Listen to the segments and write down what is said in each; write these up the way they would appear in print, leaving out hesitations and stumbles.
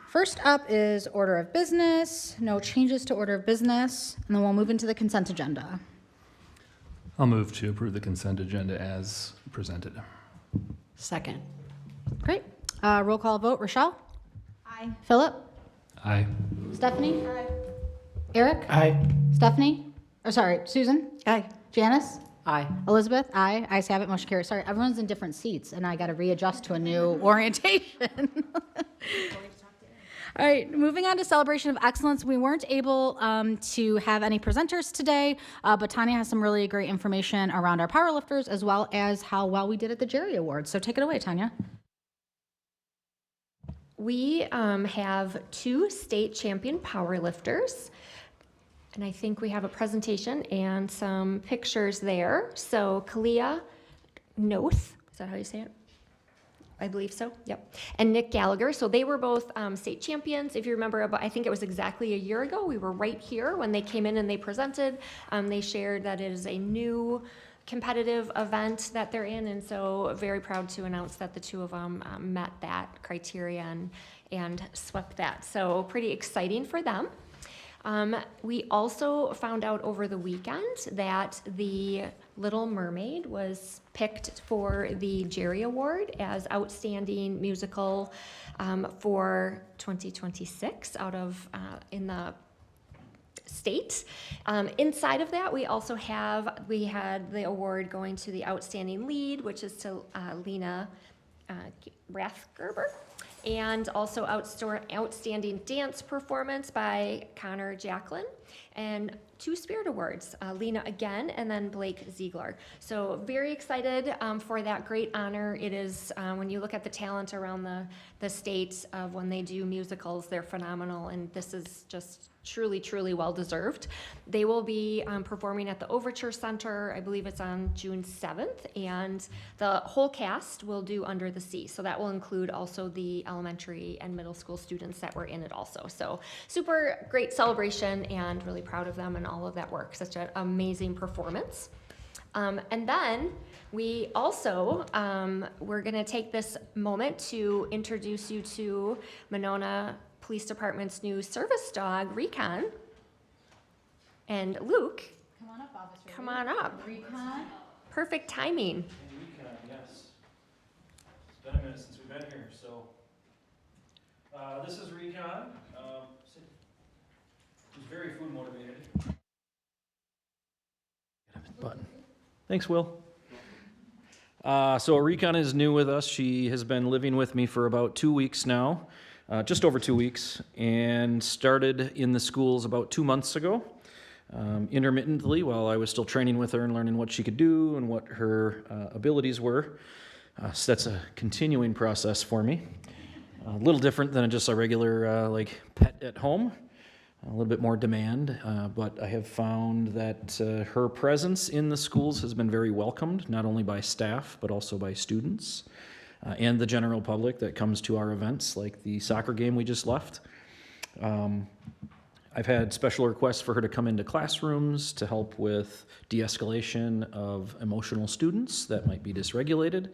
First up is order of business. No changes to order of business. And then we'll move into the consent agenda. I'll move to approve the consent agenda as presented. Second. Great. Roll call vote. Rochelle? Aye. Philip? Aye. Stephanie? Aye. Eric? Aye. Stephanie? Or sorry, Susan? Aye. Janice? Aye. Elizabeth? Aye. Ayes have it. Motion carries. Sorry, everyone's in different seats, and I got to readjust to a new orientation. All right, moving on to Celebration of Excellence. We weren't able to have any presenters today, but Tanya has some really great information around our powerlifters as well as how well we did at the Jerry Awards. So take it away, Tanya. We have 2 state champion powerlifters, and I think we have a presentation and some pictures there. So Kalia Noth, is that how you say it? I believe so, yep. And Nick Gallagher, so they were both state champions. If you remember, about, I think it was exactly a year ago, we were right here when they came in and they presented. They shared that it is a new competitive event that they're in, and so very proud to announce that the 2 of them met that criteria and swept that. So pretty exciting for them. We also found out over the weekend that the Little Mermaid was picked for the Jerry Award as Outstanding Musical for 2026 out of in the state. Inside of that, we had the award going to the Outstanding Lead, which is to Lena Rathgerber. And also outstanding dance performance by Connor Jacqueline, and 2 Spirit Awards, Lena again, and then Blake Ziegler. So very excited for that great honor. It is, when you look at the talent around the state of when they do musicals, they're phenomenal, and this is just truly, truly well-deserved. They will be performing at the Overture Center, I believe it's on June 7th, and the whole cast will do Under the Sea. So that will include also the elementary and middle school students that were in it also. So super great celebration and really proud of them and all of that work. Such an amazing performance. And then we also, we're gonna take this moment to introduce you to Monona Police Department's new service dog, Recon. And Luke, Come on up, officer. come on up. Recon. Perfect timing. And Recon, yes. It's been a minute since we've been here, so. This is Recon. He's very food motivated. Button. Thanks, Will. So Recon is new with us. She has been living with me for about 2 weeks now, just over 2 weeks, and started in the schools about 2 months ago, intermittently while I was still training with her and learning what she could do and what her abilities were. So that's a continuing process for me. A little different than just a regular like pet at home. A little bit more demand, but I have found that her presence in the schools has been very welcomed, not only by staff, but also by students and the general public that comes to our events, like the soccer game we just left. I've had special requests for her to come into classrooms to help with de-escalation of emotional students that might be dysregulated,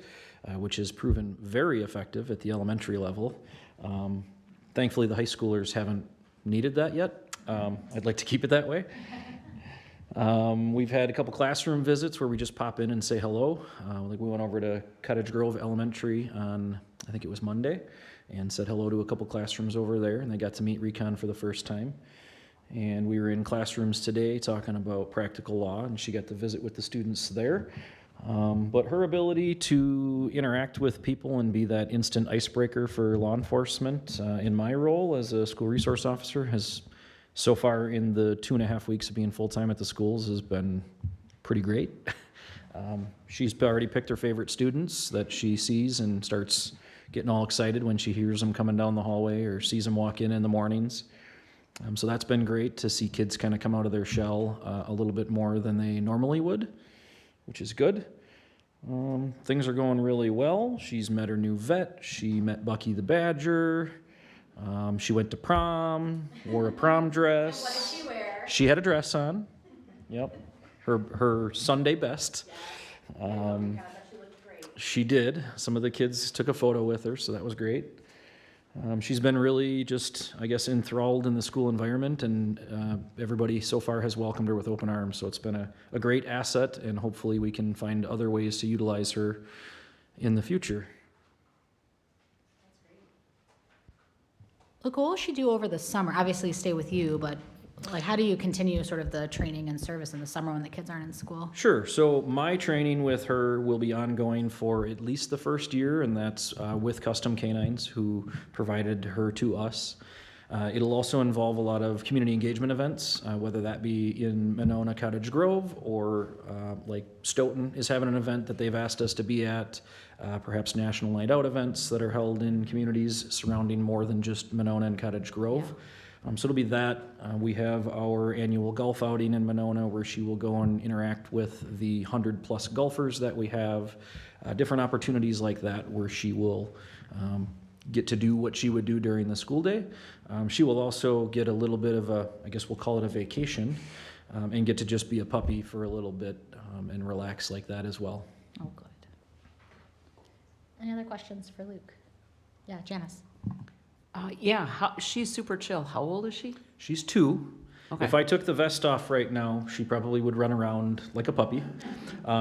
which has proven very effective at the elementary level. Thankfully, the high schoolers haven't needed that yet. I'd like to keep it that way. We've had a couple classroom visits where we just pop in and say hello. Like we went over to Cottage Grove Elementary on, I think it was Monday, and said hello to a couple classrooms over there, and they got to meet Recon for the first time. And we were in classrooms today talking about practical law, and she got to visit with the students there. But her ability to interact with people and be that instant icebreaker for law enforcement in my role as a school resource officer has, so far in the 2.5 weeks of being full-time at the schools, has been pretty great. She's already picked her favorite students that she sees and starts getting all excited when she hears them coming down the hallway or sees them walk in the mornings. So that's been great to see kids kind of come out of their shell a little bit more than they normally would, which is good. Things are going really well. She's met her new vet. She met Bucky the Badger. She went to prom, wore a prom dress. What did she wear? She had a dress on. Yep. Her Sunday best. She looked great. She did. Some of the kids took a photo with her, so that was great. She's been really just, I guess, enthralled in the school environment, and everybody so far has welcomed her with open arms. So it's been a great asset, and hopefully we can find other ways to utilize her in the future. Luke, what will she do over the summer? Obviously, stay with you, but like, how do you continue sort of the training and service in the summer when the kids aren't in school? Sure. So my training with her will be ongoing for at least the first year, and that's with Custom Canines, who provided her to us. It'll also involve a lot of community engagement events, whether that be in Monona Cottage Grove or like Stoughton is having an event that they've asked us to be at, perhaps national night out events that are held in communities surrounding more than just Monona and Cottage Grove. So it'll be that. We have our annual golf outing in Monona where she will go and interact with the 100+ golfers that we have. Different opportunities like that where she will get to do what she would do during the school day. She will also get a little bit of a, I guess we'll call it a vacation, and get to just be a puppy for a little bit and relax like that as well. Oh, good. Any other questions for Luke? Yeah, Janice. She's super chill. How old is she? She's 2. Okay. If I took the vest off right now, she probably would run around like a puppy.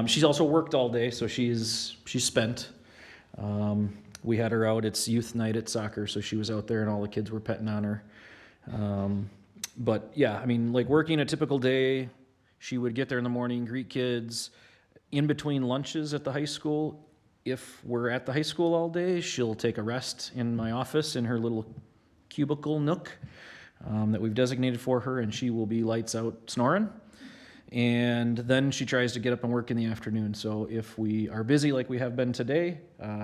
She's also worked all day, so she's spent. We had her out. It's youth night at soccer, so she was out there and all the kids were petting on her. But yeah, I mean, like working a typical day, she would get there in the morning, greet kids. In between lunches at the high school, if we're at the high school all day, she'll take a rest in my office in her little cubicle nook that we've designated for her, and she will be lights out snoring. And then she tries to get up and work in the afternoon. So if we are busy like we have been today,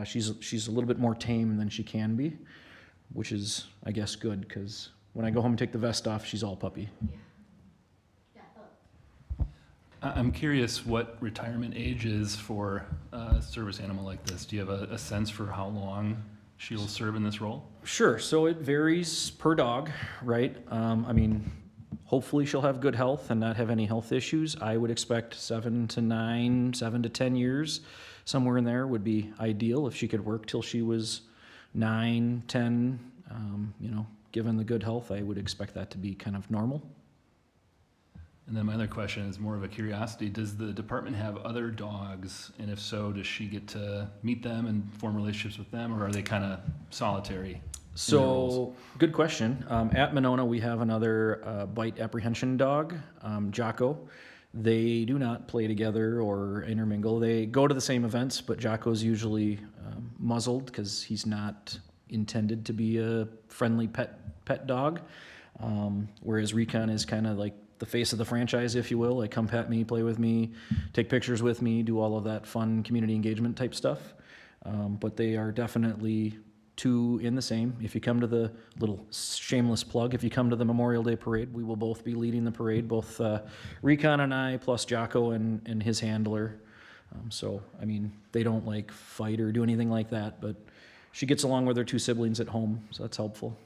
she's a little bit more tame than she can be, which is, I guess, good, because when I go home and take the vest off, she's all puppy. I'm curious what retirement age is for a service animal like this. Do you have a sense for how long she'll serve in this role? Sure. So it varies per dog, right? I mean, hopefully she'll have good health and not have any health issues. I would expect 7 to 9, 7 to 10 years, somewhere in there would be ideal if she could work till she was 9, 10. Given the good health, I would expect that to be kind of normal. And then my other question is more of a curiosity. Does the department have other dogs? And if so, does she get to meet them and form relationships with them, or are they kind of solitary? So, good question. At Monona, we have another bite apprehension dog, Jocko. They do not play together or intermingle. They go to the same events, but Jocko's usually muzzled because he's not intended to be a friendly pet dog. Whereas Recon is kind of like the face of the franchise, if you will. Like, come pet me, play with me, take pictures with me, do all of that fun community engagement type stuff. But they are definitely 2 in the same. If you come to the little shameless plug, if you come to the Memorial Day parade, we will both be leading the parade, both Recon and I, plus Jocko and his handler. So, I mean, they don't like fight or do anything like that, but she gets along with her 2 siblings at home, so that's helpful.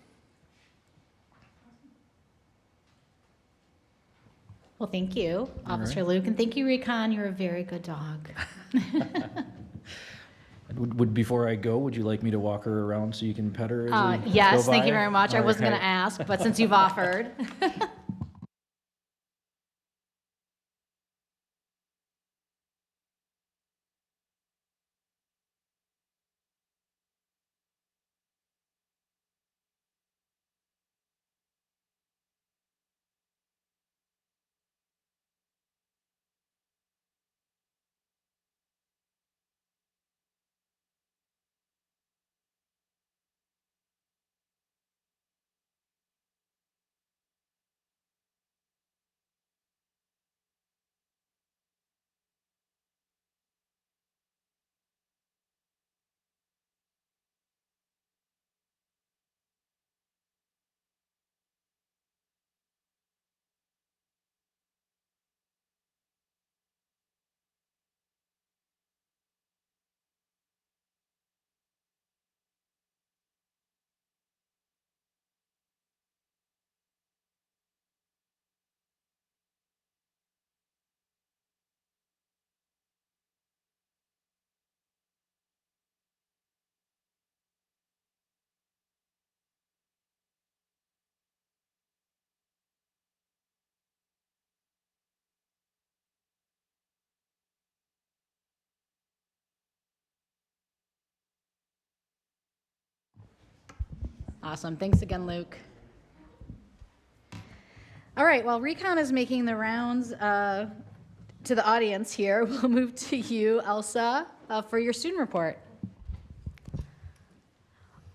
Well, thank you, Officer Luke, and thank you, Recon. You're a very good dog. Before I go, would you like me to walk her around so you can pet her as we Yes, go thank you by? very much. I wasn't Okay. going to ask, but since you've offered. Awesome. Thanks again, Luke. All right, while Recon is making the rounds to the audience here, we'll move to you, Elsa, for your student report.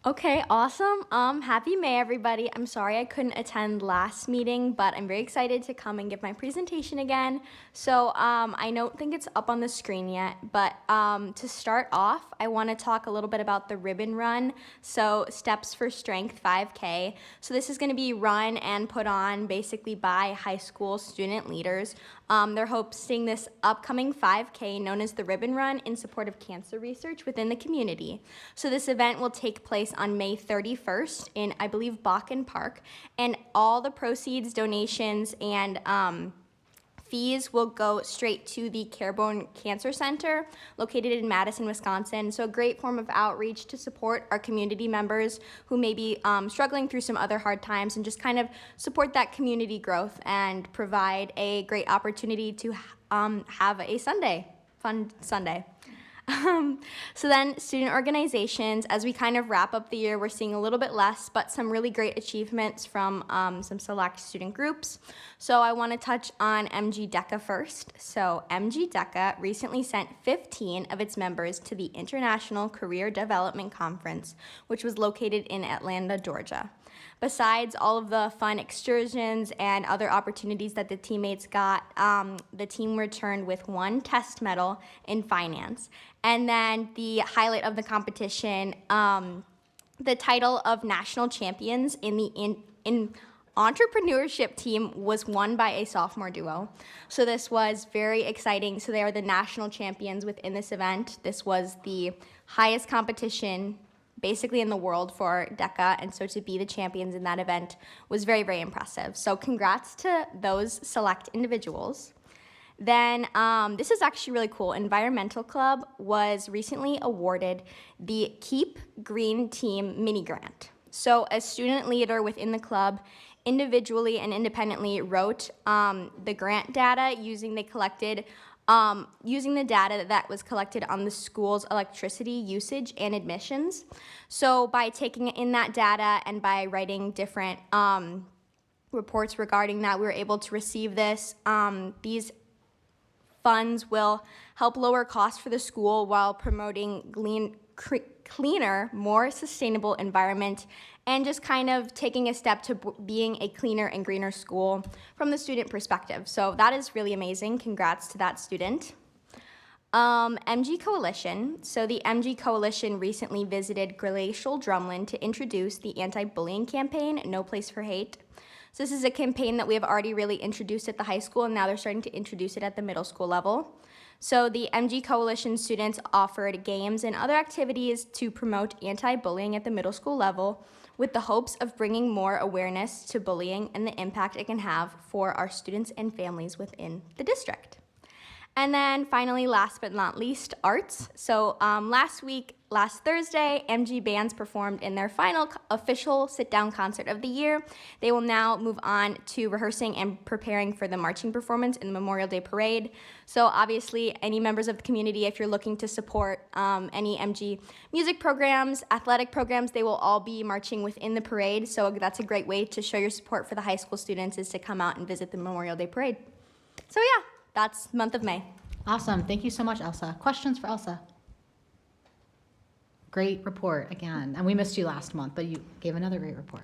Okay, awesome. Happy May, everybody. I'm sorry I couldn't attend last meeting, but I'm very excited to come and give my presentation again. So I don't think it's up on the screen yet, but to start off, I want to talk a little bit about the ribbon run. So Steps for Strength 5K. So this is going to be run and put on basically by high school student leaders. They're hosting this upcoming 5K known as the Ribbon Run in support of cancer research within the community. So this event will take place on May 31st in, I believe, Bakken Park, and all the proceeds, donations, and fees will go straight to the Carebone Cancer Center located in Madison, Wisconsin. So a great form of outreach to support our community members who may be struggling through some other hard times, and just kind of support that community growth and provide a great opportunity to have a fun Sunday. So then student organizations, as we kind of wrap up the year, we're seeing a little bit less, but some really great achievements from some select student groups. So I want to touch on MG DECA first. So MG DECA recently sent 15 of its members to the International Career Development Conference, which was located in Atlanta, Georgia. Besides all of the fun excursions and other opportunities that the teammates got, the team returned with 1 test medal in finance. And then the highlight of the competition, the title of national champions in the entrepreneurship team was won by a sophomore duo. So this was very exciting. So they are the national champions within this event. This was the highest competition basically in the world for DECA, and so to be the champions in that event was very, very impressive. So congrats to those select individuals. Then this is actually really cool. Environmental Club was recently awarded the Keep Green Team mini grant. So a student leader within the club individually and independently wrote the grant data using the data that was collected on the school's electricity usage and admissions. So by taking in that data and by writing different reports regarding that, we were able to receive this. These funds will help lower costs for the school while promoting cleaner, more sustainable environment, and just kind of taking a step to being a cleaner and greener school from the student perspective. So that is really amazing. Congrats to that student. MG Coalition. So the MG Coalition recently visited Glacial Drumlin to introduce the anti-bullying campaign, No Place for Hate. So this is a campaign that we have already really introduced at the high school, and now they're starting to introduce it at the middle school level. So the MG Coalition students offered games and other activities to promote anti-bullying at the middle school level, with the hopes of bringing more awareness to bullying and the impact it can have for our students and families within the district. And then finally, last but not least, arts. So last Thursday, MG bands performed in their final official sit-down concert of the year. They will now move on to rehearsing and preparing for the marching performance in the Memorial Day Parade. So obviously, any members of the community, if you're looking to support any MG music programs, athletic programs, they will all be marching within the parade. So that's a great way to show your support for the high school students, is to come out and visit the Memorial Day Parade. So yeah. That's month of May. Awesome. Thank you so much, Elsa. Questions for Elsa? Great report again. And we missed you last month, but you gave another great report.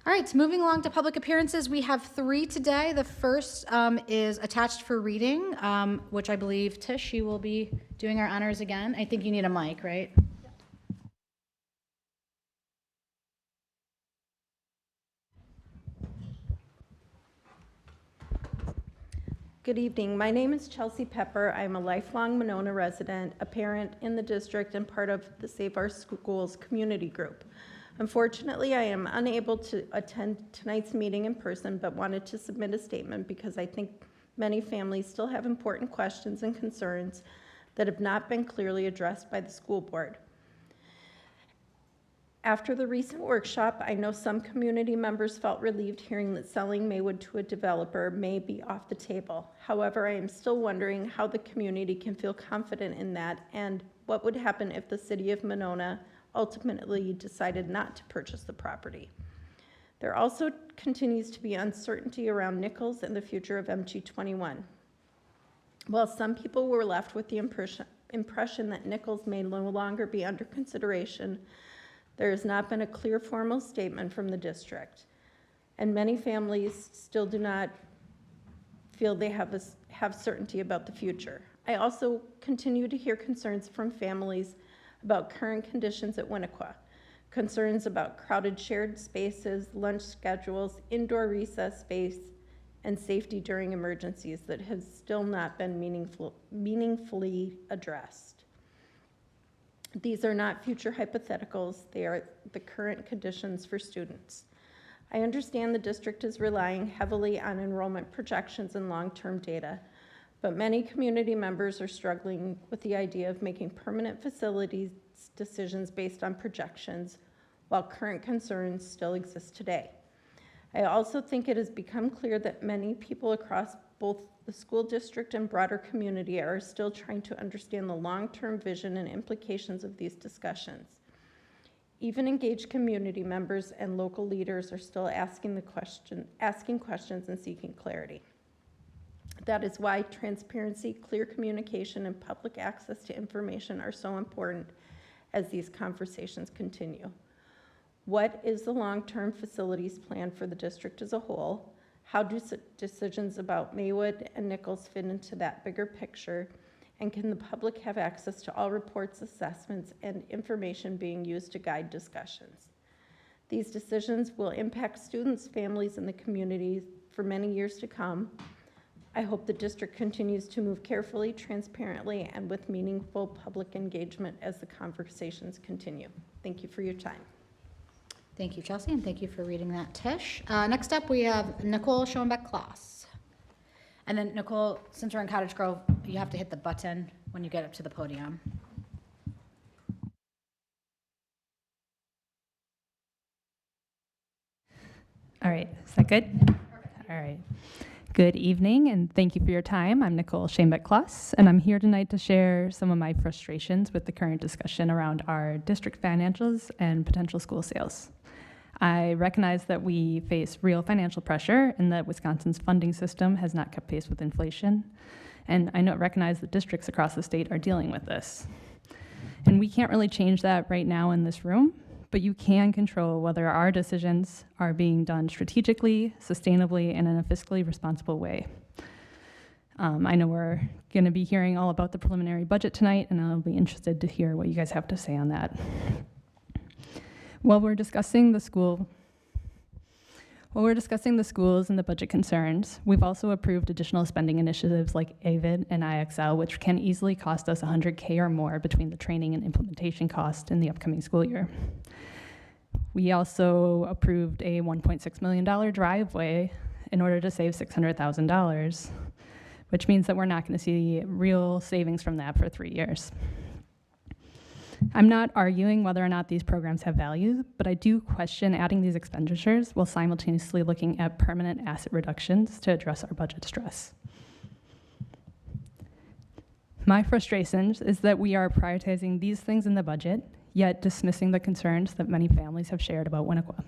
All right, so moving along to public appearances, we have 3 today. The first is attached for reading, which I believe, Tish, you will be doing our honors again. I think you need a mic, right? Good evening. My name is Chelsea Pepper. I'm a lifelong Monona resident, a parent in the district, and part of the Save Our Schools community group. Unfortunately, I am unable to attend tonight's meeting in person, but wanted to submit a statement because I think many families still have important questions and concerns that have not been clearly addressed by the school board. After the recent workshop, I know some community members felt relieved hearing that selling Maywood to a developer may be off the table. However, I am still wondering how the community can feel confident in that, and what would happen if the city of Monona ultimately decided not to purchase the property. There also continues to be uncertainty around Nichols and the future of MG21. While some people were left with the impression that Nichols may no longer be under consideration, there has not been a clear formal statement from the district, and many families still do not feel they have certainty about the future. I also continue to hear concerns from families about current conditions at Winnequa, concerns about crowded shared spaces, lunch schedules, indoor recess space, and safety during emergencies that has still not been meaningfully addressed. These are not future hypotheticals, they are the current conditions for students. I understand the district is relying heavily on enrollment projections and long-term data, but many community members are struggling with the idea of making permanent facilities decisions based on projections, while current concerns still exist today. I also think it has become clear that many people across both the school district and broader community are still trying to understand the long-term vision and implications of these discussions. Even engaged community members and local leaders are still asking questions and seeking clarity. That is why transparency, clear communication, and public access to information are so important as these conversations continue. What is the long-term facilities plan for the district as a whole? How do decisions about Maywood and Nichols fit into that bigger picture? And can the public have access to all reports, assessments, and information being used to guide discussions? These decisions will impact students, families, and the community for many years to come. I hope the district continues to move carefully, transparently, and with meaningful public engagement as the conversations continue. Thank you for your time. Thank you, Chelsea, and thank you for reading that, Tish. Next up, we have Nicole Schoenbeck-Kloss. And then, Nicole, since we're in Cottage Grove, you have to hit the button when you get up to the podium. All right, is that good? All right. Good evening, and thank you for your time. I'm Nicole Schoenbeck-Kloss, and I'm here tonight to share some of my frustrations with the current discussion around our district financials and potential school sales. I recognize that we face real financial pressure and that Wisconsin's funding system has not kept pace with inflation. And I recognize that districts across the state are dealing with this. And we can't really change that right now in this room, but you can control whether our decisions are being done strategically, sustainably, and in a fiscally responsible way. I know we're going to be hearing all about the preliminary budget tonight, and I'll be interested to hear what you guys have to say on that. While we're discussing the schools and the budget concerns, we've also approved additional spending initiatives like AVID and IXL, which can easily cost us $100K or more between the training and implementation cost in the upcoming school year. We also approved a $1.6 million driveway in order to save $600,000, which means that we're not going to see real savings from that for 3 years. I'm not arguing whether or not these programs have value, but I do question adding these expenditures while simultaneously looking at permanent asset reductions to address our budget stress. My frustration is that we are prioritizing these things in the budget, yet dismissing the concerns that many families have shared about Winnequa.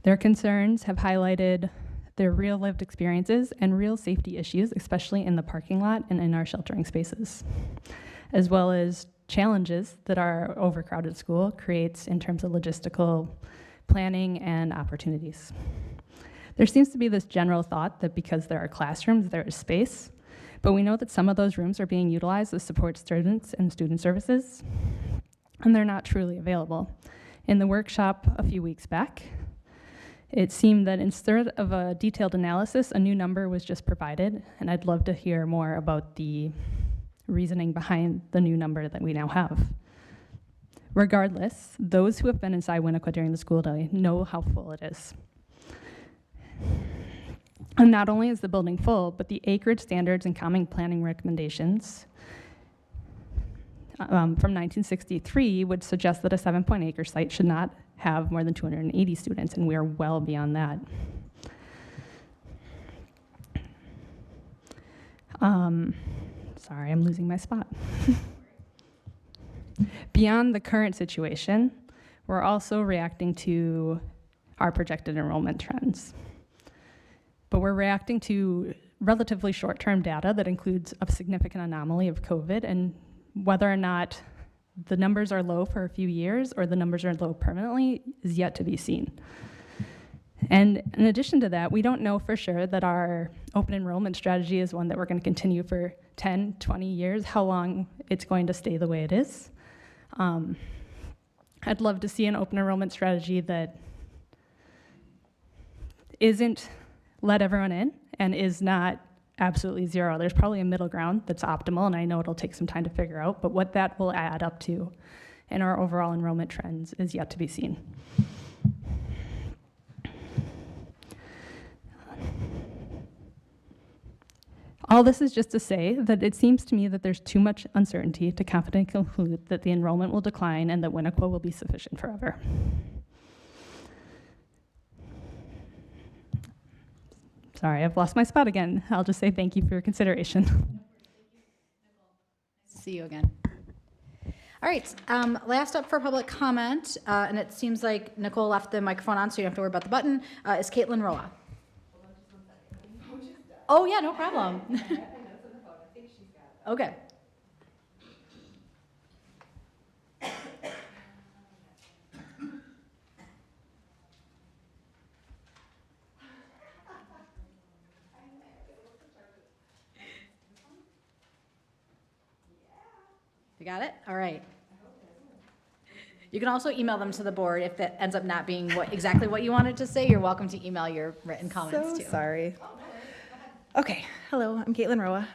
Their concerns have highlighted their real lived experiences and real safety issues, especially in the parking lot and in our sheltering spaces, as well as challenges that our overcrowded school creates in terms of logistical planning and opportunities. There seems to be this general thought that because there are classrooms, there is space, but we know that some of those rooms are being utilized as support students and student services, and they're not truly available. In the workshop a few weeks back, it seemed that instead of a detailed analysis, a new number was just provided, and I'd love to hear more about the reasoning behind the new number that we now have. Regardless, those who have been inside Winnequa during the school day know how full it is. And not only is the building full, but the acreage standards and common planning recommendations from 1963 would suggest that a 7-acre site should not have more than 280 students, and we are well beyond that. Sorry, I'm losing my spot. Beyond the current situation, we're also reacting to our projected enrollment trends. But we're reacting to relatively short-term data that includes a significant anomaly of COVID, and whether or not the numbers are low for a few years or the numbers are low permanently is yet to be seen. And in addition to that, we don't know for sure that our open enrollment strategy is one that we're going to continue for 10, 20 years, how long it's going to stay the way it is. I'd love to see an open enrollment strategy that isn't let everyone in and is not absolutely zero. There's probably a middle ground that's optimal, and I know it'll take some time to figure out, but what that will add up to in our overall enrollment trends is yet to be seen. All this is just to say that it seems to me that there's too much uncertainty to confidently conclude that the enrollment will decline and that Winnequa will be sufficient forever. Sorry, I've lost my spot again. I'll just say thank you for your consideration. See you again. All right, last up for public comment, and it seems like Nicole left the microphone on, so you don't have to worry about the button, is Caitlin Roa. Oh, yeah, no problem. Okay. You got it? All right. You can also email them to the board if that ends up not being exactly what you wanted to say. You're welcome to email your written comments too. Sorry. Okay, hello, I'm Caitlin Roa.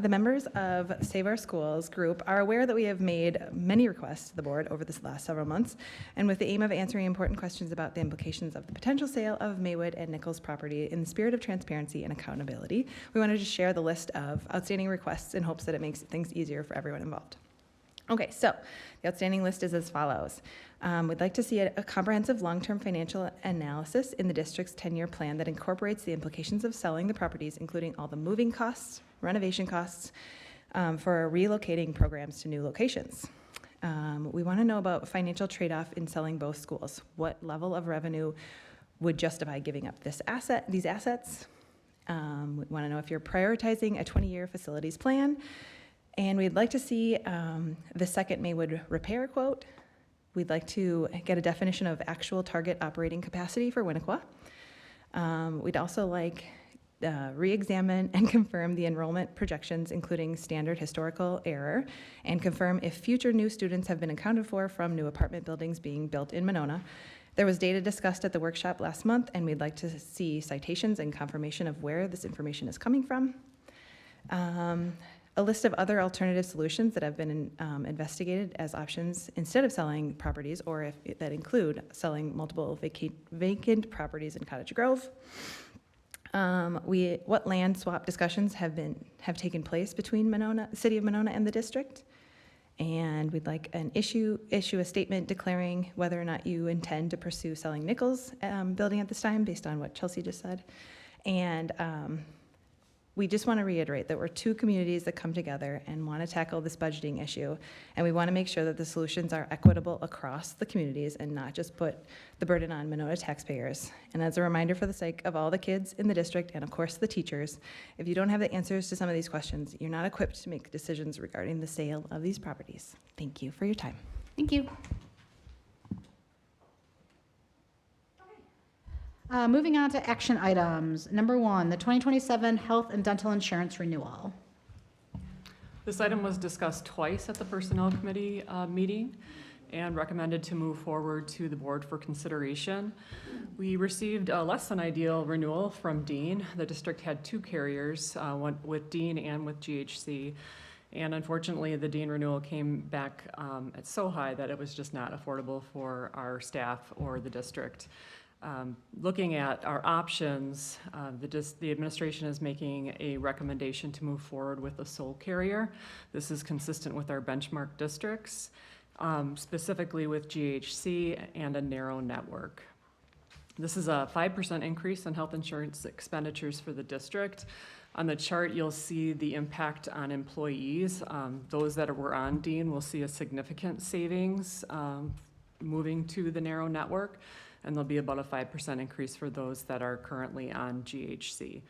The members of Save Our Schools group are aware that we have made many requests to the board over this last several months, and with the aim of answering important questions about the implications of the potential sale of Maywood and Nichols property in the spirit of transparency and accountability, we wanted to share the list of outstanding requests in hopes that it makes things easier for everyone involved. Okay, so the outstanding list is as follows. We'd like to see a comprehensive long-term financial analysis in the district's 10-year plan that incorporates the implications of selling the properties, including all the moving costs, renovation costs, for relocating programs to new locations. We want to know about financial trade-off in selling both schools. What level of revenue would justify giving up these assets? We want to know if you're prioritizing a 20-year facilities plan. And we'd like to see the second Maywood repair quote. We'd like to get a definition of actual target operating capacity for Winnequa. We'd also like re-examine and confirm the enrollment projections, including standard historical error, and confirm if future new students have been accounted for from new apartment buildings being built in Monona. There was data discussed at the workshop last month, and we'd like to see citations and confirmation of where this information is coming from. A list of other alternative solutions that have been investigated as options instead of selling properties, or if that include selling multiple vacant properties in Cottage Grove. What land swap discussions have taken place between the city of Monona and the district, and we'd like an issue a statement declaring whether or not you intend to pursue selling Nichols building at this time, based on what Chelsea just said, and. We just want to reiterate that we're two communities that come together and want to tackle this budgeting issue, and we want to make sure that the solutions are equitable across the communities and not just put the burden on Monona taxpayers. And as a reminder, for the sake of all the kids in the district and of course the teachers, if you don't have the answers to some of these questions, you're not equipped to make decisions regarding the sale of these properties. Thank you for your time. Thank you. Moving on to action items. Number 1, the 2027 health and dental insurance renewal. This item was discussed twice at the Personnel Committee meeting and recommended to move forward to the board for consideration. We received a less than ideal renewal from Dean. The district had 2 carriers, one with Dean and with GHC. And unfortunately, the Dean renewal came back at so high that it was just not affordable for our staff or the district. Looking at our options, the administration is making a recommendation to move forward with a sole carrier. This is consistent with our benchmark districts, specifically with GHC and a narrow network. This is a 5% increase in health insurance expenditures for the district. On the chart, you'll see the impact on employees. Those that were on Dean will see a significant savings moving to the narrow network, and there'll be about a 5% increase for those that are currently on GHC.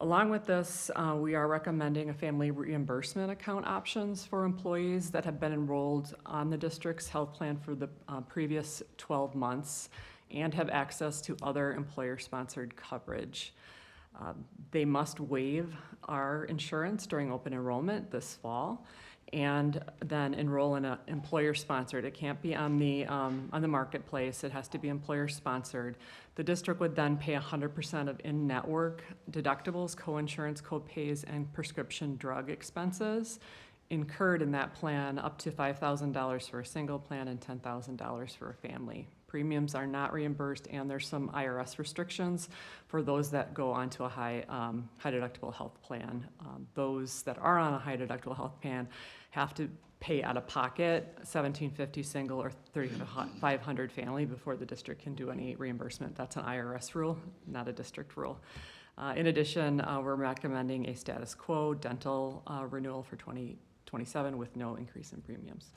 Along with this, we are recommending a family reimbursement account options for employees that have been enrolled on the district's health plan for the previous 12 months and have access to other employer-sponsored coverage. They must waive our insurance during open enrollment this fall and then enroll in an employer-sponsored. It can't be on the marketplace. It has to be employer-sponsored. The district would then pay 100% of in-network deductibles, co-insurance, co-pays, and prescription drug expenses incurred in that plan, up to $5,000 for a single plan and $10,000 for a family. Premiums are not reimbursed, and there's some IRS restrictions for those that go onto a high deductible health plan. Those that are on a high deductible health plan have to pay out of pocket $1,750 single or $3,500 family before the district can do any reimbursement. That's an IRS rule, not a district rule. In addition, we're recommending a status quo dental renewal for 2027 with no increase in premiums.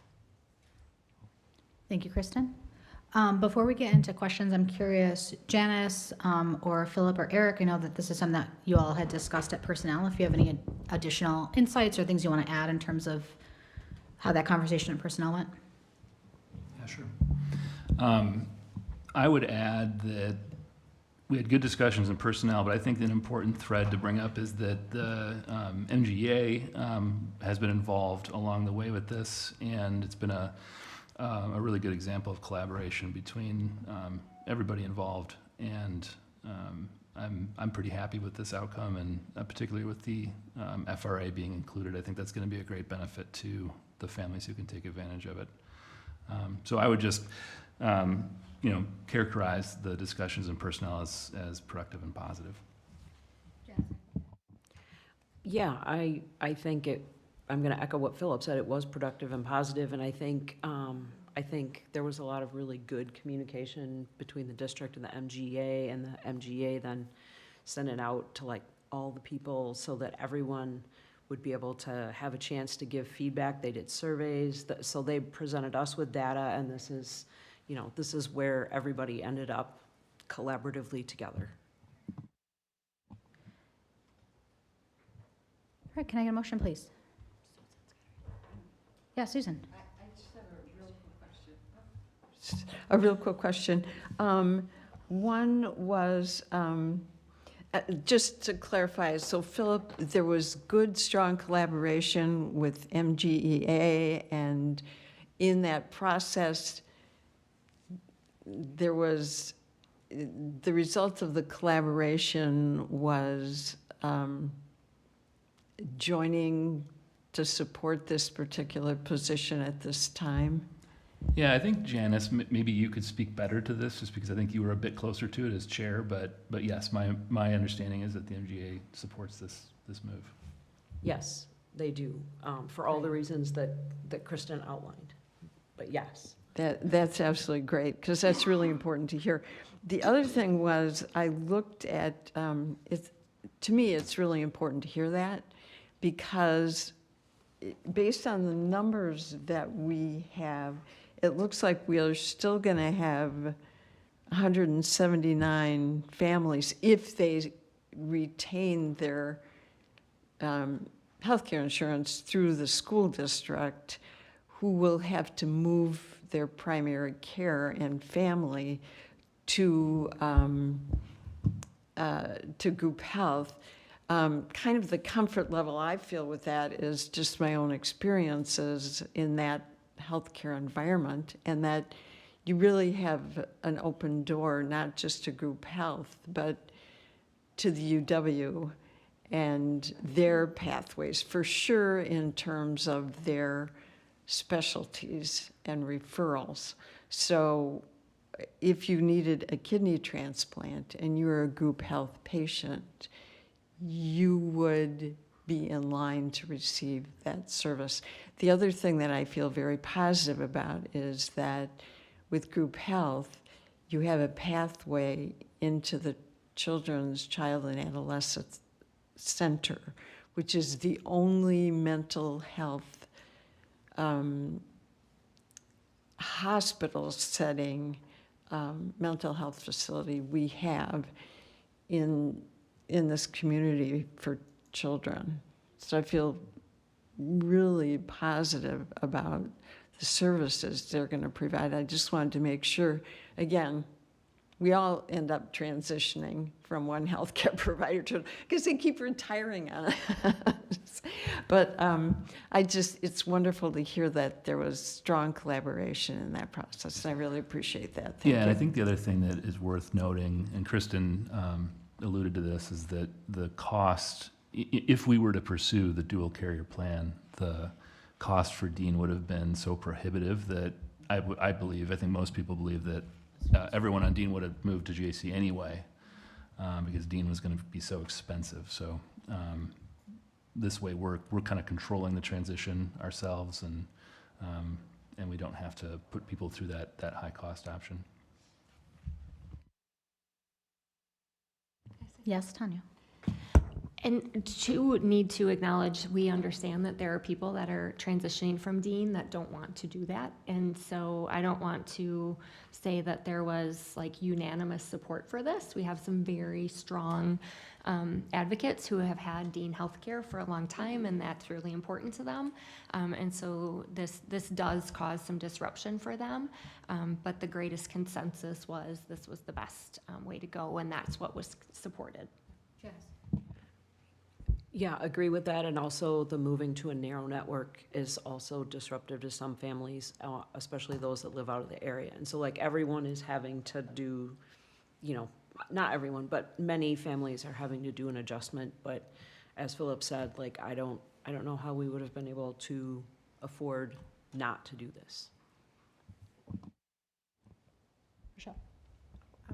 Thank you, Kristen. Before we get into questions, I'm curious, Janice or Philip or Eric, I know that this is something that you all had discussed at personnel. If you have any additional insights or things you want to add in terms of how that conversation at personnel went? Yeah, sure. I would add that we had good discussions in personnel, but I think an important thread to bring up is that the MGA has been involved along the way with this, and it's been a really good example of collaboration between everybody involved, and I'm pretty happy with this outcome, and particularly with the FRA being included. I think that's going to be a great benefit to the families who can take advantage of it. So I would just characterize the discussions in personnel as productive and positive. Yeah, I think I'm going to echo what Philip said. It was productive and positive, and I think there was a lot of really good communication between the district and the MGA then sent it out to like all the people so that everyone would be able to have a chance to give feedback. They did surveys, so they presented us with data, and this is where everybody ended up collaboratively together. All right, can I get a motion, please? Yeah, Susan. I just have a real quick question. One was, just to clarify, so Philip, there was good, strong collaboration with MGEA, and in that process, there was, the result of the collaboration was joining to support this particular position at this time? Yeah, I think Janice, maybe you could speak better to this, just because I think you were a bit closer to it as chair. But yes, my understanding is that the MGA supports this move. Yes, they do, for all the reasons that Kristen outlined. But yes. That's absolutely great, because that's really important to hear. The other thing was, I looked at, to me, it's really important to hear that, because based on the numbers that we have, it looks like we are still going to have 179 families, if they retain their healthcare insurance through the school district, who will have to move their primary care and family to group health. Kind of the comfort level I feel with that is just my own experiences in that healthcare environment, and that you really have an open door, not just to group health, but to the UW and their pathways, for sure, in terms of their specialties and referrals. So if you needed a kidney transplant and you were a group health patient, you would be in line to receive that service. The other thing that I feel very positive about is that with group health, you have a pathway into the children's, child and adolescent Center, which is the only mental health hospital setting, mental health facility we have in this community for children. So I feel really positive about the services they're going to provide. I just wanted to make sure, again, we all end up transitioning from one healthcare provider to, because they keep retiring on us. But it's wonderful to hear that there was strong collaboration in that process. I really appreciate that. Thank you. And I think the other thing that is worth noting, and Kristen alluded to this, is that the cost, if we were to pursue the dual carrier plan, the cost for Dean would have been so prohibitive that I think most people believe that everyone on Dean would have moved to JC anyway, because Dean was going to be so expensive. So this way, we're kind of controlling the transition ourselves, and we don't have to put people through that high cost option. Yes, Tanya. And to need to acknowledge, we understand that there are people that are transitioning from Dean that don't want to do that. And so I don't want to say that there was like unanimous support for this. We have some very strong advocates who have had Dean healthcare for a long time, and that's really important to them. And so this does cause some disruption for them. But the greatest consensus was this was the best way to go, and that's what was supported. Yes. Yeah, agree with that, and also the moving to a narrow network is also disruptive to some families, especially those that live out of the area. And so like everyone is having to do, not everyone, but many families are having to do an adjustment. But as Philip said, like I don't know how we would have been able to afford not to do this. Rochelle.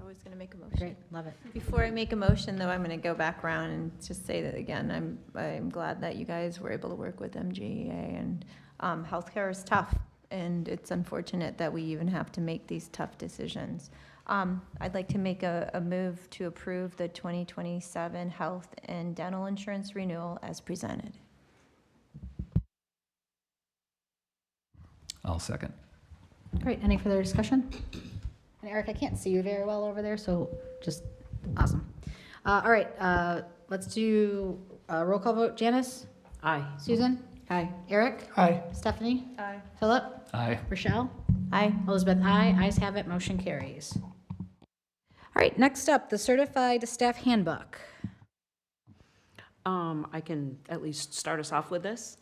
I was going to make a motion. Great, love it. Before I make a motion, though, I'm going to go back around and just say that again. I'm glad that you guys were able to work with MGEA, and healthcare is tough, and it's unfortunate that we even have to make these tough decisions. I'd like to make a move to approve the 2027 health and dental insurance renewal as presented. I'll second. Great, any further discussion? And Eric, I can't see you very well over there, so just awesome. All right, let's do a roll call vote. Janice? Aye. Susan? Aye. Eric? Aye. Stephanie? Aye. Philip? Aye. Rochelle? Aye. Elizabeth, aye. Ayes have it, motion carries. All right, next up, the Certified Staff Handbook. I can at least start us off with this.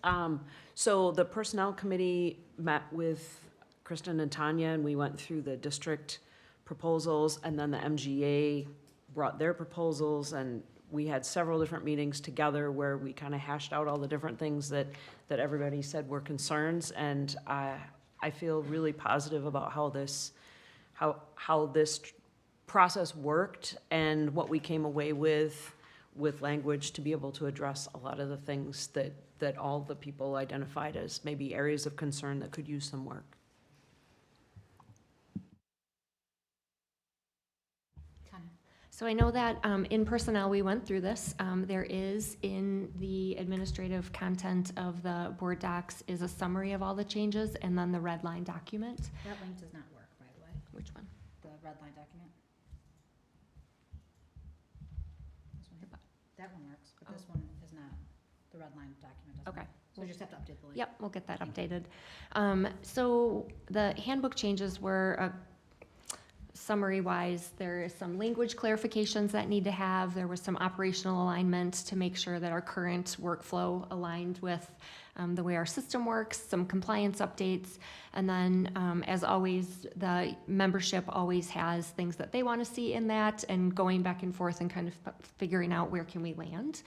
So the Personnel Committee met with Kristen and Tanya, and we went through the district proposals, and then the MGA brought their proposals, and we had several different meetings together where we kind of hashed out all the different things that everybody said were concerns, and I feel really positive about how this process worked and what we came away with language to be able to address a lot of the things that all the people identified as maybe areas of concern that could use some work. So I know that in personnel, we went through this. There is in the administrative content of the board docs is a summary of all the changes, and then the red line document. That link does not work, by the way. Which one? The red line document. This one. That one works, but this one is not. The red line document doesn't. Okay. work. So we just have to update the link. Yep, we'll get that updated. So the handbook changes were summary-wise, there is some language clarifications that need to have. There was some operational alignment to make sure that our current workflow aligned with the way our system works, some compliance updates, and then, as always, the membership always has things that they want to see in that, and going back and forth and kind of figuring out where can we land.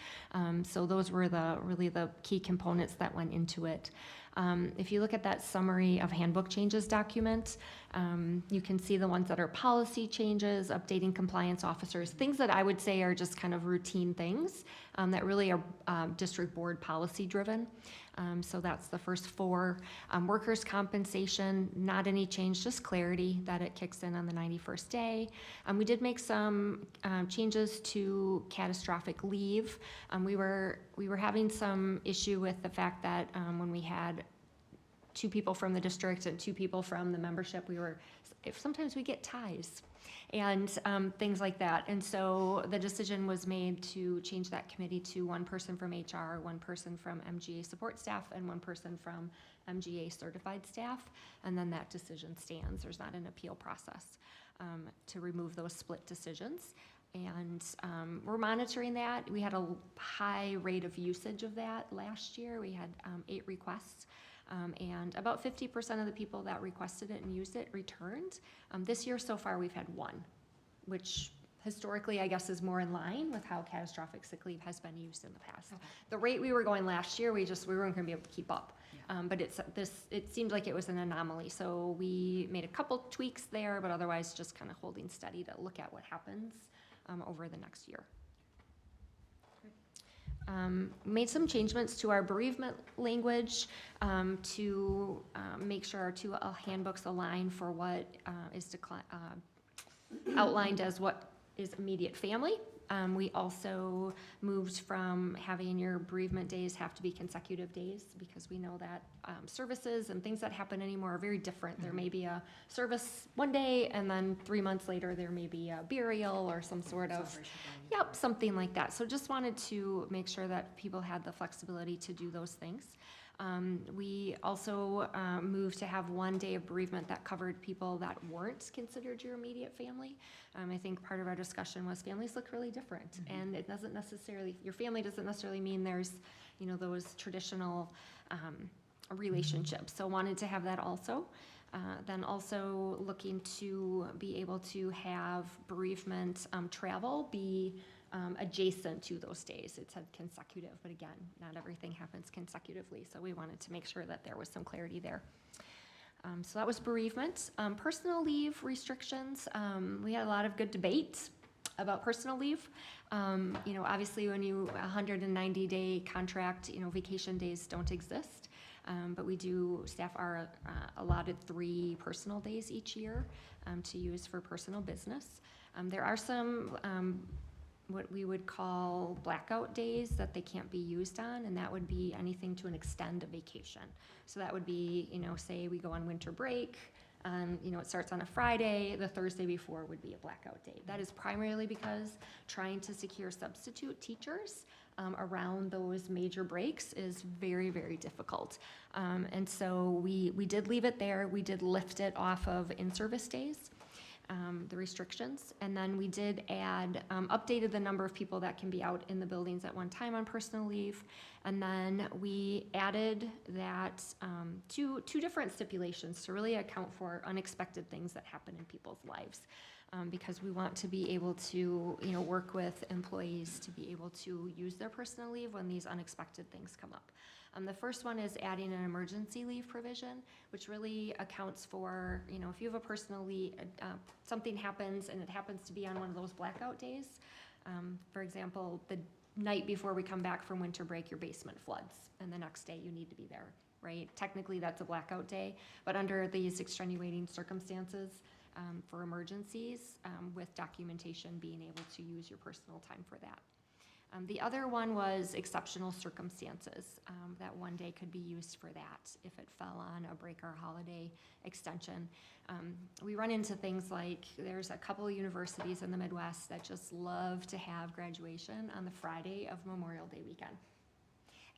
So those were really the key components that went into it. If you look at that summary of handbook changes document, you can see the ones that are policy changes, updating compliance officers, things that I would say are just kind of routine things that really are district board policy driven. So that's the first 4. Workers' compensation, not any change, just clarity that it kicks in on the 91st day. We did make some changes to catastrophic leave. We were having some issue with the fact that when we had 2 people from the district and 2 people from the membership, sometimes we get ties and things like that. And so the decision was made to change that committee to 1 person from HR, 1 person from MGA support staff, and 1 person from MGA certified staff. And then that decision stands. There's not an appeal process to remove those split decisions. And we're monitoring that. We had a high rate of usage of that last year. We had 8 requests. And about 50% of the people that requested it and used it returned. This year so far, we've had 1, which historically, I guess, is more in line with how catastrophic sick leave has been used in the past. Okay. The rate we were going last year, we weren't going to be able to keep up. Yeah. But it seemed like it was an anomaly. So we made a couple tweaks there, but otherwise just kind of holding steady to look at what happens over the next year. Made some changements to our bereavement language to make sure our 2 handbooks align for what is outlined as what is immediate family. We also moved from having your bereavement days have to be consecutive days because we know that services and things that happen anymore are very different. Mm-hmm. There may be a service one day and then 3 months later there may be a burial or some sort of, something like that. So just wanted to make sure that people had the flexibility to do those things. We also moved to have 1 day of bereavement that covered people that weren't considered your immediate family. I think part of our discussion was families look really different, mm-hmm. and it doesn't necessarily, your family doesn't necessarily mean there's, those traditional relationships. So wanted to have that also. Then also looking to be able to have bereavement travel be adjacent to those days. It said consecutive, but again, not everything happens consecutively. So we wanted to make sure that there was some clarity there. So that was bereavement. Personal leave restrictions. We had a lot of good debate about personal leave. Obviously when you 190-day contract, vacation days don't exist. But staff are allotted 3 personal days each year to use for personal business. There are some what we would call blackout days that they can't be used on, and that would be anything to extend a vacation. So that would be, say we go on winter break, it starts on a Friday, the Thursday before would be a blackout day. That is primarily because trying to secure substitute teachers around those major breaks is very, very difficult. And so we did leave it there. We did lift it off of in-service days, the restrictions. And then we did add, updated the number of people that can be out in the buildings at one time on personal leave. And then we added that two different stipulations to really account for unexpected things that happen in people's lives. Because we want to be able to, work with employees to be able to use their personal leave when these unexpected things come up. The first one is adding an emergency leave provision, which really accounts for, if you have a personal leave, something happens and it happens to be on one of those blackout days. For example, the night before we come back from winter break, your basement floods, and the next day you need to be there, right? Technically, that's a blackout day, but under these extenuating circumstances, for emergencies, with documentation being able to use your personal time for that. The other one was exceptional circumstances. That one day could be used for that if it fell on a break or holiday extension. We run into things like there's a couple of universities in the Midwest that just love to have graduation on the Friday of Memorial Day weekend.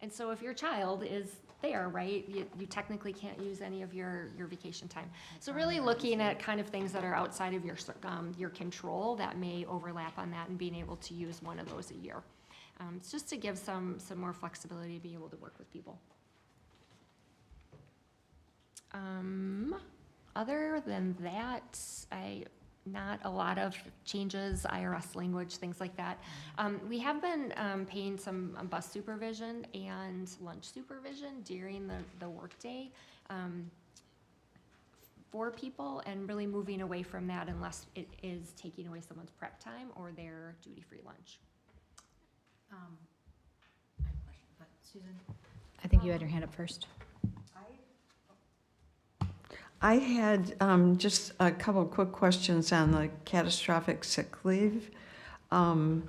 And so if your child is there, right, you technically can't use any of your vacation time. So really looking at kind of things that are outside of your control that may overlap on that and being able to use one of those a year. It's just to give some more flexibility to be able to work with people. Other than that, not a lot of changes, IRS language, things like that. We have been paying some bus supervision and lunch supervision during the workday for people, and really moving away from that unless it is taking away someone's prep time or their duty-free lunch. I have a question, but Susan? I think you had your hand up first. I had just a couple quick questions on the catastrophic sick leave. On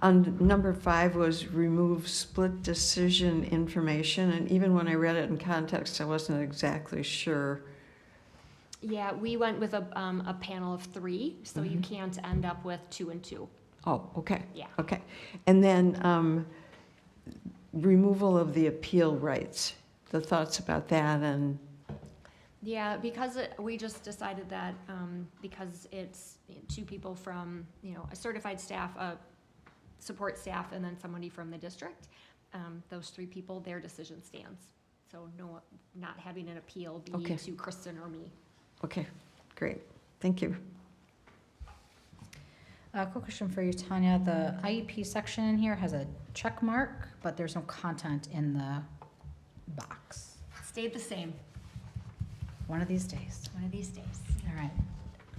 number 5 was remove split decision information, and even when I read it in context, I wasn't exactly sure. Yeah, we went with a panel of 3, so you can't end up with 2 and 2. Oh, okay. Yeah. Okay. And then removal of the appeal rights, the thoughts about that, and Yeah, because we just decided that because it's 2 people from, a certified staff, a support staff, and then somebody from the district, those 3 people, their decision stands. So no, not having an appeal be Okay. to Kristen or me. okay, great. Thank you. Quick question for you, Tanya. The IEP section in here has a check mark, but there's no content in the box. Stayed the same One of these days. one of these days. All right.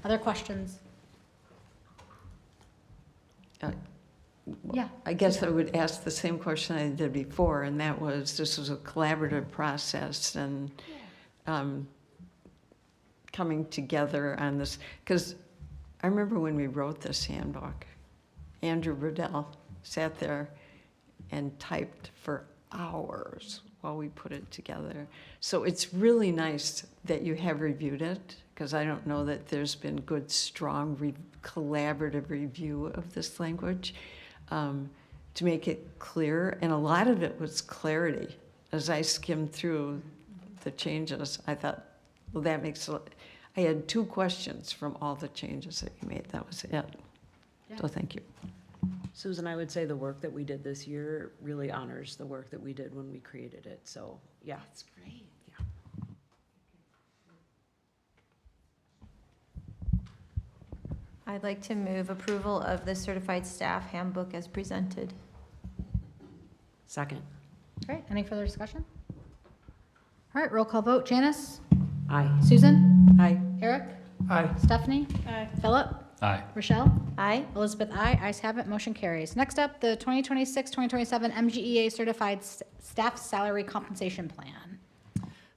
Other questions? Well, Yeah. I guess I would ask the same question I did before, and that was, this was a collaborative process, and coming together on this, because I remember when we wrote this handbook, Andrew Riddell sat there and typed for hours while we put it together. So it's really nice that you have reviewed it, because I don't know that there's been good, strong, collaborative review of this language to make it clear. And a lot of it was clarity. As I skimmed through the changes, I thought, well, that makes a lot. I had 2 questions from all the changes that you made. That was it. So thank you. Susan, I would say the work that we did this year really honors the work that we did when we created it, so, yeah. That's great. I'd like to move approval of the certified staff handbook as presented. Second. Great. Any further discussion? All right, roll call vote. Janice? Aye. Susan? Aye. Eric? Aye. Stephanie? Aye. Philip? Aye. Rochelle? Aye. Elizabeth, aye. Ayes have it. Motion carries. Next up, the 2026-2027 MGEA Certified Staff Salary Compensation Plan.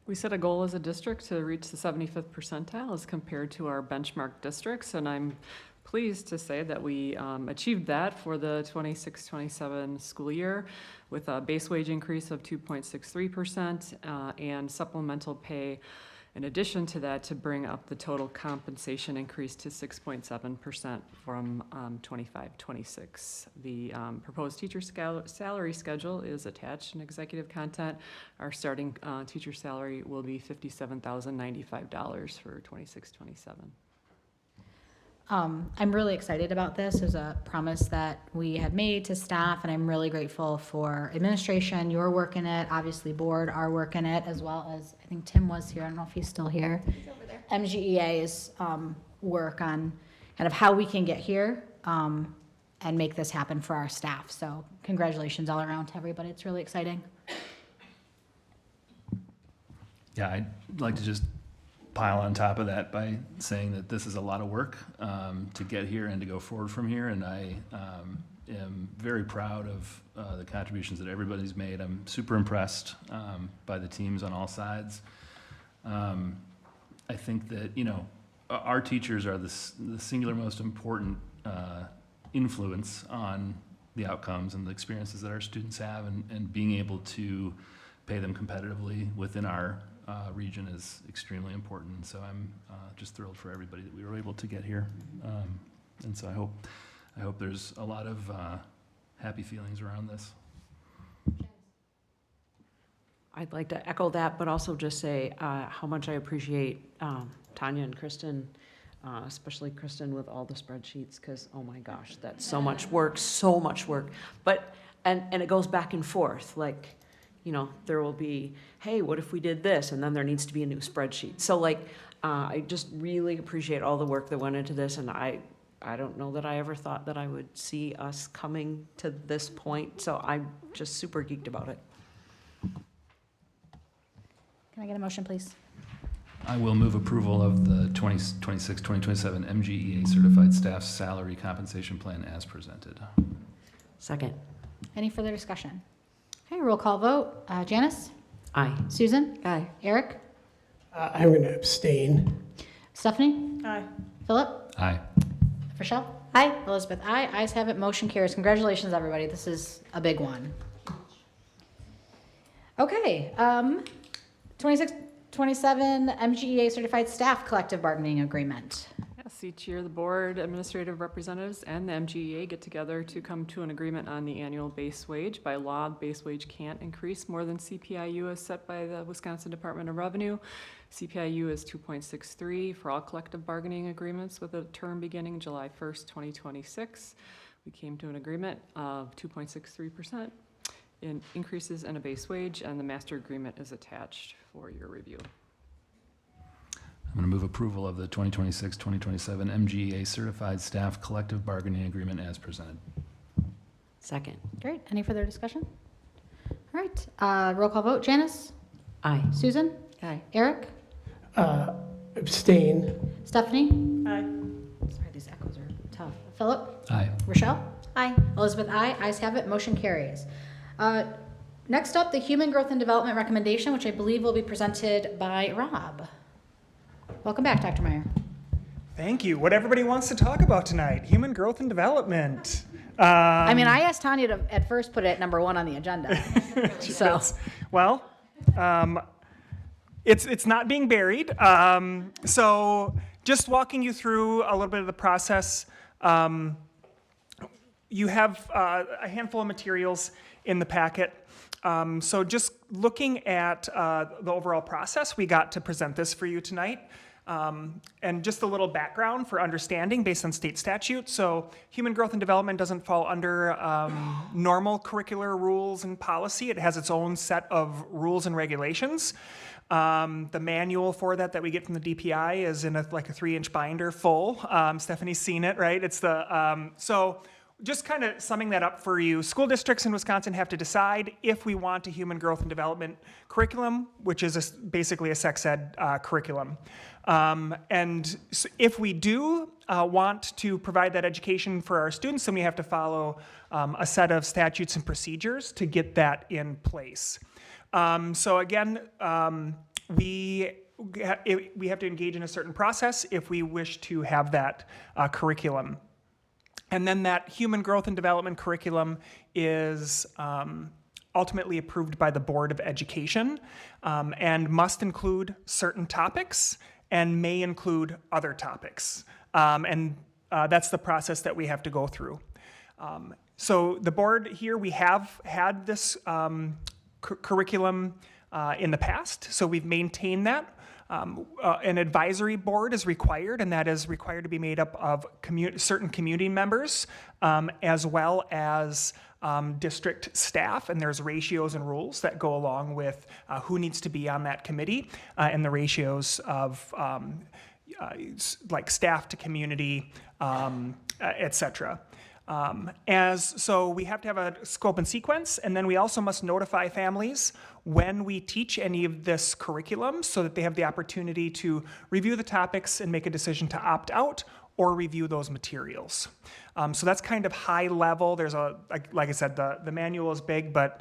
We set a goal as a district to reach the 75th percentile as compared to our benchmark districts, and I'm pleased to say that we achieved that for the 26-27 school year with a base wage increase of 2.63% and supplemental pay in addition to that to bring up the total compensation increase to 6.7% from 25-26. The proposed teacher salary schedule is attached in executive content. Our starting teacher salary will be $57,095 for 26-27. I'm really excited about this. It was a promise that we had made to staff, and I'm really grateful for administration, your work in it, obviously board, our work in it, as well as, I think Tim was here, I don't know if he's still here. He's over there. MGEA's work on kind of how we can get here and make this happen for our staff. So congratulations all around to everybody. It's really exciting. Yeah, I'd like to just pile on top of that by saying that this is a lot of work to get here and to go forward from here. And I am very proud of the contributions that everybody's made. I'm super impressed by the teams on all sides. I think that, our teachers are the singular most important influence on the outcomes and the experiences that our students have, and being able to pay them competitively within our region is extremely important. So I'm just thrilled for everybody that we were able to get here. And so I hope there's a lot of happy feelings around this. I'd like to echo that, but also just say how much I appreciate Tanya and Kristen, especially Kristen with all the spreadsheets, because, oh my gosh, that's so much work, so much work. But, and it goes back and forth, like, there will be, hey, what if we did this? And then there needs to be a new spreadsheet. So I just really appreciate all the work that went into this, and I don't know that I ever thought that I would see us coming to this point, so I'm just super geeked about it. Can I get a motion, please? I will move approval of the 2026-2027 MGEA Certified Staff Salary Compensation Plan as presented. Second. Any further discussion? Okay, roll call vote. Janice? Aye. Susan? Aye. Eric? I'm going to abstain. Stephanie? Aye. Philip? Aye. Rochelle? Aye. Elizabeth? Aye. Ayes have it. Motion carries. Congratulations, everybody. This is a big one. Okay, 26, 27 MGEA Certified Staff Collective Bargaining Agreement. Yes, each year the board, administrative representatives, and the MGEA get together to come to an agreement on the annual base wage. By law, base wage can't increase more than CPIU as set by the Wisconsin Department of Revenue. CPIU is 2.63 for all collective bargaining agreements with a term beginning July 1st, 2026. We came to an agreement of 2.63% in increases in a base wage, and the master agreement is attached for your review. I'm going to move approval of the 2026-2027 MGEA Certified Staff Collective Bargaining Agreement as presented. Second. Great. Any further discussion? All right. Roll call vote. Janice? Aye. Susan? Aye. Eric? Abstain. Stephanie? Aye. Sorry, these echoes are tough. Philip? Aye. Rochelle? Aye. Elizabeth? Aye. Ayes have it. Motion carries. Next up, the Human Growth and Development Recommendation, which I believe will be presented by Rob. Welcome back, Dr. Meyer. Thank you. What everybody wants to talk about tonight, human growth and development. I mean, I asked Tanya to at first put it number 1 on the agenda. So, Well, it's not being buried. So just walking you through a little bit of the process. You have a handful of materials in the packet. So just looking at the overall process, we got to present this for you tonight. And just a little background for understanding based on state statute. So human growth and development doesn't fall under normal curricular rules and policy. It has its own set of rules and regulations. The manual for that we get from the DPI is in like a 3-inch binder full. Stephanie's seen it, right? It's the, so just kind of summing that up for you, school districts in Wisconsin have to decide if we want a human growth and development curriculum, which is basically a sex ed curriculum. And so if we do want to provide that education for our students, then we have to follow a set of statutes and procedures to get that in place. So again, we have to engage in a certain process if we wish to have that curriculum. And then that human growth and development curriculum is ultimately approved by the Board of Education and must include certain topics and may include other topics. And that's the process that we have to go through. So the board here, we have had this curriculum in the past, so we've maintained that. An advisory board is required, and that is required to be made up of certain community members, as well as district staff, and there's ratios and rules that go along with who needs to be on that committee, and the ratios of like staff to community, et cetera. So we have to have a scope and sequence, and then we also must notify families when we teach any of this curriculum so that they have the opportunity to review the topics and make a decision to opt out or review those materials. So that's kind of high level. There's like I said, the manual is big, but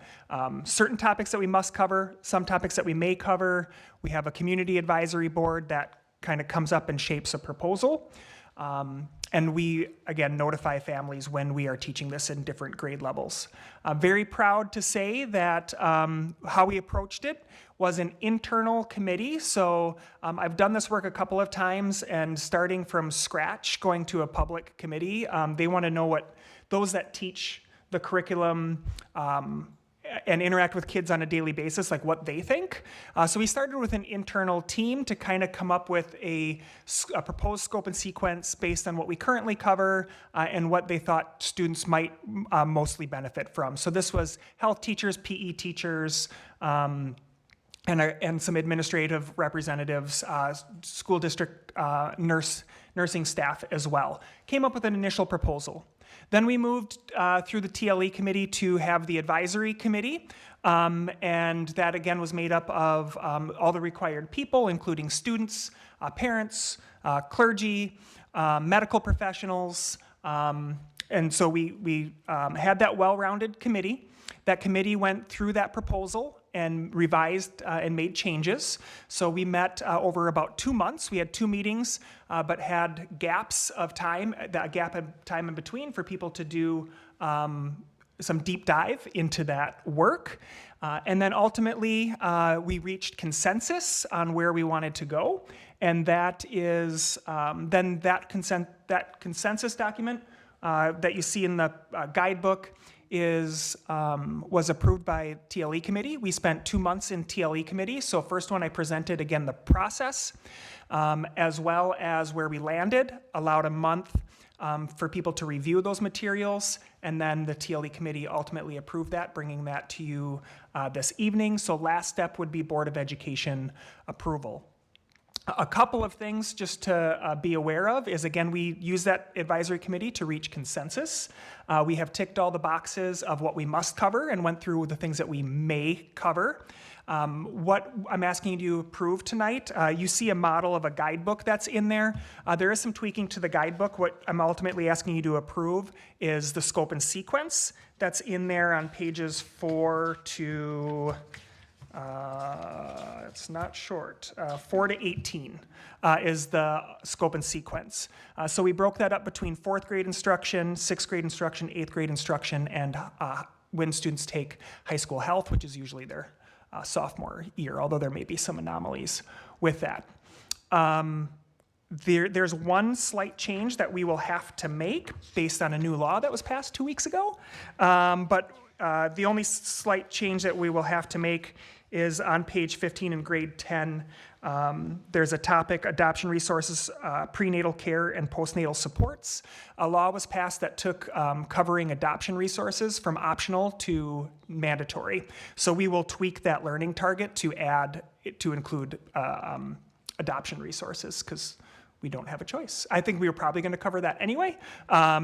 certain topics that we must cover, some topics that we may cover. We have a community advisory board that kind of comes up and shapes a proposal. And we, again, notify families when we are teaching this in different grade levels. I'm very proud to say that how we approached it was an internal committee. So I've done this work a couple of times, and starting from scratch, going to a public committee, they want to know what those that teach the curriculum and interact with kids on a daily basis, like what they think. So we started with an internal team to kind of come up with a proposed scope and sequence based on what we currently cover and what they thought students might mostly benefit from. So this was health teachers, PE teachers, and some administrative representatives, school district nursing staff as well. Came up with an initial proposal. Then we moved through the TLE committee to have the advisory committee, and that again was made up of all the required people, including students, parents, clergy, medical professionals, And so we had that well-rounded committee. That committee went through that proposal and revised and made changes. So we met over about 2 months. We had 2 meetings, but had gaps of time, that gap of time in between for people to do some deep dive into that work. And then ultimately, we reached consensus on where we wanted to go. And that is, then that consensus document that you see in the guidebook was approved by TLE committee. We spent 2 months in TLE committee. So first one I presented, again, the process, as well as where we landed, allowed a month for people to review those materials, and then the TLE committee ultimately approved that, bringing that to you this evening. So last step would be Board of Education approval. A couple of things just to be aware of is, again, we use that advisory committee to reach consensus. We have ticked all the boxes of what we must cover and went through the things that we may cover. What I'm asking you to approve tonight, you see a model of a guidebook that's in there. There is some tweaking to the guidebook. What I'm ultimately asking you to approve is the scope and sequence that's in there on pages 4 to... it's not short, 4 to 18 is the scope and sequence. So we broke that up between 4th grade instruction, 6th grade instruction, 8th grade instruction, and when students take high school health, which is usually their sophomore year, although there may be some anomalies with that. There's one slight change that we will have to make based on a new law that was passed 2 weeks ago. But the only slight change that we will have to make is on page 15 in grade 10. There's a topic, adoption resources, prenatal care and postnatal supports. A law was passed that took covering adoption resources from optional to mandatory. So we will tweak that learning target to include adoption resources, because we don't have a choice. I think we were probably going to cover that anyway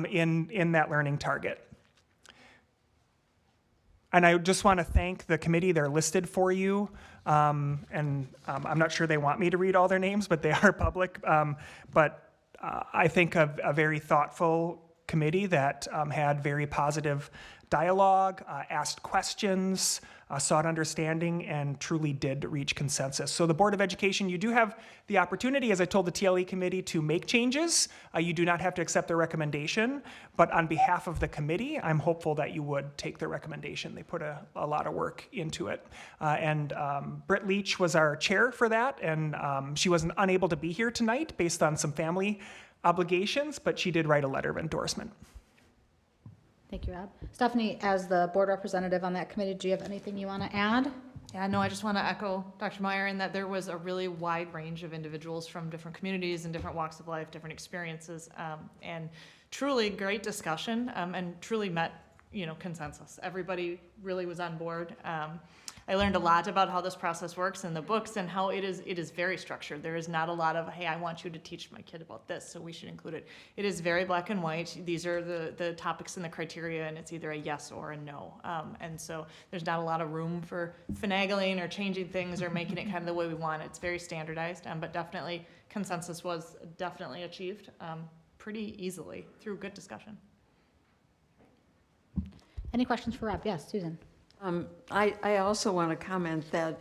in that learning target. And I just want to thank the committee. They're listed for you. I'm not sure they want me to read all their names, but they are public. But I think a very thoughtful committee that had very positive dialogue, asked questions, sought understanding, and truly did reach consensus. So the Board of Education, you do have the opportunity, as I told the TLE committee, to make changes. You do not have to accept their recommendation, but on behalf of the committee, I'm hopeful that you would take their recommendation. They put a lot of work into it. And Britt Leach was our chair for that, and she was unable to be here tonight based on some family obligations, but she did write a letter of endorsement. Thank you, Rob. Stephanie, as the board representative on that committee, do you have anything you want to add? Yeah, no, I just want to echo Dr. Meyer in that there was a really wide range of individuals from different communities and different walks of life, different experiences, and truly great discussion, and truly met, consensus. Everybody really was on board. I learned a lot about how this process works in the books and how it is very structured. There is not a lot of, hey, I want you to teach my kid about this, so we should include it. It is very black and white. These are the topics and the criteria, and it's either a yes or a no. And so there's not a lot of room for finagling or changing things or making it kind of the way we want. It's very standardized, but definitely consensus was definitely achieved pretty easily through good discussion. Any questions for Rob? Yes, Susan. I also want to comment that,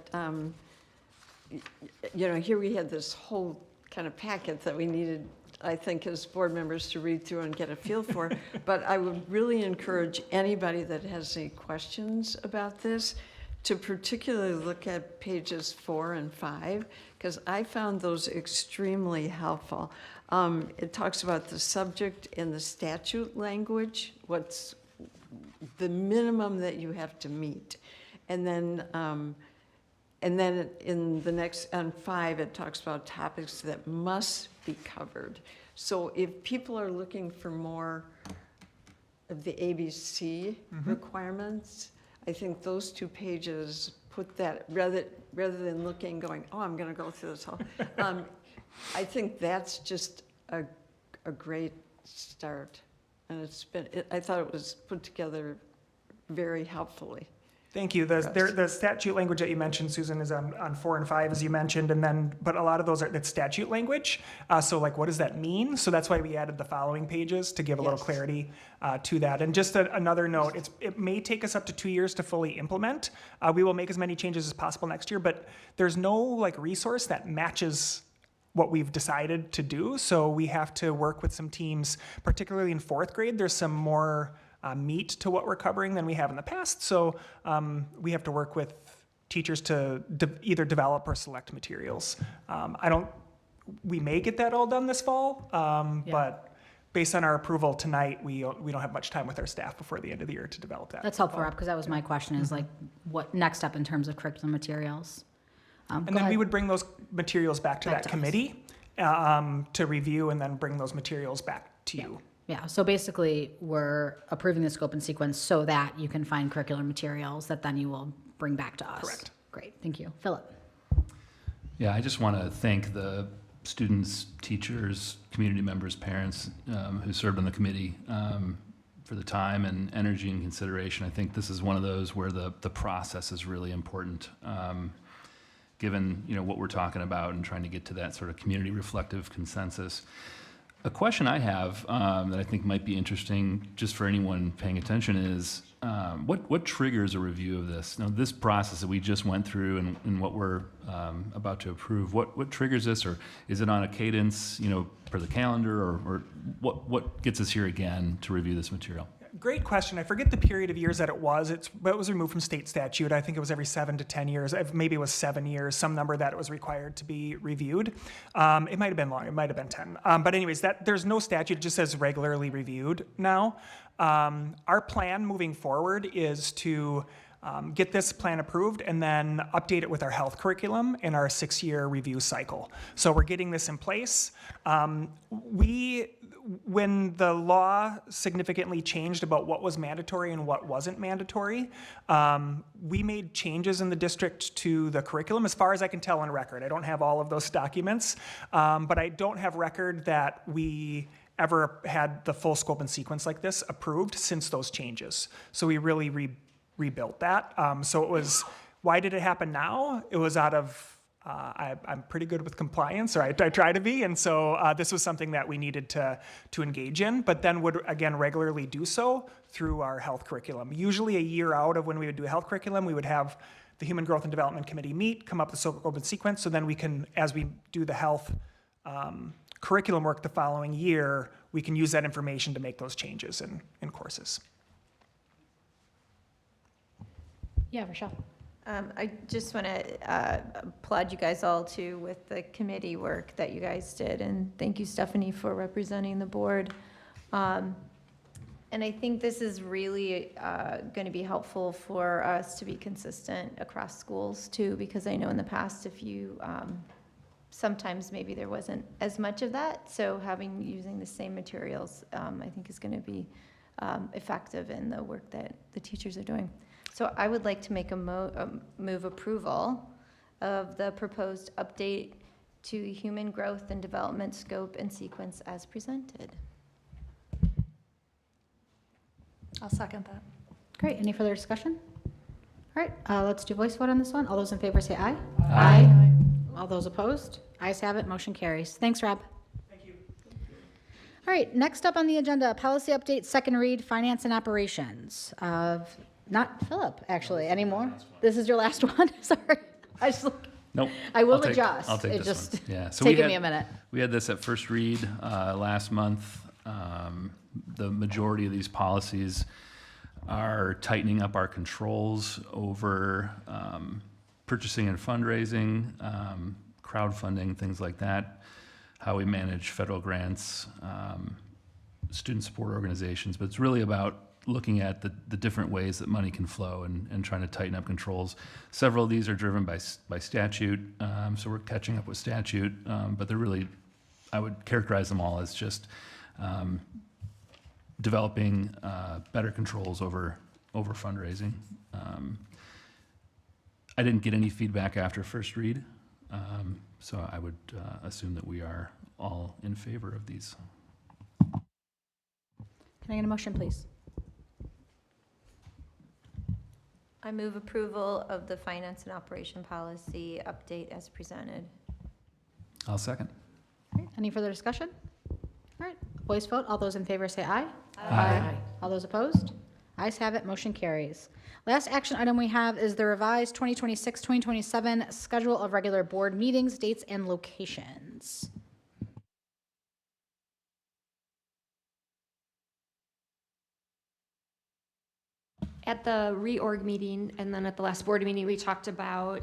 here we had this whole kind of packet that we needed, I think, as board members to read through and get a feel for. But I would really encourage anybody that has any questions about this to particularly look at pages 4 and 5, because I found those extremely helpful. It talks about the subject in the statute language, what's the minimum that you have to meet. And then in the next, on 5, it talks about topics that must be covered. So if people are looking for more of the ABC requirements, I think those 2 pages put that, rather than looking, going, oh, I'm going to go through this whole, I think that's just a great start. And I thought it was put together very helpfully. Thank you. The statute language that you mentioned, Susan, is on 4 and 5, as you mentioned, but a lot of those that's statute language. So like, what does that mean? So that's why we added the following pages to give a little clarity to that. And just another note, it may take us up to 2 years to fully implement. We will make as many changes as possible next year, but there's no like resource that matches what we've decided to do. So we have to work with some teams, particularly in 4th grade. There's some more meat to what we're covering than we have in the past. So we have to work with teachers to either develop or select materials. We may get that all done this fall, but based on our approval tonight, we don't have much time with our staff before the end of the year to develop that. That's helpful, Rob, because that was my question, is like, what next up in terms of curriculum materials? And then we would bring those materials back to that committee to review, and then bring those materials back to you. Yeah, so basically, we're approving the scope and sequence so that you can find curricular materials that then you will bring back to us. Correct. Great, thank you. Philip? Yeah, I just want to thank the students, teachers, community members, parents who served on the committee for the time and energy and consideration. I think this is one of those where the process is really important, given what we're talking about and trying to get to that sort of community reflective consensus. A question I have that I think might be interesting just for anyone paying attention is what triggers a review of this? Now, this process that we just went through and what we're about to approve, what triggers this, or is it on a cadence, per the calendar, or what gets us here again to review this material? Great question. I forget the period of years that it was. But it was removed from state statute. I think it was every 7 to 10 years. Maybe it was 7 years, some number that it was required to be reviewed. It might have been long. It might have been 10. But anyways, there's no statute. It just says regularly reviewed now. Our plan moving forward is to get this plan approved and then update it with our health curriculum in our 6-year review cycle. So we're getting this in place. When the law significantly changed about what was mandatory and what wasn't mandatory, we made changes in the district to the curriculum, as far as I can tell on record. I don't have all of those documents, but I don't have record that we ever had the full scope and sequence like this approved since those changes. So we really rebuilt that. So it was, why did it happen now? It was out of I'm pretty good with compliance, or I try to be, and so this was something that we needed to engage in, but then would, again, regularly do so through our health curriculum. Usually a year out of when we would do a health curriculum, we would have the Human Growth and Development Committee meet, come up with scope and sequence, so then we can, as we do the health curriculum work the following year, we can use that information to make those changes in courses. Yeah, Rochelle. I just want to applaud you guys all too with the committee work that you guys did, and thank you, Stephanie, for representing the board. And I think this is really going to be helpful for us to be consistent across schools too, because I know in the past, if you sometimes maybe there wasn't as much of that. So using the same materials, I think is going to be effective in the work that the teachers are doing. So I would like to make a move approval of the proposed update to human growth and development scope and sequence as presented. I'll second that. Great, any further discussion? All right, let's do voice vote on this one. All those in favor say aye. Aye. All those opposed? Ayes have it, motion carries. Thanks, Rob. Thank you. All right, next up on the agenda, policy update, second read, finance and operations. Not Philip, actually, anymore. This is your last one? Sorry. Nope. I will I'll take adjust. this It just one. Yeah. So taking me a minute. We had this at first read last month. The majority of these policies are tightening up our controls over purchasing and fundraising, crowdfunding, things like that, how we manage federal grants, student support organizations. But it's really about looking at the different ways that money can flow and trying to tighten up controls. Several of these are driven by statute, so we're catching up with statute, but they're really, I would characterize them all as just developing better controls over fundraising. I didn't get any feedback after first read, so I would assume that we are all in favor of these. Can I get a motion, please? I move approval of the finance and operation policy update as presented. I'll second. All right, any further discussion? All right, voice vote. All those in favor say aye. Aye. All those opposed? Ayes have it, motion carries. Last action item we have is the revised 2026-2027 schedule of regular board meetings, dates, and locations. At the reorg meeting and then at the last board meeting, we talked about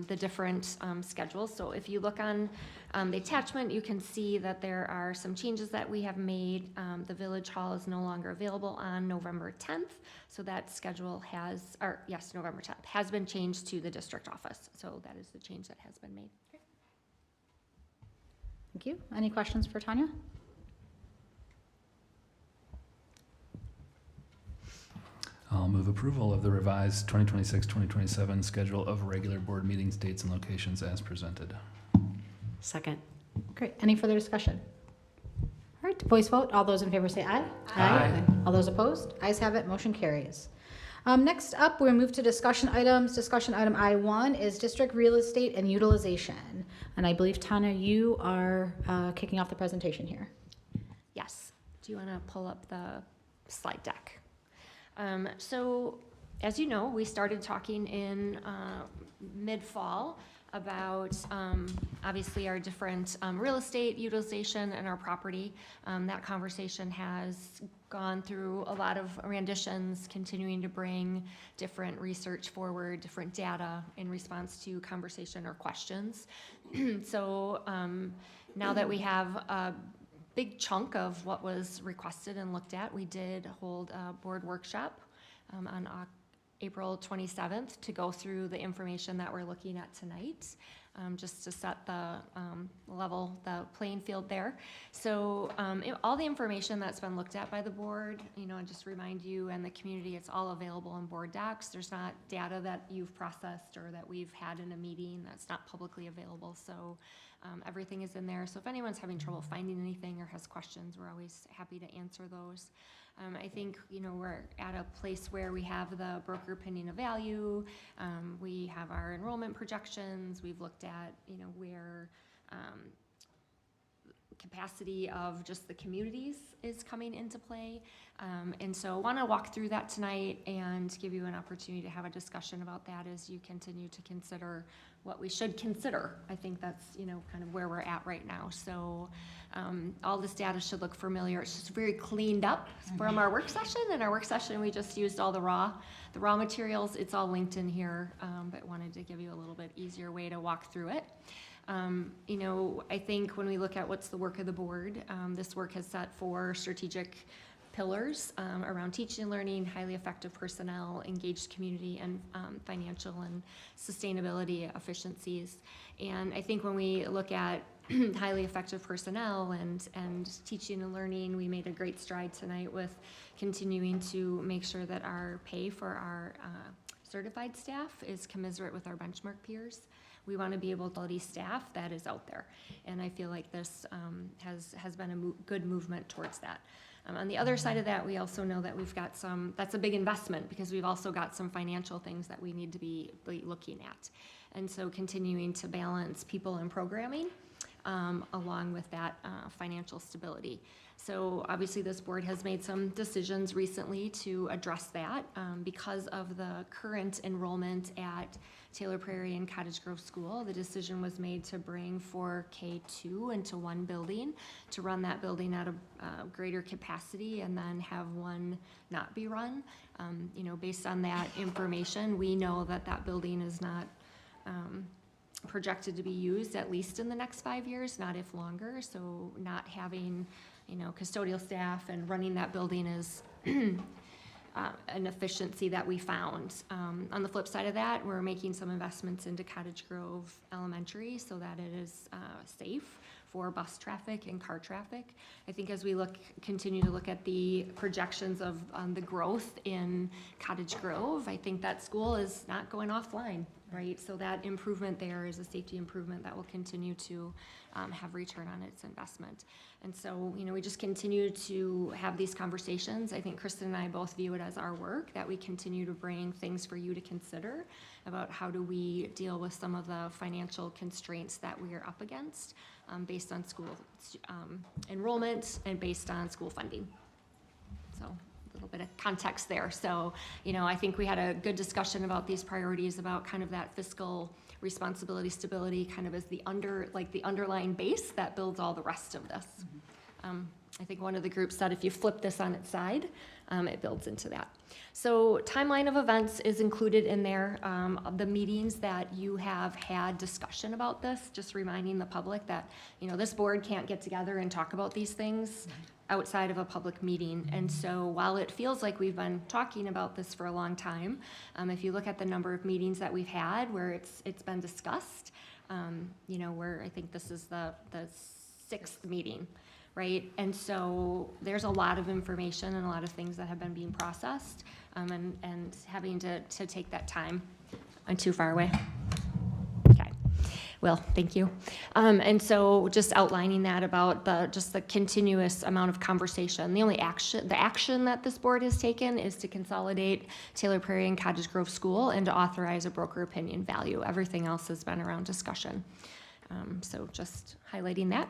the different schedules. So if you look on the attachment, you can see that there are some changes that we have made. The Village Hall is no longer available on November 10th. So that schedule has, or yes, November 10th, has been changed to the district office. So that is the change that has been made. Thank you. Any questions for Tanya? I'll move approval of the revised 2026-2027 schedule of regular board meetings, dates, and locations as presented. Second. Great. Any further discussion? All right, voice vote. All those in favor say aye. Aye. All those opposed? Ayes have it, motion carries. Next up, we'll move to discussion items. Discussion item I1 is district real estate and utilization. And I believe, Tanya, you are kicking off the presentation here. Yes. Do you want to pull up the slide deck? So, as you know, we started talking in mid-fall about obviously our different real estate utilization and our property. That conversation has gone through a lot of renditions, continuing to bring different research forward, different data in response to conversation or questions. So now that we have a big chunk of what was requested and looked at, we did hold a board workshop on April 27th to go through the information that we're looking at tonight, just to set the the playing field there. So all the information that's been looked at by the board, just remind you and the community, it's all available in board docs. There's not data that you've processed or that we've had in a meeting that's not publicly available. So everything is in there. So if anyone's having trouble finding anything or has questions, we're always happy to answer those. I think, we're at a place where we have the broker opinion of value. We have our enrollment projections. We've looked at, where capacity of just the communities is coming into play. And so I want to walk through that tonight and give you an opportunity to have a discussion about that as you continue to consider what we should consider. I think that's, kind of where we're at right now. So all this data should look familiar. It's just very cleaned up from our work session. In our work session, we just used all the raw materials. It's all linked in here, but wanted to give you a little bit easier way to walk through it. I think when we look at what's the work of the board, this work has set 4 strategic pillars around teaching and learning, highly effective personnel, engaged community, and financial and sustainability efficiencies. And I think when we look at highly effective personnel and teaching and learning, we made a great stride tonight with continuing to make sure that our pay for our certified staff is commensurate with our benchmark peers. We want to be able to quality staff that is out there. And I feel like this has been a good movement towards that. On the other side of that, we also know that we've got that's a big investment because we've also got some financial things that we need to be looking at. And so continuing to balance people and programming along with that financial stability. So obviously this board has made some decisions recently to address that because of the current enrollment at Taylor Prairie and Cottage Grove School. The decision was made to bring 4 K2 into one building, to run that building at a greater capacity and then have one not be run. Based on that information, we know that that building is not projected to be used at least in the next 5 years, not if longer. So not having, custodial staff and running that building is an efficiency that we found. On the flip side of that, we're making some investments into Cottage Grove Elementary so that it is safe for bus traffic and car traffic. I think as we continue to look at the projections of the growth in Cottage Grove, I think that school is not going offline. right? So that improvement there is a safety improvement that will continue to have return on its investment. And so, you know, we just continue to have these conversations. I think Kristen and I both view it as our work, that we continue to bring things for you to consider about how do we deal with some of the financial constraints that we are up against based on school enrollment and based on school funding. So a little bit of context there. So, you know, I think we had a good discussion about these priorities, about kind of that fiscal responsibility, stability, kind of as the underlying base that builds all the rest of this. I think one of the groups said if you flip this on its side, it builds into that. So timeline of events is included in there. The meetings that you have had discussion about this, just reminding the public that, you know, this board can't get together and talk about these things outside of a public meeting. And so while it feels like we've been talking about this for a long time, if you look at the number of meetings that we've had where it's been discussed, you know, where I think this is the 6th meeting, right? And so there's a lot of information and a lot of things that have been being processed, and having to take that time. I'm too far away. Okay. Well, thank you. And so just outlining that about the continuous amount of conversation. The only action that this board has taken is to consolidate Taylor Prairie and Cottage Grove School and to authorize a broker opinion value. Everything else has been around discussion. So just highlighting that.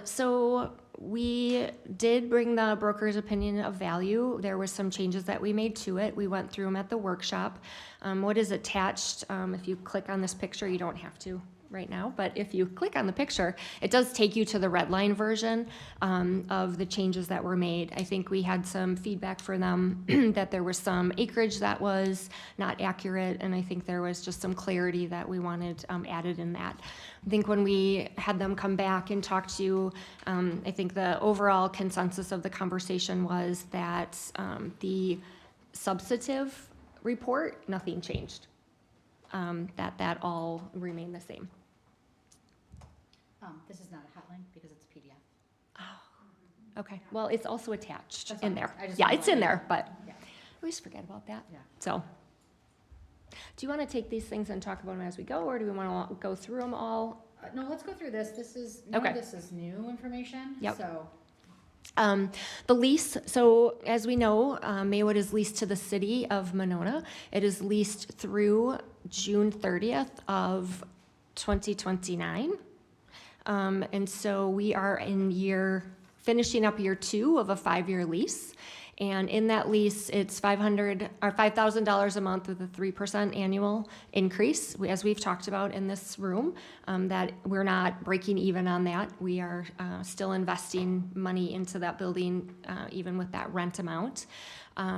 So we did bring the broker's opinion of value. There was some changes that we made to it. We went through them at the workshop. What is attached, if you click on this picture, you don't have to right now, but if you click on the picture, it does take you to the red line version of the changes that were made. I think we had some feedback for them that there was some acreage that was not accurate, and I think there was just some clarity that we wanted added in that. I think when we had them come back and talk to you, I think the overall consensus of the conversation was that the substantive report, nothing changed. That all remained the same. This is not a hot link because it's PDF. Oh, okay. Well, it's also attached That's in fine. there. I just Yeah, wanna it's in let you there, know. but Yeah. I always forget about that. Yeah. So, do you want to take these things and talk about them as we go, or do we want to go through them all? No, let's go through this. This is, none Okay. of this is new information. Yep. So, The lease, so as we know, Maywood is leased to the city of Monona. It is leased through June 30th of 2029. And so we are finishing up year 2 of a 5-year lease. And in that lease, it's $5,000 a month with a 3% annual increase. As we've talked about in this room, that we're not breaking even on that. We are still investing money into that building, even with that rent amount.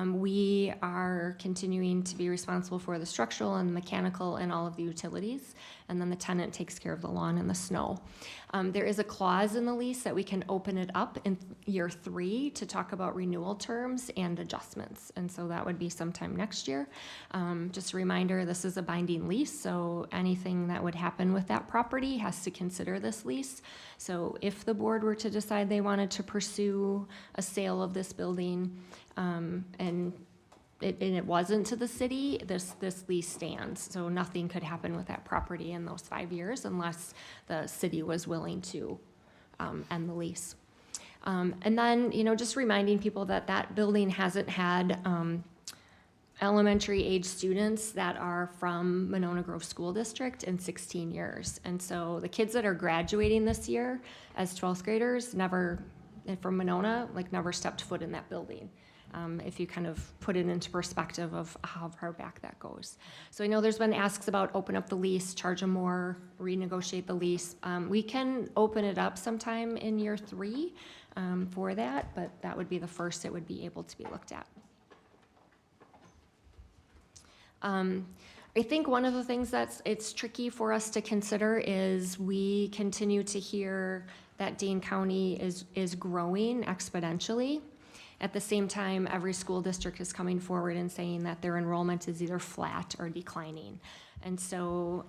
We are continuing to be responsible for the structural and the mechanical and all of the utilities, and then the tenant takes care of the lawn and the snow. There is a clause in the lease that we can open it up in year 3 to talk about renewal terms and adjustments, and so that would be sometime next year. Just a reminder, this is a binding lease, so anything that would happen with that property has to consider this lease. So if the board were to decide they wanted to pursue a sale of this building, and it wasn't to the city, this lease stands. So nothing could happen with that property in those 5 years unless the city was willing to end the lease. And then, you know, just reminding people that that building hasn't had elementary age students that are from Monona Grove School District in 16 years. And so the kids that are graduating this year as 12th graders from Monona, never stepped foot in that building. If you kind of put it into perspective of how far back that goes. So I know there's been asks about open up the lease, charge them more, renegotiate the lease. We can open it up sometime in year 3 for that, but that would be the first it would be able to be looked at. I think one of the things it's tricky for us to consider is we continue to hear that Dane County is growing exponentially. At the same time, every school district is coming forward and saying that their enrollment is either flat or declining. And so,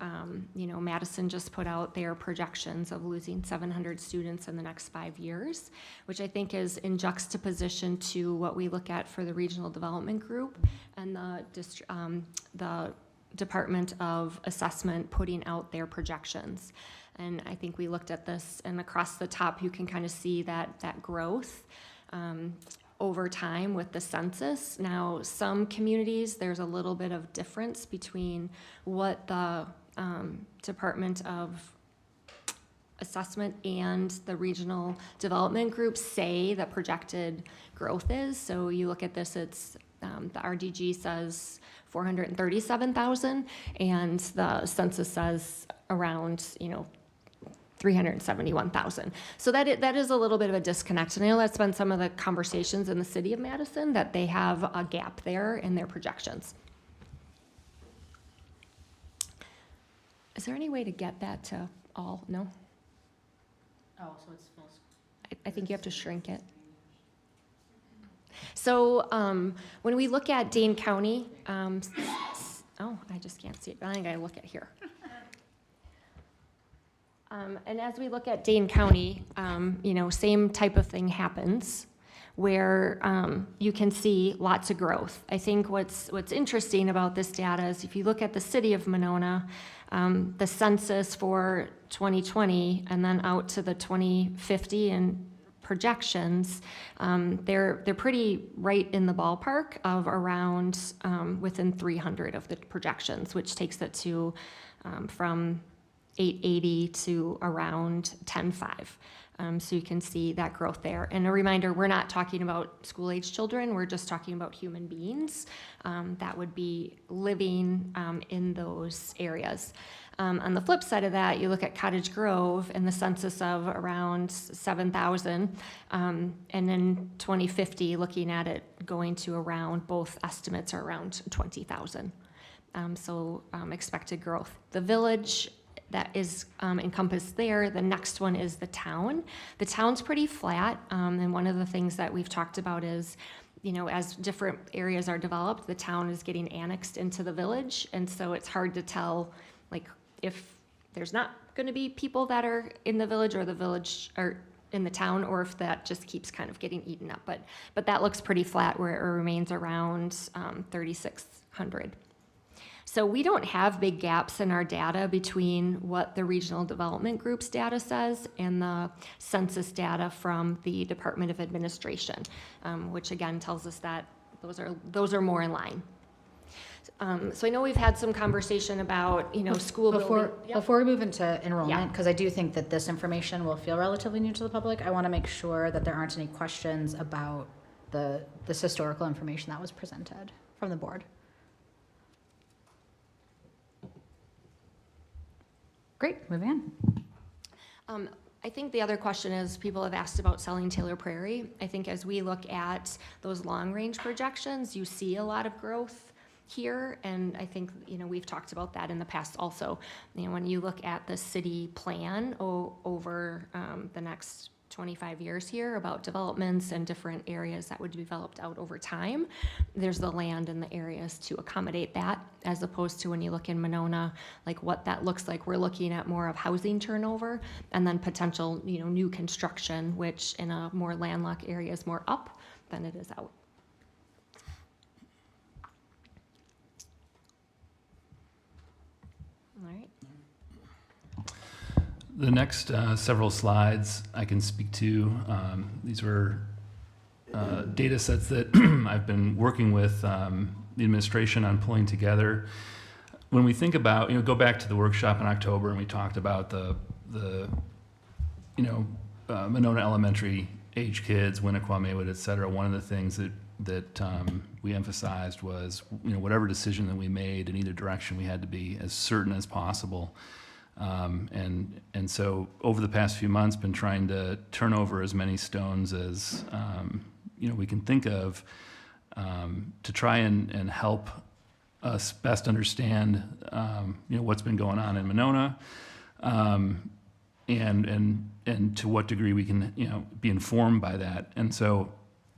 you know, Madison just put out their projections of losing 700 students in the next 5 years, which I think is in juxtaposition to what we look at for the regional development group and the Department of Assessment putting out their projections. And I think we looked at this, and across the top, you can kind of see that growth over time with the census. Now, some communities, there's a little bit of difference between what the Department of Assessment and the regional development groups say the projected growth is. So you look at this, it's the RDG says 437,000, and the census says around 371,000. So that is a little bit of a disconnect. And I know that's been some of the conversations in the city of Madison, that they have a gap there in their projections. Is there any way to get that to all? No? Oh, so it's full. I think you have to shrink it. So when we look at Dane County, oh, I just can't see it. I think I look at here. And as we look at Dane County, same type of thing happens, where you can see lots of growth. I think what's interesting about this data is if you look at the city of Monona, the census for 2020 and then out to the 2050 and projections, they're pretty right in the ballpark of around within 300 of the projections, which takes it to from 880 to around 10.5. So you can see that growth there. And a reminder, we're not talking about school-age children, we're just talking about human beings that would be living in those areas. On the flip side of that, you look at Cottage Grove and the census of around 7,000, and in 2050, looking at it going to around, both estimates are around 20,000. So expected growth. The village that is encompassed there. The next one is the town. The town's pretty flat, and one of the things that we've talked about is, as different areas are developed, the town is getting annexed into the village, and so it's hard to tell, like, if there's not going to be people that are in the village or the village are in the town, or if that just keeps kind of getting eaten up. But that looks pretty flat, where it remains around 3,600. So we don't have big gaps in our data between what the regional development group's data says and the census data from the Department of Administration, which again tells us that those are more in line. So I know we've had some conversation about, school building. Before we move into enrollment, because I do think that this information will feel relatively new to the public, I want to make sure that there aren't any questions about this historical information that was presented from the board. Great, moving on. I think the other question is, people have asked about selling Taylor Prairie. I think as we look at those long-range projections, you see a lot of growth here, and I think, we've talked about that in the past also. When you look at the city plan over the next 25 years here about developments and different areas that would be developed out over time, there's the land and the areas to accommodate that, as opposed to when you look in Monona, like what that looks like. We're looking at more of housing turnover and then potential, new construction, which in a more landlocked area is more up than it is out. All right. The next several slides I can speak to. These were data sets that I've been working with the administration on pulling together. When we think about, go back to the workshop in October, and we talked about the Monona Elementary age kids, Winnequa, Maywood, et cetera. One of the things that we emphasized was, whatever decision that we made in either direction, we had to be as certain as possible. And so over the past few months, been trying to turn over as many stones as we can think of to try and help us best understand what's been going on in Monona, and to what degree we can be informed by that. And so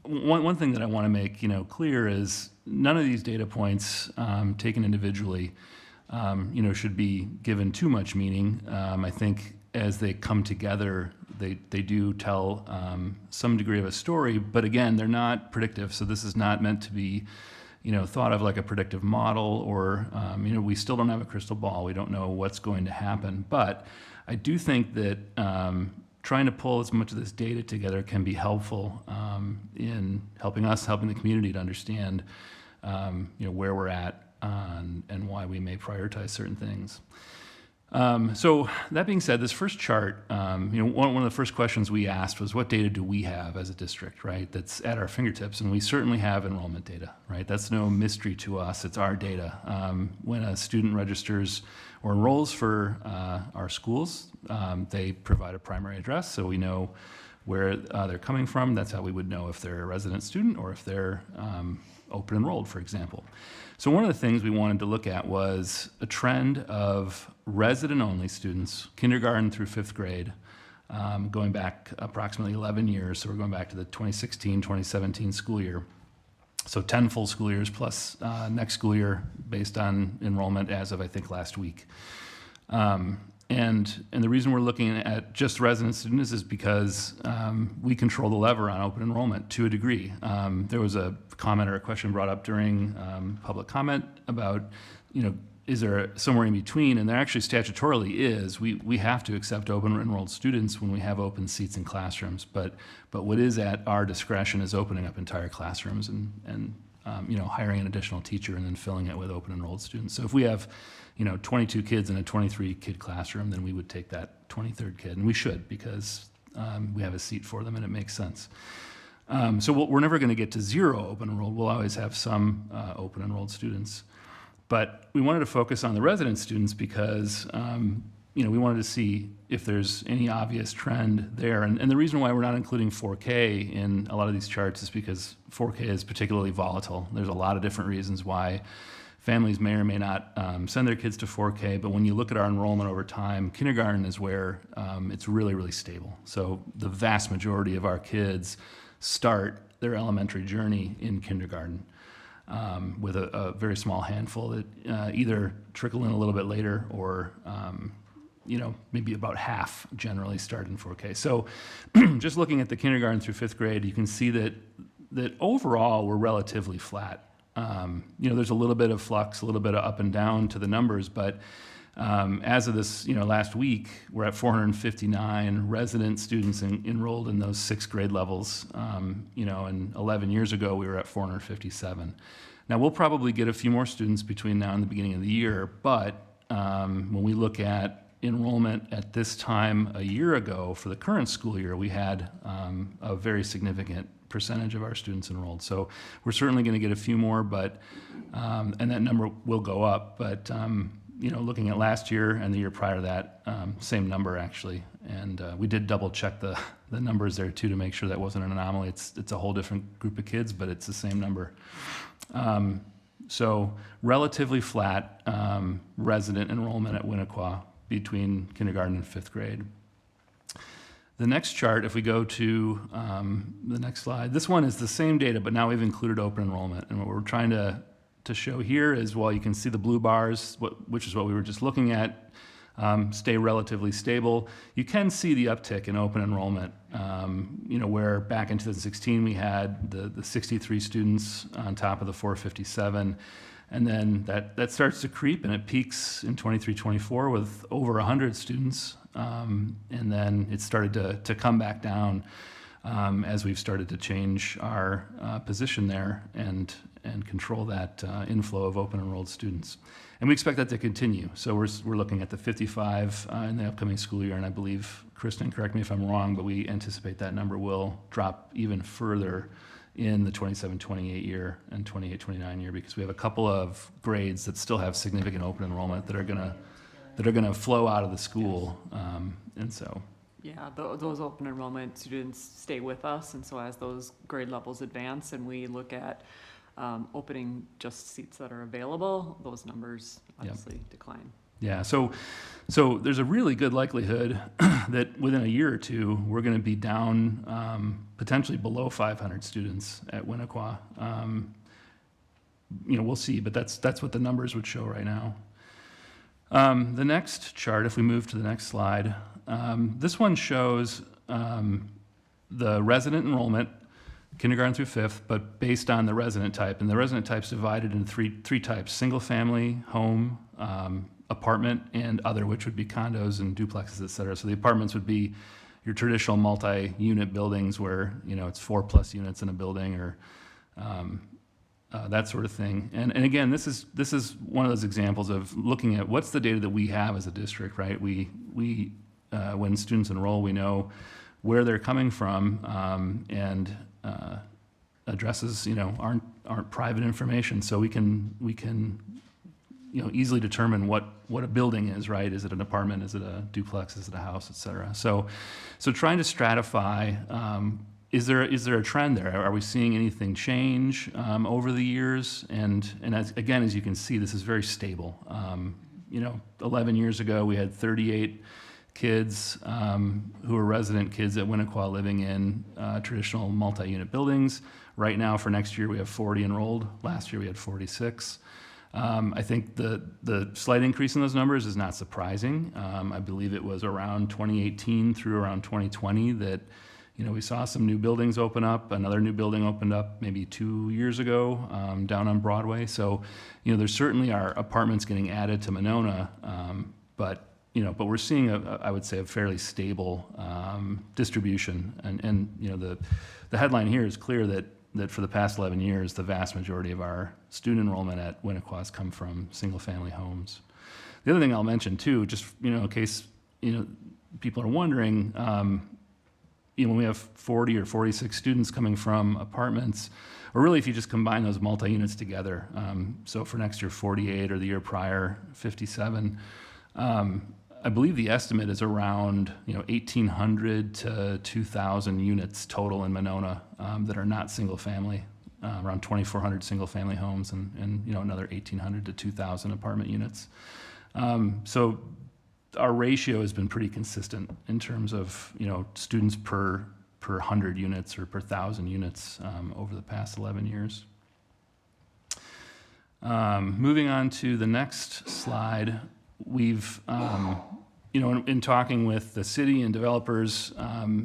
one thing that I want to make clear is none of these data points taken individually should be given too much meaning. I think as they come together, they do tell some degree of a story, but again, they're not predictive. So this is not meant to be, thought of like a predictive model, or, we still don't have a crystal ball. We don't know what's going to happen. But I do think that trying to pull as much of this data together can be helpful in helping the community to understand, where we're at and why we may prioritize certain things. So that being said, this first chart, one of the first questions we asked was, what data do we have as a district, right? That's at our fingertips, and we certainly have enrollment data, right? That's no mystery to us. It's our data. When a student registers or enrolls for our schools, they provide a primary address, so we know where they're coming from. That's how we would know if they're a resident student or if they're open enrolled, for example. So one of the things we wanted to look at was a trend of resident-only students, kindergarten through 5th grade, going back approximately 11 years. So we're going back to the 2016-2017 school year. So 10 full school years plus next school year based on enrollment as of, I think, last week. And the reason we're looking at just resident students is because we control the lever on open enrollment to a degree. There was a comment or a question brought up during public comment about, is there somewhere in between? And there actually statutorily is. We have to accept open enrolled students when we have open seats in classrooms. But what is at our discretion is opening up entire classrooms and hiring an additional teacher and then filling it with open enrolled students. So if we have 22 kids in a 23 kid classroom, then we would take that 23rd kid, and we should, because we have a seat for them and it makes sense. So we're never going to get to zero open enrolled. We'll always have some open enrolled students. But we wanted to focus on the resident students because we wanted to see if there's any obvious trend there. And the reason why we're not including 4K in a lot of these charts is because 4K is particularly volatile. There's a lot of different reasons why families may or may not send their kids to 4K, but when you look at our enrollment over time, kindergarten is where it's really, really stable. So the vast majority of our kids start their elementary journey in kindergarten, with a very small handful that either trickle in a little bit later or maybe about half generally start in 4K. So just looking at the kindergarten through 5th grade, you can see that overall we're relatively flat. There's a little bit of flux, a little bit of up and down to the numbers, but as of this, last week, we're at 459 resident students enrolled in those 6th grade levels. And 11 years ago, we were at 457. Now, we'll probably get a few more students between now and the beginning of the year, but when we look at enrollment at this time a year ago for the current school year, we had a very significant percentage of our students enrolled. So we're certainly going to get a few more, but and that number will go up. But looking at last year and the year prior to that, same number actually. And we did double check the numbers there too to make sure that wasn't an anomaly. It's a whole different group of kids, but it's the same number. So relatively flat resident enrollment at Winnequa between kindergarten and 5th grade. The next chart, if we go to the next slide, this one is the same data, but now we've included open enrollment. And what we're trying to show here is, well, you can see the blue bars, which is what we were just looking at, stay relatively stable. You can see the uptick in open enrollment, where back in 2016 we had the 63 students on top of the 457. And then that starts to creep, and it peaks in 23-24 with over 100 students. And then it started to come back down as we've started to change our position there and control that inflow of open enrolled students. And we expect that to continue. So we're looking at the 55 in the upcoming school year, and I believe, Kristen, correct me if I'm wrong, but we anticipate that number will drop even further in the 27-28 year and 28-29 year, because we have a couple of grades that still have significant open enrollment that are gonna flow out of the school, and so. Yeah, those open enrollment students stay with us, and so as those grade levels advance and we look at opening just seats that are available, those numbers obviously decline. Yeah, so there's a really good likelihood that within a year or two, we're going to be down potentially below 500 students at Winnequa. We'll see, but that's what the numbers would show right now. The next chart, if we move to the next slide, this one shows the resident enrollment kindergarten through fifth, but based on the resident type. And the resident type's divided into three types: single family, home, apartment, and other, which would be condos and duplexes, et cetera. So the apartments would be your traditional multi-unit buildings where, it's 4+ units in a building, or that sort of thing. And again, this is one of those examples of looking at what's the data that we have as a district, right? We when students enroll, we know where they're coming from, and addresses, aren't private information, so we can easily determine what a building is, right? Is it an apartment? Is it a duplex? Is it a house, et cetera? So trying to stratify, is there a trend there? Are we seeing anything change over the years? And as you can see, this is very stable. 11 years ago, we had 38 kids who were resident kids at Winnequa living in traditional multi-unit buildings. Right now, for next year, we have 40 enrolled. Last year, we had 46. I think the slight increase in those numbers is not surprising. I believe it was around 2018 through around 2020 that we saw some new buildings open up. Another new building opened up maybe 2 years ago down on Broadway. So there certainly are apartments getting added to Monona, but we're seeing I would say a fairly stable distribution. And the headline here is clear that for the past 11 years, the vast majority of our student enrollment at Winnequa has come from single-family homes. The other thing I'll mention too, just in case people are wondering, when we have 40 or 46 students coming from apartments, or really if you just combine those multi-units together, so for next year 48 or the year prior 57, I believe the estimate is around 1,800 to 2,000 units total in Monona that are not single family, around 2,400 single family homes, and another 1,800 to 2,000 apartment units. So our ratio has been pretty consistent in terms of students per 100 units or per 1,000 units over the past 11 years. Moving on to the next slide, we've in talking with the city and developers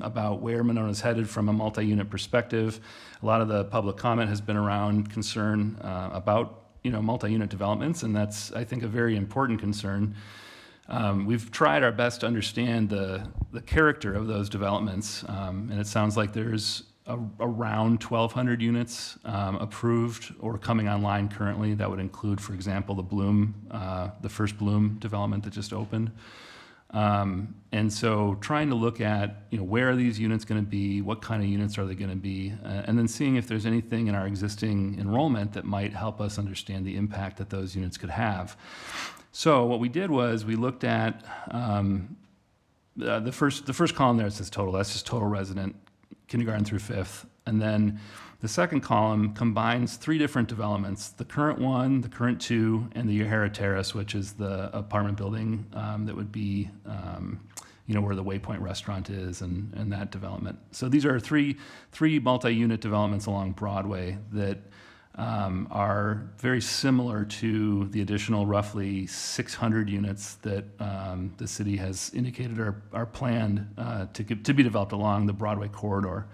about where Monona is headed from a multi-unit perspective, a lot of the public comment has been around concern about multi-unit developments, and that's, I think, a very important concern. We've tried our best to understand the character of those developments, and it sounds like there's around 1,200 units approved or coming online currently. That would include, for example, the first Bloom development that just opened. And so trying to look at, where are these units going to be, what kind of units are they going to be, and then seeing if there's anything in our existing enrollment that might help us understand the impact that those units could have. So what we did was we looked at the first column there. It says total. That's just total resident, kindergarten through fifth. And then the second column combines 3 different developments: the current one, the current 2, and the Yahara Terrace, which is the apartment building that would be where the Waypoint restaurant is, and that development. So these are three multi-unit developments along Broadway that are very similar to the additional roughly 600 units that the city has indicated are planned to be developed along the Broadway corridor.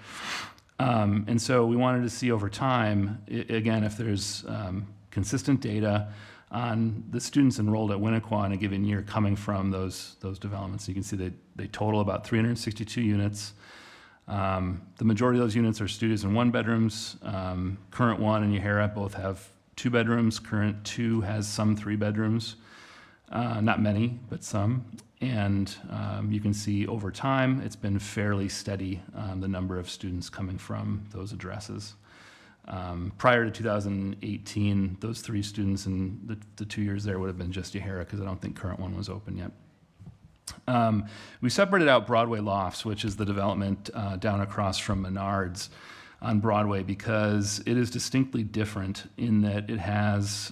And so we wanted to see over time, again, if there's consistent data on the students enrolled at Winnequa in a given year coming from those developments. You can see they total about 362 units. The majority of those units are studios and 1-bedrooms. Current 1 and Yahara both have 2 bedrooms. Current 2 has some 3 bedrooms. Not many, but some. And you can see over time, it's been fairly steady, the number of students coming from those addresses. Prior to 2018, those 3 students in the 2 years there would have been just Yahara, because I don't think current 1 was open yet. We separated out Broadway Lofts, which is the development down across from Menards on Broadway, because it is distinctly different in that it has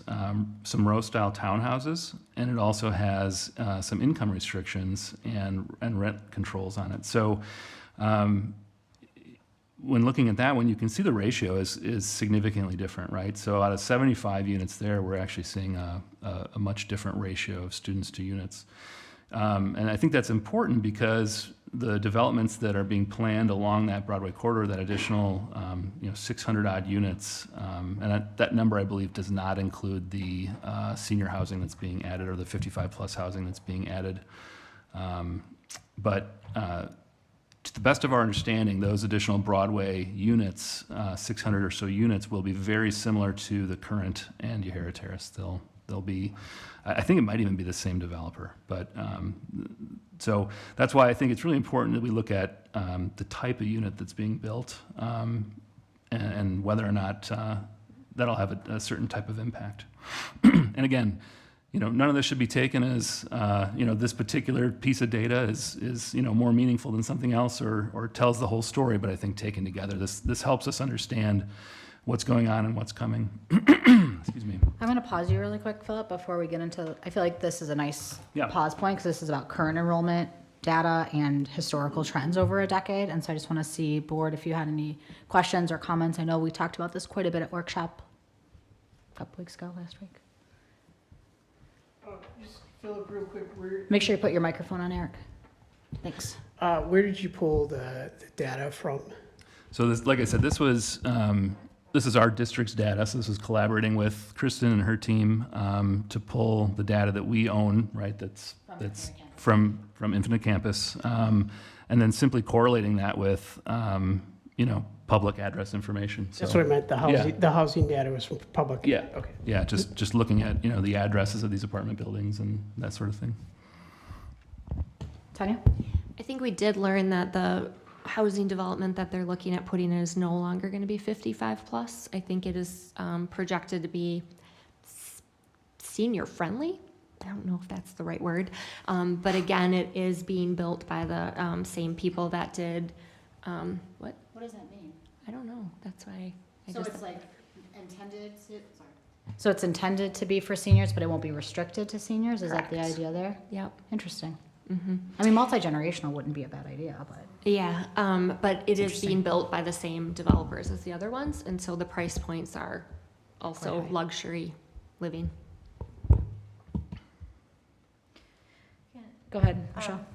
some row-style townhouses, and it also has some income restrictions and rent controls on it. So when looking at that one, you can see the ratio is significantly different, right? So out of 75 units there, we're actually seeing a much different ratio of students to units. And I think that's important because the developments that are being planned along that Broadway corridor, that additional 600 odd units, and that number I believe does not include the senior housing that's being added or the 55 plus housing that's being added. But to the best of our understanding, those additional Broadway units, 600 or so units, will be very similar to the current and Yahara Terrace. They'll be, I think it might even be the same developer. But so that's why I think it's really important that we look at the type of unit that's being built and whether or not that'll have a certain type of impact. And again, none of this should be taken as, this particular piece of data is more meaningful than something else or tells the whole story. But I think taken together, this helps us understand what's going on and what's coming. Excuse me. I'm going to pause you really quick, Philip, before we get into, I feel like this is a nice pause point because this is about current enrollment data and historical trends over a decade. And so I just want to see, board, if you had any questions or comments. I know we talked about this quite a bit at workshop a couple weeks ago, last week. Just Philip, real quick, Make sure you put your microphone on, Eric. Thanks. where did you pull the data from? So this, like I said, this is our district's data. So this is collaborating with Kristen and her team to pull the data that we own, right? That's from Infinite Campus, and then simply correlating that with public address information. So, That's what I meant. The housing, the housing data was from public. Yeah. Okay. Yeah. Just looking at the addresses of these apartment buildings and that sort of thing. Tanya? I think we did learn that the housing development that they're looking at putting in is no longer going to be 55 plus. I think it is projected to be senior friendly. I don't know if that's the right word. But again, it is being built by the same people that did, what? What does that mean? I don't know. That's why So it's like intended to, So it's intended to be for seniors, but it won't be restricted to seniors? Is that the Correct. idea there? Yep. Interesting. Mm-hmm. I mean, multi-generational wouldn't be a bad idea, but. Yeah, but it is interesting. being built by the same developers as the other ones, and so the price points are also Quite high. luxury living. Go ahead, Michelle.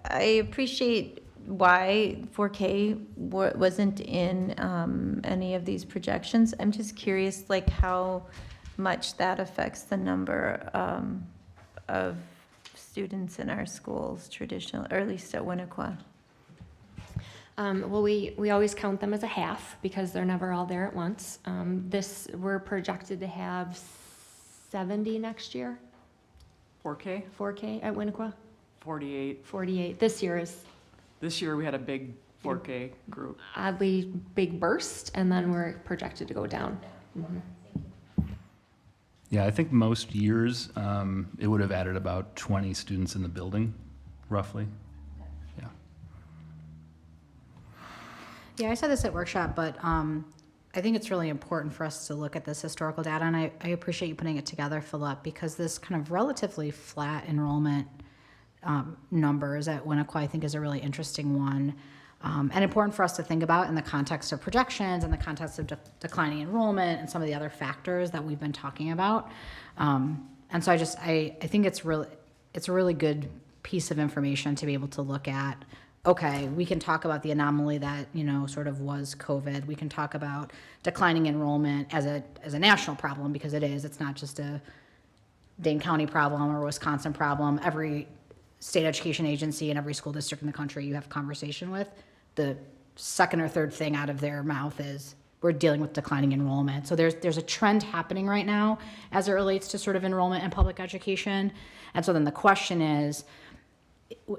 I appreciate why 4K wasn't in any of these projections. I'm just curious, like, how much that affects the number of students in our schools traditionally, or at least at Winnequa. Well, we always count them as a half because they're never all there at once. We're projected to have 70 next year, 4K, 4K at Winnequa, 48. 48. This year is This year we had a big 4K group. oddly big burst, and then we're projected to go down. Mhm. Yeah, I think most years it would have added about 20 students in the building, roughly. Yeah. Yeah, I said this at workshop, but I think it's really important for us to look at this historical data, and I appreciate you putting it together, Philip, because this kind of relatively flat enrollment numbers at Winnequa, I think, is a really interesting one, and important for us to think about in the context of projections and the context of declining enrollment and some of the other factors that we've been talking about. And so I think it's a really good piece of information to be able to look at. Okay, we can talk about the anomaly that sort of was COVID. We can talk about declining enrollment as a national problem, because it is. It's not just a Dane County problem or Wisconsin problem. Every state education agency and every school district in the country you have conversation with, the second or third thing out of their mouth is we're dealing with declining enrollment. So there's a trend happening right now as it relates to sort of enrollment in public education. And so then the question is,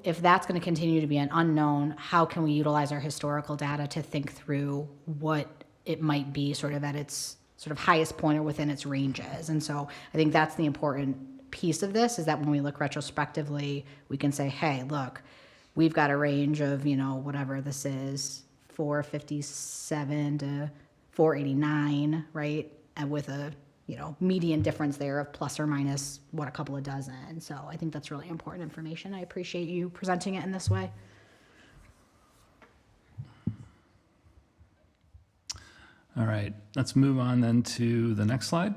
if that's going to continue to be an unknown, how can we utilize our historical data to think through what it might be sort of at its sort of highest point or within its ranges? And so I think that's the important piece of this, is that when we look retrospectively, we can say, hey, look, we've got a range of, whatever this is, 457 to 489, right? And with a, median difference there of plus or minus, a couple of dozen. So I think that's really important information. I appreciate you presenting it in this way. All right, let's move on then to the next slide.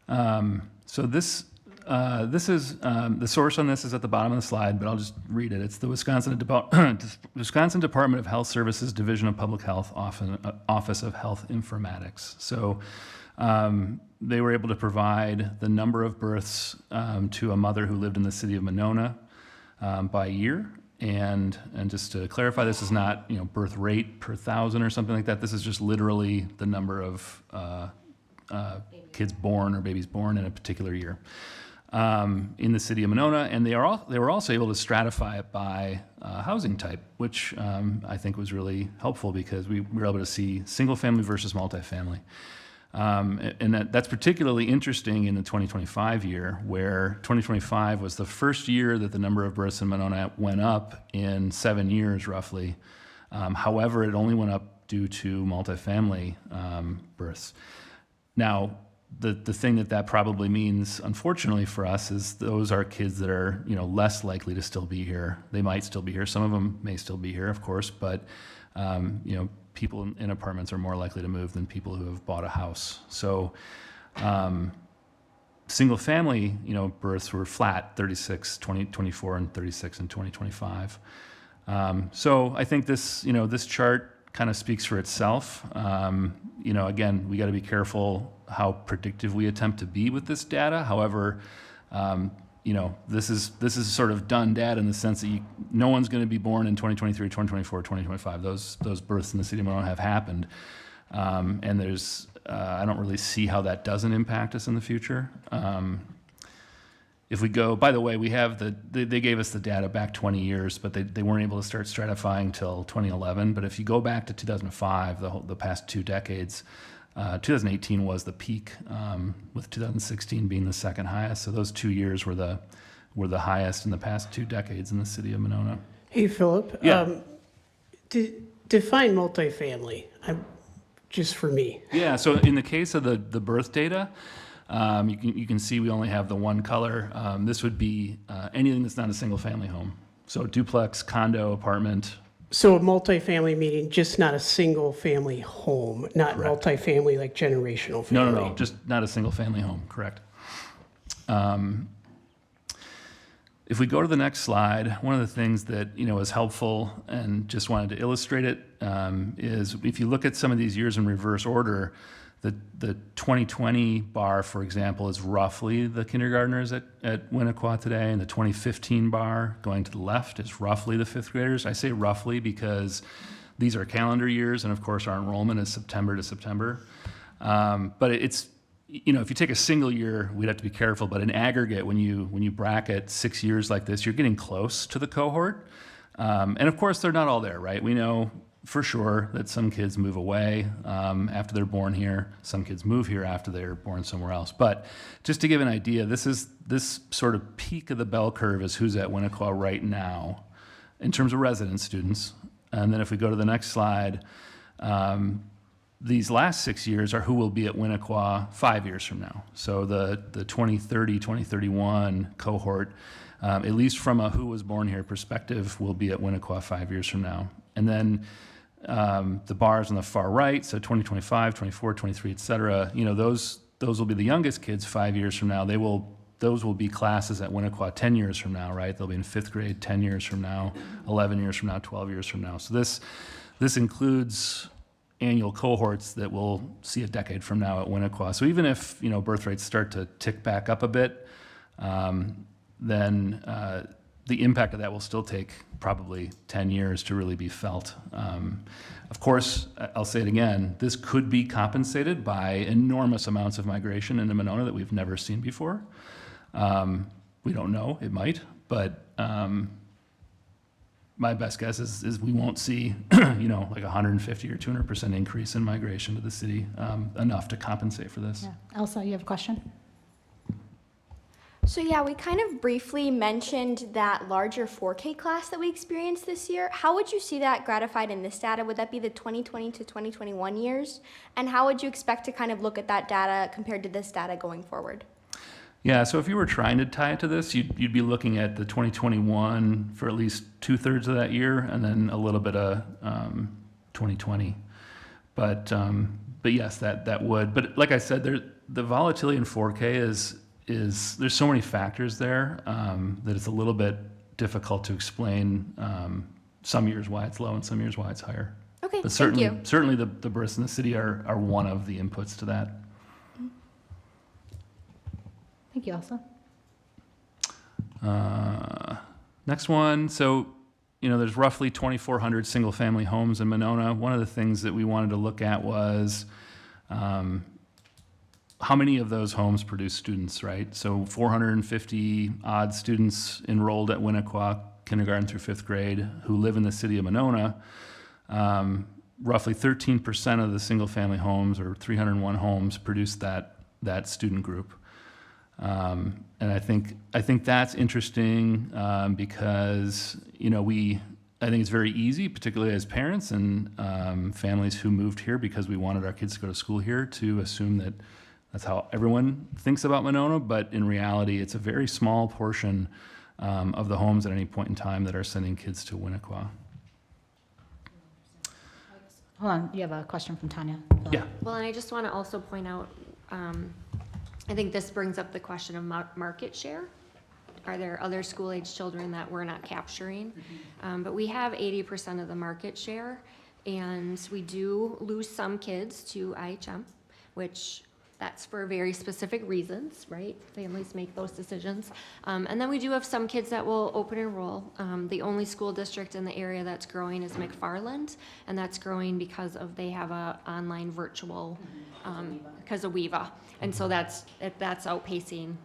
So this This is the source on this is at the bottom of the slide, but I'll just read it. It's the Wisconsin Department of Health Services Division of Public Health Office of Health Informatics. So they were able to provide the number of births to a mother who lived in the city of Monona by year. And just to clarify, this is not birth rate per thousand or something like that. This is just literally the number of kids born or babies born in a particular year in the city of Monona. And they were also able to stratify it by housing type, which I think was really helpful because we were able to see single family versus multifamily. And that's particularly interesting in the 2025 year, where 2025 was the first year that the number of births in Monona went up in 7 years, roughly. However, it only went up due to multifamily births. Now, the thing that probably means, unfortunately for us, is those are kids that are less likely to still be here. They might still be here. Some of them may still be here, of course, but people in apartments are more likely to move than people who have bought a house. So single family, births were flat, 36, 2024, and 36 in 2025. So I think this, this chart kind of speaks for itself. Again, we got to be careful how predictive we attempt to be with this data. However, this is sort of done data in the sense that no one's going to be born in 2023, 2024, 2025. Those births in the city of Monona have happened. And there's, I don't really see how that doesn't impact us in the future. If we go, by the way, we have they gave us the data back 20 years, but they weren't able to start stratifying till 2011. But if you go back to 2005, the past 2 decades, 2018 was the peak, with 2016 being the second highest. So those 2 years were the highest in the past 2 decades in the city of Monona. Hey, Philip. Yeah. Define multifamily, just for me. Yeah. So in the case of the birth data, you can see we only have the one color. This would be anything that's not a single family home. So duplex, condo, apartment. So a multifamily meaning just not a single family home, not Correct. Multifamily like generational family. No, just not a single family home, correct. If we go to the next slide, one of the things that is helpful and just wanted to illustrate it is if you look at some of these years in reverse order, the 2020 bar, for example, is roughly the kindergartners at Winnequa today, and the 2015 bar going to the left is roughly the 5th graders. I say roughly because these are calendar years, and of course our enrollment is September to September. But it's, if you take a single year, we'd have to be careful, but in aggregate, when you bracket 6 years like this, you're getting close to the cohort. And of course, they're not all there, right? We know for sure that some kids move away after they're born here. Some kids move here after they're born somewhere else. But just to give an idea, this sort of peak of the bell curve is who's at Winnequa right now in terms of resident students. And then if we go to the next slide, these last 6 years are who will be at Winnequa 5 years from now. So the 2030, 2031 cohort, at least from a who was born here perspective, will be at Winnequa 5 years from now. And then the bars on the far right, so 2025, 24, 23, et cetera, those will be the youngest kids 5 years from now. Those will be classes at Winnequa 10 years from now, right? They'll be in 5th grade 10 years from now, 11 years from now, 12 years from now. So this includes annual cohorts that we'll see a decade from now at Winnequa. So even if birth rates start to tick back up a bit, then the impact of that will still take probably 10 years to really be felt. Of course, I'll say it again, this could be compensated by enormous amounts of migration into Monona that we've never seen before. We don't know, it might, but my best guess is we won't see, like 150 or 200% increase in migration to the city, enough to compensate for this. Yeah. Elsa, you have a question? So yeah, we kind of briefly mentioned that larger 4K class that we experienced this year. How would you see that gratified in this data? Would that be the 2020 to 2021 years? And how would you expect to kind of look at that data compared to this data going forward? Yeah, so if you were trying to tie it to this, you'd be looking at the 2021 for at least 2/3 of that year, and then a little bit of 2020. But yes, that would. But like I said, the volatility in 4K is there's so many factors there that it's a little bit difficult to explain some years why it's low and some years why it's higher. Okay, But certainly, thank you. certainly the births in the city are one of the inputs to that. Thank you, Elsa. Next one. So, there's roughly 2,400 single-family homes in Monona. One of the things that we wanted to look at was how many of those homes produce students, right? So 450 odd students enrolled at Winnequa, kindergarten through fifth grade, who live in the city of Monona. Roughly 13% of the single-family homes, or 301 homes, produce that student group. And I think that's interesting because I think it's very easy, particularly as parents and families who moved here because we wanted our kids to go to school here, to assume that that's how everyone thinks about Monona. But in reality, it's a very small portion of the homes at any point in time that are sending kids to Winnequa. Hold on, you have a question from Tanya. Yeah. Well, and I just want to also point out, I think this brings up the question of market share. Are there other school-age children that we're not capturing? But we have 80% of the market share, and we do lose some kids to IHM, which that's for very specific reasons, right? Families make those decisions. And then we do have some kids that will open enroll. The only school district in the area that's growing is McFarland, and that's growing because they have a online virtual, because of WEVA. And so that's outpacing,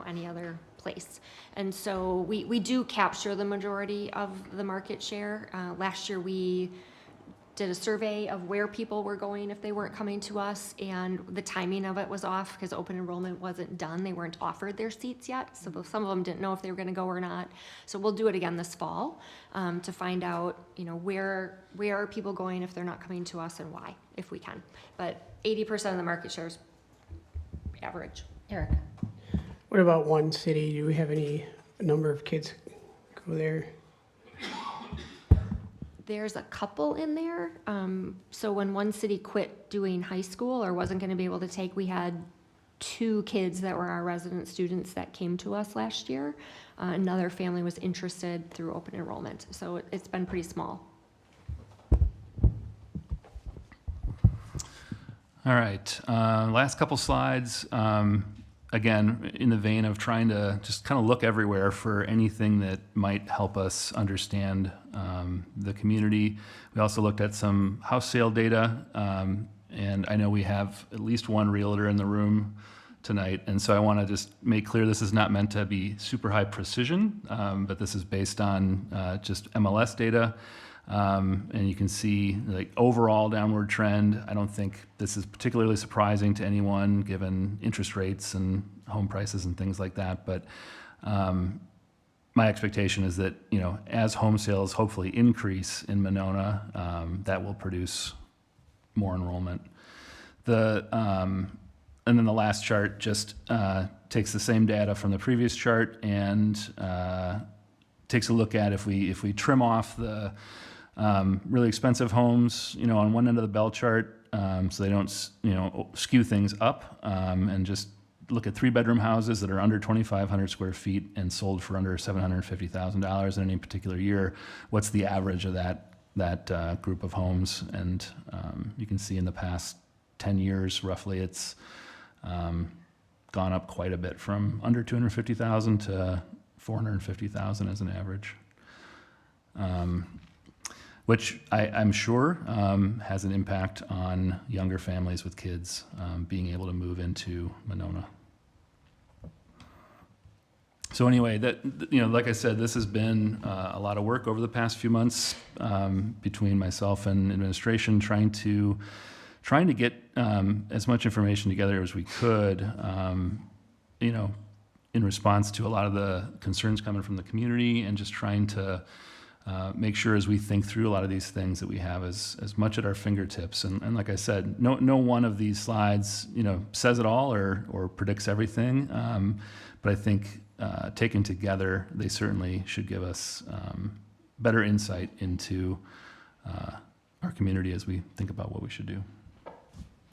any other place. And so we do capture the majority of the market share. Last year we did a survey of where people were going if they weren't coming to us, and the timing of it was off because open enrollment wasn't done. They weren't offered their seats yet, so some of them didn't know if they were going to go or not. So we'll do it again this fall to find out, where are people going if they're not coming to us, and why, if we can. But 80% of the market share is average. Eric. What about one city? Do we have any number of kids go there? There's a couple in there. So when one city quit doing high school or wasn't going to be able to take, we had 2 kids that were our resident students that came to us last year. Another family was interested through open enrollment. So it's been pretty small. All right, last couple slides. Again, in the vein of trying to just kind of look everywhere for anything that might help us understand the community. We also looked at some house sale data, and I know we have at least one realtor in the room tonight, and so I want to just make clear this is not meant to be super high precision, but this is based on just MLS data. And you can see like overall downward trend. I don't think this is particularly surprising to anyone given interest rates and home prices and things like that. But my expectation is that, as home sales hopefully increase in Monona, that will produce more enrollment. And then the last chart just takes the same data from the previous chart and takes a look at if we trim off the really expensive homes, on one end of the bell chart, so they don't, skew things up, and just look at 3-bedroom houses that are under 2,500 square feet and sold for under $750,000 in any particular year. What's the average of that group of homes? And you can see in the past 10 years, roughly, it's gone up quite a bit from under 250,000 to 450,000 as an average. Which I'm sure has an impact on younger families with kids being able to move into Monona. So anyway, like I said, this has been a lot of work over the past few months between myself and administration, trying to get as much information together as we could, in response to a lot of the concerns coming from the community, and just trying to make sure as we think through a lot of these things that we have as much at our fingertips. And like I said, no one of these slides, says it all or predicts everything. But I think taken together, they certainly should give us better insight into our community as we think about what we should do.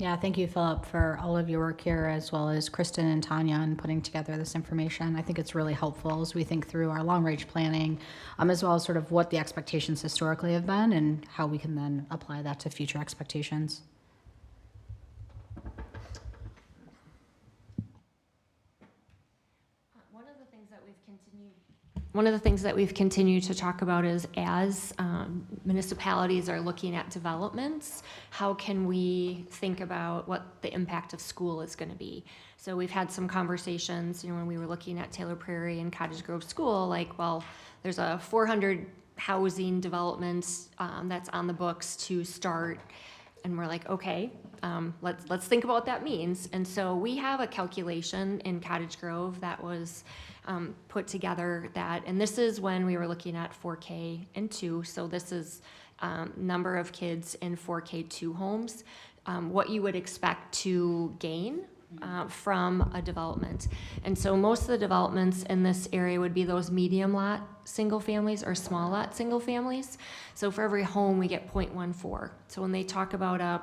Yeah, thank you, Philip, for all of your work here, as well as Kristen and Tanya in putting together this information. I think it's really helpful as we think through our long-range planning, as well as sort of what the expectations historically have been and how we can then apply that to future expectations. One of the things that we've continued to talk about is as municipalities are looking at developments, how can we think about what the impact of school is going to be? So we've had some conversations, when we were looking at Taylor Prairie and Cottage Grove School, like, well, there's a 400 housing development that's on the books to start. And we're like, okay, let's think about what that means. And so we have a calculation in Cottage Grove that was put together and this is when we were looking at 4K and 2. So this is number of kids in 4K 2 homes, what you would expect to gain from a development. And so most of the developments in this area would be those medium lot single families or small lot single families. So for every home we get 0.14. So when they talk about a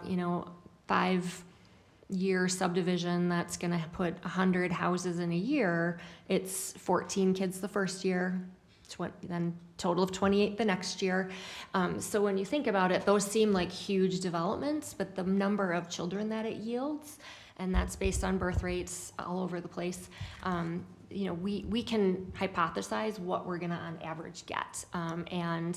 5-year subdivision that's going to put 100 houses in a year, it's 14 kids the first year, then total of 28 the next year. So when you think about it, those seem like huge developments, but the number of children that it yields, and that's based on birth rates all over the place, we can hypothesize what we're gonna on average get. And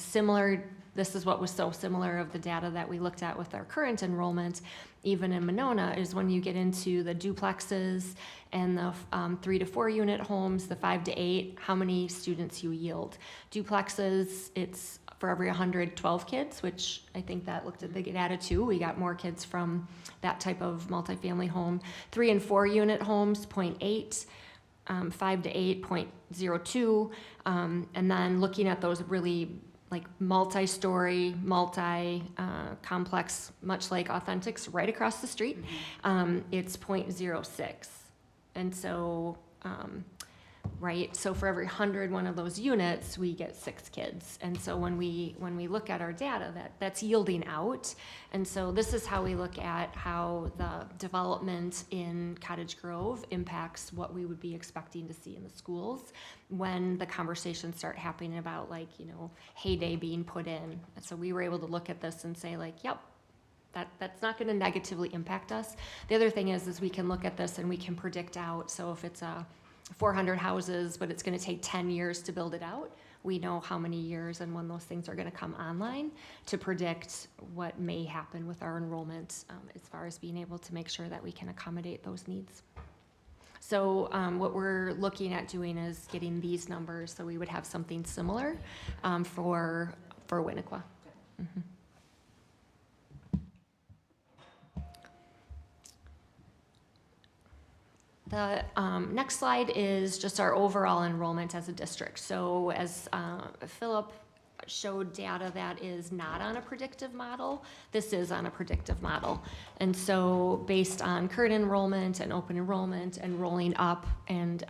this is what was so similar of the data that we looked at with our current enrollment, even in Monona, is when you get into the duplexes and the 3 to 4 unit homes, the 5 to 8, how many students you yield. Duplexes, it's for every 112 kids, which I think that looked at the data too. We got more kids from that type of multifamily home. 3 and 4 unit homes, 0.8. 5 to 8, 0.02. And then looking at those really like multi-story, complex, much like Authentics right across the street, it's 0.06. And so, so for every 101 of those units, we get 6 kids. And so when we look at our data, that's yielding out. And so this is how we look at how the development in Cottage Grove impacts what we would be expecting to see in the schools when the conversations start happening about heyday being put in. And so we were able to look at this and say yep, that's not going to negatively impact us. The other thing is we can look at this and we can predict out. So if it's a 400 houses, but it's going to take 10 years to build it out, we know how many years and when those things are going to come online to predict what may happen with our enrollment as far as being able to make sure that we can accommodate those needs. So what we're looking at doing is getting these numbers so we would have something similar for Winnequa. Mm-hmm. The next slide is just our overall enrollment as a district. So as Philip showed data that is not on a predictive model, this is on a predictive model. And so based on current enrollment and open enrollment and rolling up and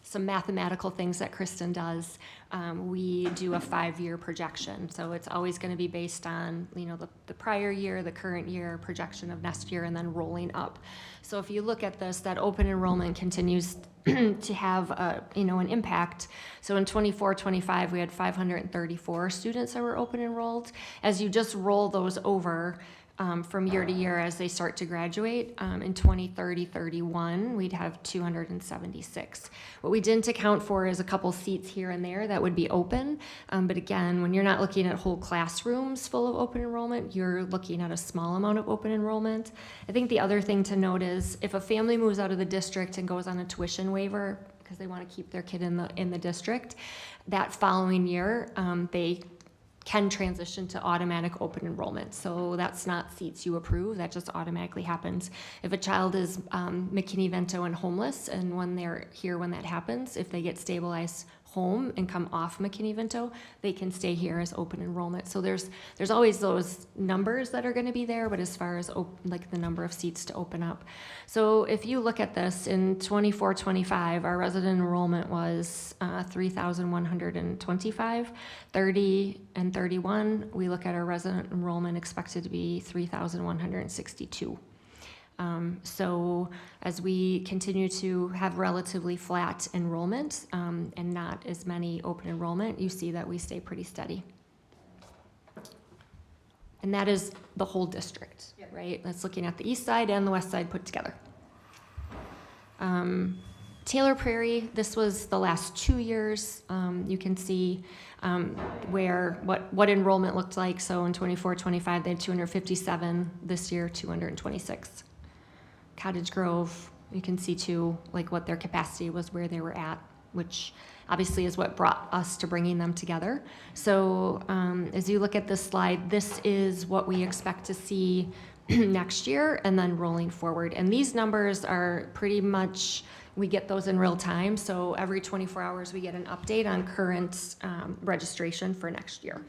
some mathematical things that Kristen does, we do a 5-year projection. So it's always going to be based on the prior year, the current year, projection of next year, and then rolling up. So if you look at this, that open enrollment continues to have an impact. So in 24-25, we had 534 students that were open enrolled. As you just roll those over, from year to year as they start to graduate. In 2030-31, we'd have 276. What we didn't account for is a couple seats here and there that would be open. But again, when you're not looking at whole classrooms full of open enrollment, you're looking at a small amount of open enrollment. I think the other thing to note is if a family moves out of the district and goes on a tuition waiver because they want to keep their kid in the district, that following year, they can transition to automatic open enrollment. So that's not seats you approve, that just automatically happens. If a child is McKinney-Vento and homeless, and when they're here when that happens, if they get stabilized home and come off McKinney-Vento, they can stay here as open enrollment. So there's always those numbers that are going to be there, but as far as like the number of seats to open up. So if you look at this in 24-25, our resident enrollment was 3,125. 30 and 31, we look at our resident enrollment expected to be 3,162. So as we continue to have relatively flat enrollment and not as many open enrollment, you see that we stay pretty steady. And that is the whole district, right? That's looking at the east side and the west side put together. Taylor Prairie, this was the last 2 years. You can see what enrollment looked like. So in 24-25, they had 257. This year, 226. Cottage Grove, you can see too, like what their capacity was, where they were at, which obviously is what brought us to bringing them together. So as you look at this slide, this is what we expect to see next year and then rolling forward. And these numbers are pretty much, we get those in real time. So every 24 hours, we get an update on current registration for next year.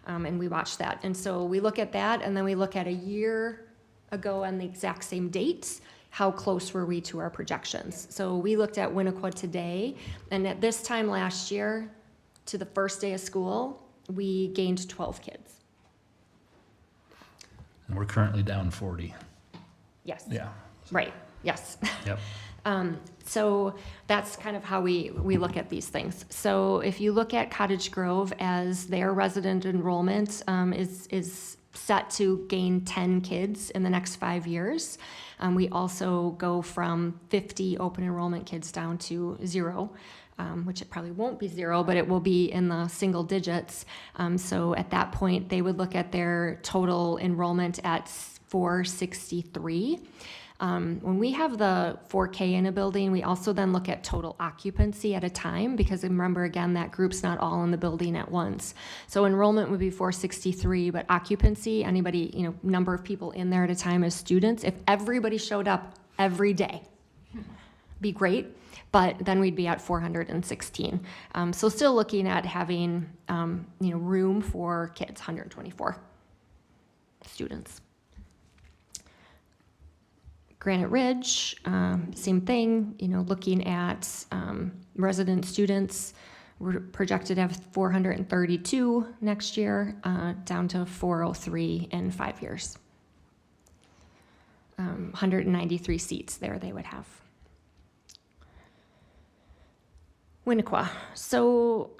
And we watch that. And so we look at that, and then we look at a year ago on the exact same dates. How close were we to our projections? So we looked at Winnequa today, and at this time last year, to the first day of school, we gained 12 kids. And we're currently down 40. Yes. Yeah. Right, yes. Yep. So that's kind of how we look at these things. So if you look at Cottage Grove as their resident enrollment is set to gain 10 kids in the next 5 years. We also go from 50 open enrollment kids down to 0, which it probably won't be 0, but it will be in the single digits. So at that point, they would look at their total enrollment at 463. When we have the 4K in a building, we also then look at total occupancy at a time, because remember, again, that group's not all in the building at once. So enrollment would be 463, but occupancy, anybody, number of people in there at a time as students, if everybody showed up every day, be great, but then we'd be at 416. So still looking at having, room for kids, 124 students. Granite Ridge, same thing, looking at resident students, we're projected to have 432 next year, down to 403 in 5 years. 193 seats there they would have. Winnequa. So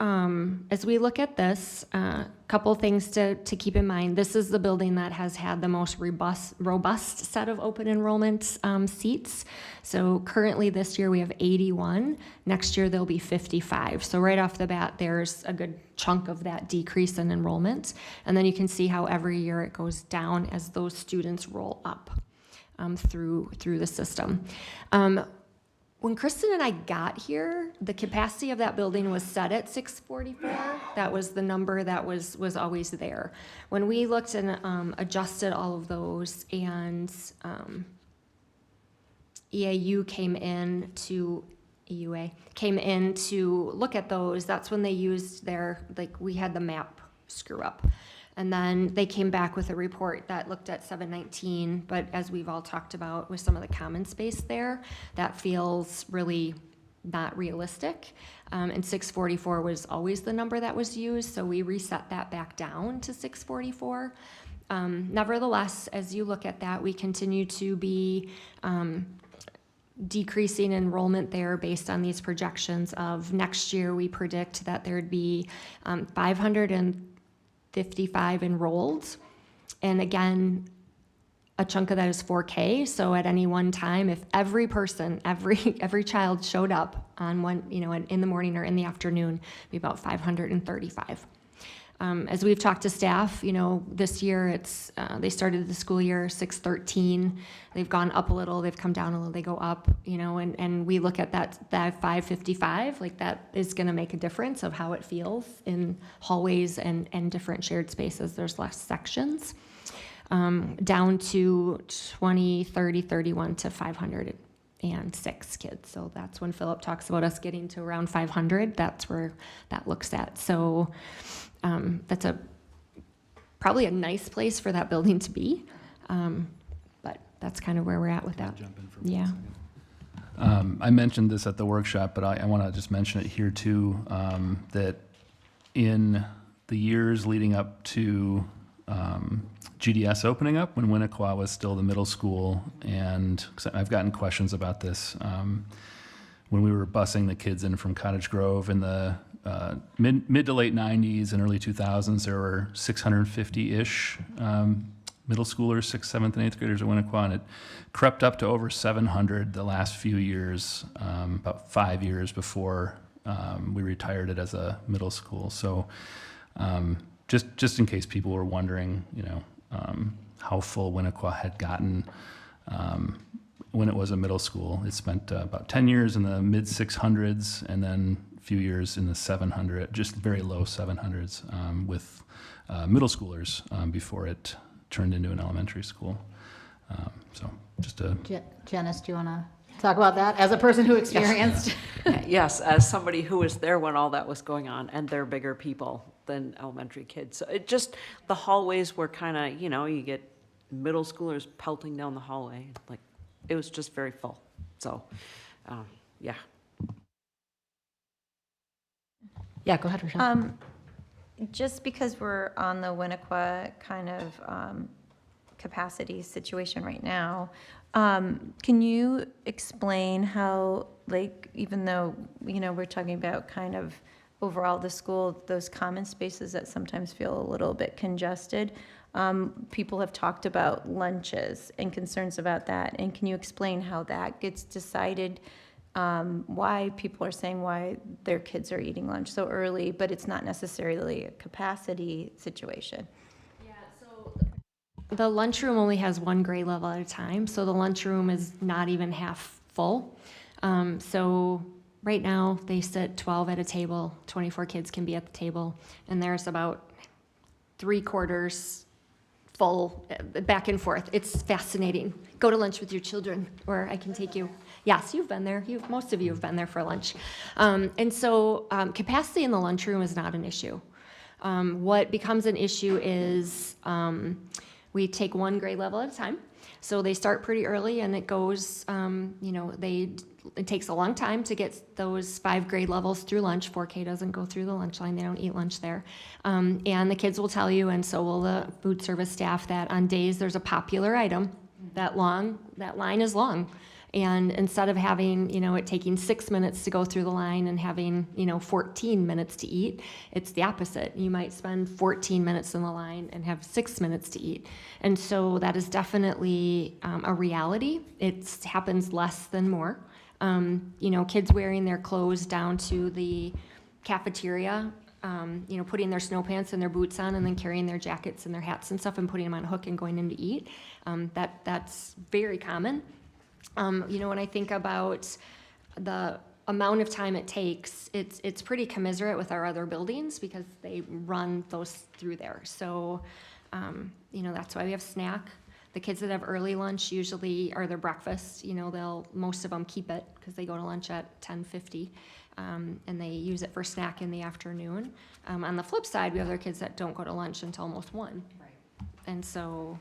as we look at this, a couple things to keep in mind. This is the building that has had the most robust set of open enrollment seats. So currently this year we have 81. Next year there'll be 55. So right off the bat, there's a good chunk of that decrease in enrollment. And then you can see how every year it goes down as those students roll up through the system. When Kristen and I got here, the capacity of that building was set at 644. That was the number that was always there. When we looked and adjusted all of those, and EUA came in to look at those, that's when they used we had the map screw up. And then they came back with a report that looked at 719, but as we've all talked about with some of the common space there, that feels really not realistic. And 644 was always the number that was used, so we reset that back down to 644. Nevertheless, as you look at that, we continue to be decreasing enrollment there based on these projections of next year. We predict that there'd be 555 enrolled, and again, a chunk of that is 4K. So at any one time, if every person, every child showed up on one, in the morning or in the afternoon, it'd be about 535. As we've talked to staff, this year it's they started the school year 613. They've gone up a little, they've come down a little, they go up, and we look at that 555, like that is going to make a difference of how it feels in hallways and different shared spaces. There's less sections, down to 20, 30, 31 to 500 506 kids. So that's when Philip talks about us getting to around 500. That's where that looks at. So that's probably a nice place for that building to be. But that's kind of where we're at with that. Jump in for Yeah. I mentioned this at the workshop, but I want to just mention it here too, that in the years leading up to GDS opening up, when Winnequa was still the middle school, and 'cause I've gotten questions about this, when we were busing the kids in from Cottage Grove in the mid to late 90s and early 2000s, there were 650-ish middle schoolers, 6th, 7th, and 8th graders at Winnequa, and it crept up to over 700 the last few years, about 5 years before we retired it as a middle school. So just in case people were wondering, how full Winnequa had gotten when it was a middle school. It spent about 10 years in the mid 600s and then a few years in the 700, just very low 700s with middle schoolers before it turned into an elementary school. So just a... Janice, do you want to talk about that as a person who experienced? Yes, as somebody who was there when all that was going on, and they're bigger people than elementary kids. So it just, the hallways were kind of, you get middle schoolers pelting down the hallway. Like, it was just very full. So, yeah. Yeah, go ahead, Rochelle. Just because we're on the Winnequa kind of capacity situation right now, can you explain how, like, even though, we're talking about kind of overall the school, those common spaces that sometimes feel a little bit congested, people have talked about lunches and concerns about that. And can you explain how that gets decided? Why people are saying why their kids are eating lunch so early, but it's not necessarily a capacity situation. Yeah, so the lunchroom only has one grade level at a time, so the lunchroom is not even half full. So right now they sit 12 at a table, 24 kids can be at the table, and there's about 3/4 full back and forth. It's fascinating. Go to lunch with your children, or I can take you. Yes, you've been there. Most of you have been there for lunch. And so capacity in the lunchroom is not an issue. What becomes an issue is we take one grade level at a time. So they start pretty early, and it goes, it takes a long time to get those 5 grade levels through lunch. 4K doesn't go through the lunch line. They don't eat lunch there. And the kids will tell you, and so will the food service staff, that on days there's a popular item, that line is long. And instead of having, it taking 6 minutes to go through the line and having, 14 minutes to eat, it's the opposite. You might spend 14 minutes in the line and have 6 minutes to eat. And so that is definitely a reality. It happens less than more. Kids wearing their clothes down to the cafeteria, putting their snow pants and their boots on and then carrying their jackets and their hats and stuff and putting them on a hook and going in to eat. That's very common. When I think about the amount of time it takes, it's pretty commiserate with our other buildings because they run those through there. So, that's why we have snack. The kids that have early lunch usually are their breakfast. Most of them keep it because they go to lunch at 10:50, and they use it for snack in the afternoon. On the flip side, we have other kids that don't go to lunch until almost 1. Right. And so,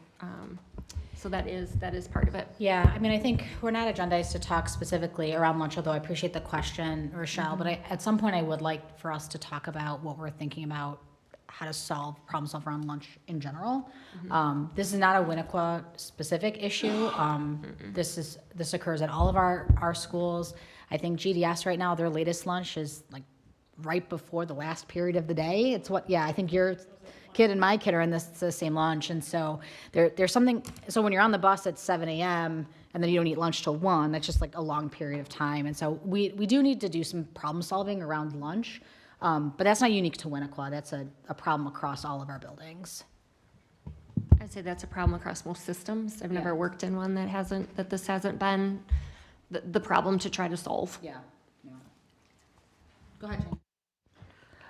so that is part of it. Yeah, I think we're not agendized to talk specifically around lunch, although I appreciate the question, Rochelle, but at some point I would like for us to talk about what we're thinking about how to problem solve around lunch in general. This is not a Winnequa specific issue. This occurs at all of our schools. I think GDS right now, their latest lunch is like right before the last period of the day. I think your kid and my kid are in the same lunch. And so there's something, so when you're on the bus at 7 a.m. and then you don't eat lunch till 1, that's just like a long period of time. And so we do need to do some problem solving around lunch. But that's not unique to Winnequa. That's a problem across all of our buildings. I'd say that's a problem across most systems. I've never worked in one that this hasn't been the problem to try to solve. Yeah. Go ahead,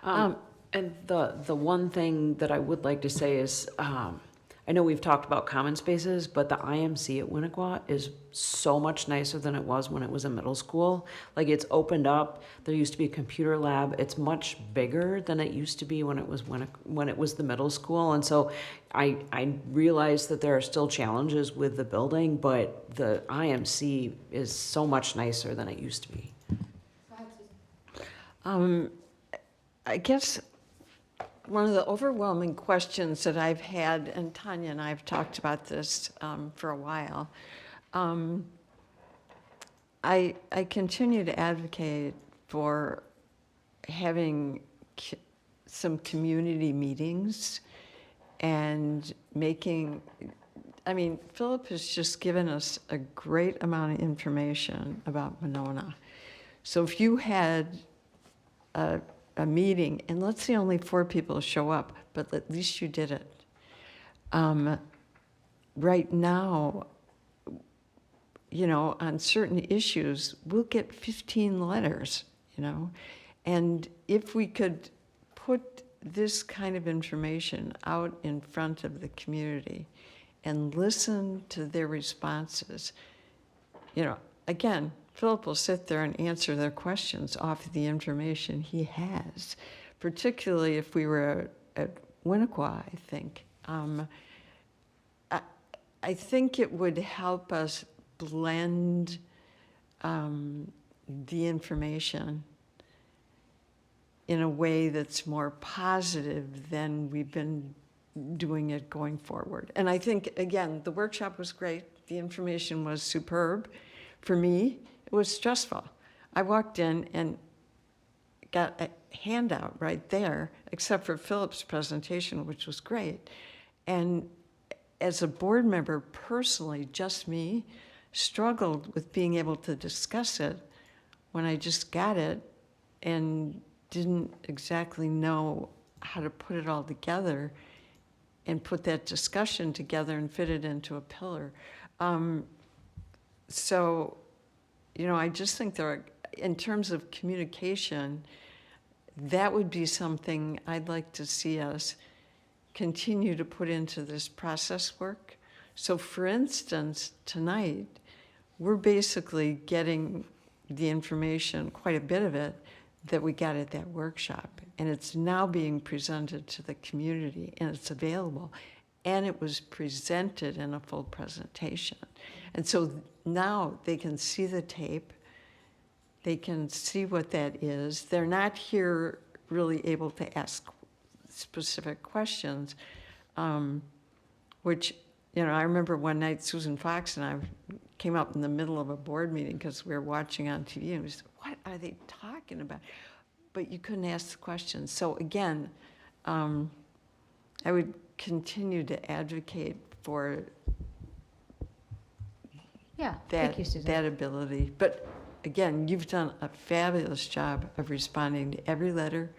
Jane. And the one thing that I would like to say is, I I know we've talked about common spaces, but the IMC at Winnequa is so much nicer than it was when it was in middle school. Like, it's opened up. There used to be a computer lab. It's much bigger than it used to be when it was the middle school. And so I realize that there are still challenges with the building, but the IMC is so much nicer than it used to be. I guess one of the overwhelming questions that I've had, and Tanya and I have talked about this for a while, I continue to advocate for having some community meetings and making, I mean, Philip has just given us a great amount of information about Monona. So if you had a meeting, and let's say only 4 people show up, but at least you did it. Right now, you know, on certain issues, we'll get 15 letters, you know, and if we could put this kind of information out in front of the community and listen to their responses, you know, again, Philip will sit there and answer their questions off of the information he has, particularly if we were at Winnequa, I think. I think it would help us blend the information in a way that's more positive than we've been doing it going forward. And I think, again, the workshop was great. The information was superb. For me, it was stressful. I walked in and got a handout right there, except for Philip's presentation, which was great. And as a board member, personally, just me, struggled with being able to discuss it when I just got it and didn't exactly know how to put it all together and put that discussion together and fit it into a pillar. So, you know, I just think there are, in terms of communication, that would be something I'd like to see us continue to put into this process work. So for instance, tonight, we're basically getting the information, quite a bit of it, that we got at that workshop. And it's now being presented to the community, and it's available. And it was presented in a full presentation. And so now they can see the tape, they can see what that is. They're not here really able to ask specific questions, which, you know, I remember one night Susan Fox and I came up in the middle of a board meeting because we were watching on TV, and we said, what are they talking about? But you couldn't ask the questions. So again, I would continue to advocate for thank you, Susan. that ability. But again, you've done a fabulous job of responding to every letter,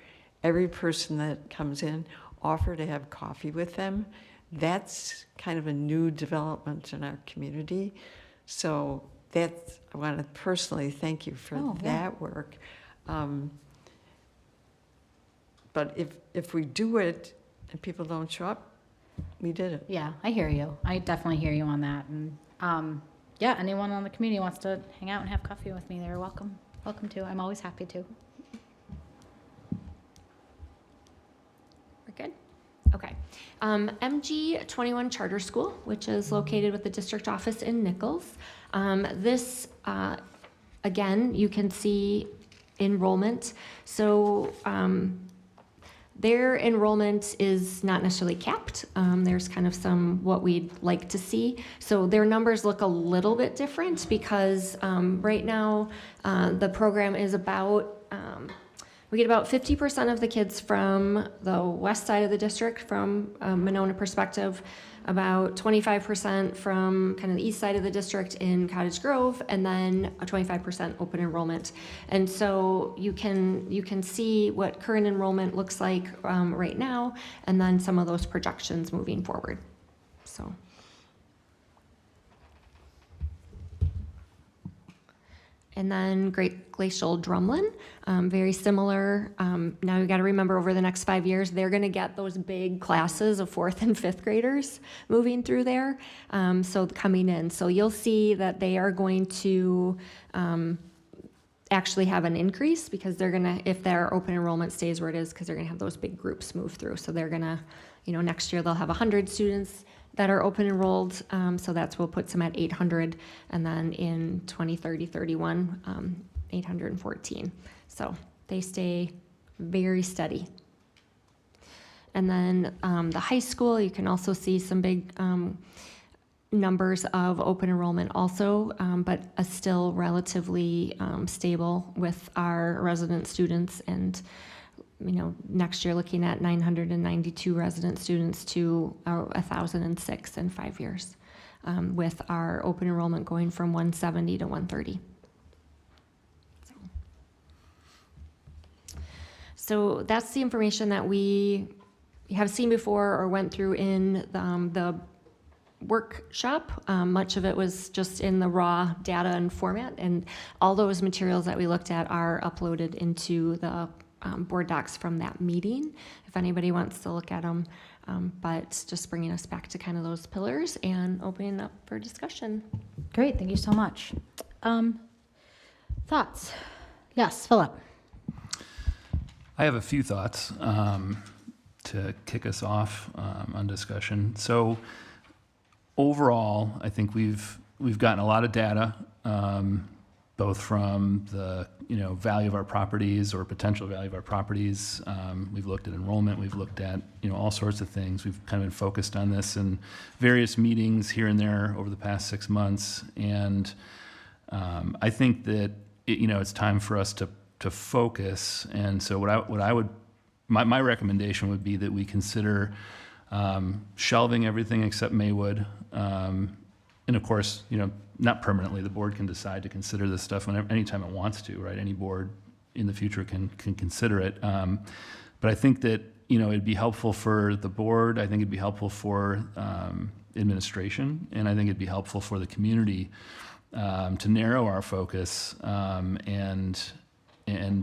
every person that comes in, offer to have coffee with them. That's kind of a new development in our community. So that's, I want to personally thank you for that work. But if we do it and people don't show up, we did it. Yeah, I hear you. I definitely hear you on that. And yeah, anyone on the community wants to hang out and have coffee with me, they're welcome. Welcome to. I'm always happy to. We're good? Okay. MG 21 Charter School, which is located with the district office in Nichols. This, again, you can see enrollment. So their enrollment is not necessarily capped. There's kind of some what we'd like to see. So their numbers look a little bit different because right now the program is about, we get about 50% of the kids from the west side of the district from a Monona perspective, about 25% from kind of the east side of the district in Cottage Grove, and then a 25% open enrollment. And so you can see what current enrollment looks like right now, and then some of those projections moving forward. So. And then Great Glacial Drumlin, very similar. Now you got to remember over the next 5 years, they're going to get those big classes of 4th and 5th graders moving through there. So coming in. So you'll see that they are going to actually have an increase because they're going to, if their open enrollment stays where it is, because they're going to have those big groups move through. So they're going to, next year they'll have 100 students that are open enrolled. So that's what puts them at 800. And then in 2030, 31, 814. So they stay very steady. And then the high school, you can also see some big numbers of open enrollment also, but still relatively stable with our resident students. And next year looking at 992 resident students to 1,006 in 5 years, with our open enrollment going from 170 to 130. So that's the information that we have seen before or went through in the workshop. Much of it was just in the raw data and format, and all those materials that we looked at are uploaded into the board docs from that meeting, if anybody wants to look at them. But just bringing us back to kind of those pillars and opening up for discussion. Great, thank you so much. Thoughts? Yes, Philip. I have a few thoughts to kick us off on discussion. So overall, I think we've gotten a lot of data, both from the value of our properties or potential value of our properties. We've looked at enrollment. We've looked at all sorts of things. We've kind of been focused on this in various meetings here and there over the past 6 months, and I think that it's time for us to focus. And so my recommendation would be that we consider shelving everything except Maywood. And of course, not permanently. The board can decide to consider this stuff anytime it wants to, right? Any board in the future can consider it. But I think that, it'd be helpful for the board. I think it'd be helpful for administration, and I think it'd be helpful for the community to narrow our focus. And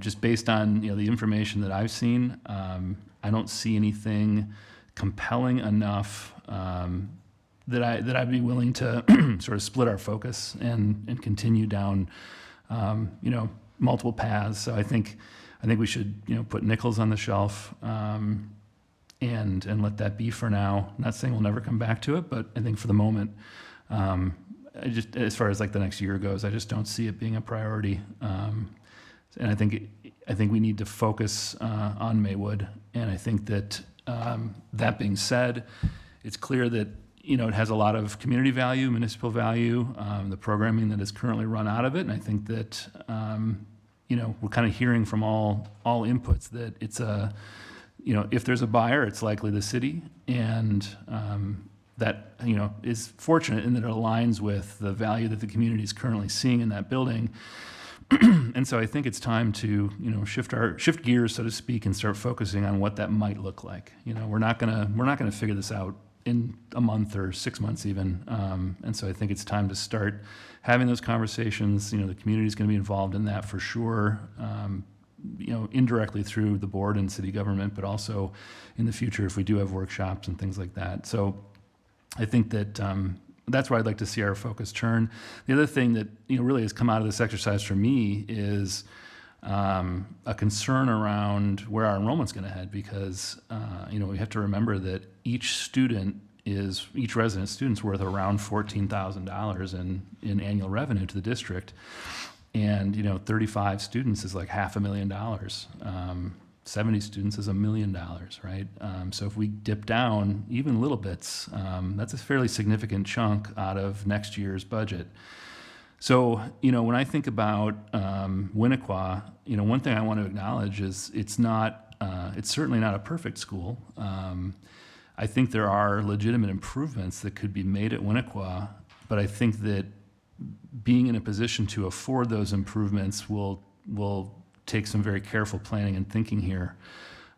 just based on, the information that I've seen, I don't see anything compelling enough that I'd be willing to sort of split our focus and continue down, multiple paths. So I think we should, put Nichols on the shelf, and let that be for now. I'm not saying we'll never come back to it, but I think for the moment, as far as like the next year goes, I just don't see it being a priority. And I think we need to focus on Maywood. And I think that that being said, it's clear that it has a lot of community value, municipal value, the programming that is currently run out of it. And I think that, we're kind of hearing from all inputs that it's if there's a buyer, it's likely the city. And that, is fortunate in that it aligns with the value that the community is currently seeing in that building. And so I think it's time to, shift gears, so to speak, and start focusing on what that might look like. We're not gonna figure this out in a month or 6 months even. And so I think it's time to start having those conversations. The community's going to be involved in that for sure, indirectly through the board and city government, but also in the future if we do have workshops and things like that. So I think that that's where I'd like to see our focus turn. The other thing that really has come out of this exercise for me is a concern around where our enrollment's going to head, because we have to remember that each resident student's worth around $14,000 in annual revenue to the district, and 35 students is like $500,000. 70 students is $1 million, right? So if we dip down even little bits, that's a fairly significant chunk out of next year's budget. So, when I think about Winnequa, one thing I want to acknowledge is it's certainly not a perfect school. I think there are legitimate improvements that could be made at Winnequa, but I think that being in a position to afford those improvements will take some very careful planning and thinking here.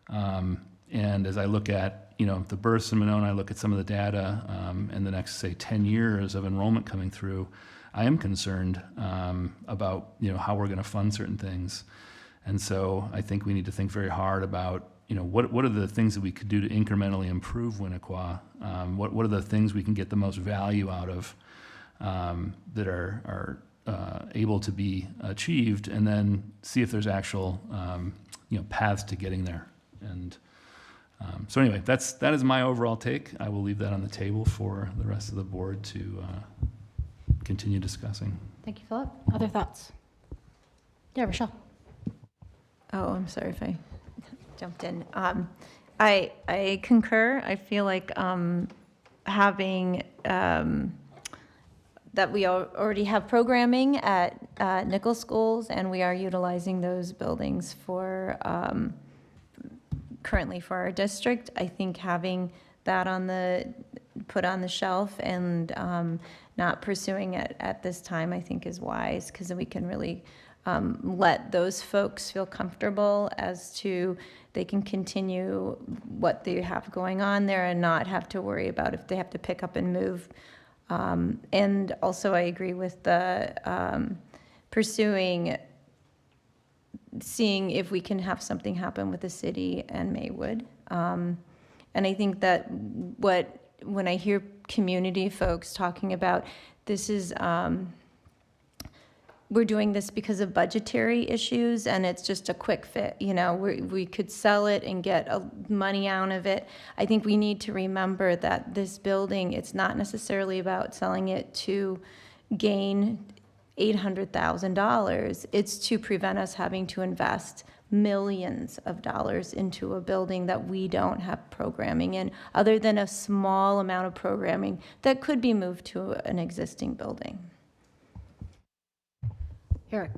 And as I look at, the births in Monona, I look at some of the data and the next, say, 10 years of enrollment coming through, I am concerned about, how we're going to fund certain things. And so I think we need to think very hard about, what are the things that we could do to incrementally improve Winnequa? What are the things we can get the most value out of that are able to be achieved, and then see if there's actual, paths to getting there. And so anyway, that is my overall take. I will leave that on the table for the rest of the board to continue discussing. Thank you, Philip. Other thoughts? Yeah, Rochelle. Oh, I'm sorry if I jumped in. I concur. I feel like having that we already have programming at Nichols schools, and we are utilizing those buildings for currently for our district. I think having that put on the shelf and not pursuing it at this time, I think is wise, because we can really let those folks feel comfortable as to they can continue what they have going on there and not have to worry about if they have to pick up and move. And also I agree with the seeing if we can have something happen with the city and Maywood. And I think that when I hear community folks talking about this is, we're doing this because of budgetary issues and it's just a quick fit, we could sell it and get money out of it. I think we need to remember that this building, it's not necessarily about selling it to gain $800,000. It's to prevent us having to invest millions of dollars into a building that we don't have programming in, other than a small amount of programming that could be moved to an existing building. Eric.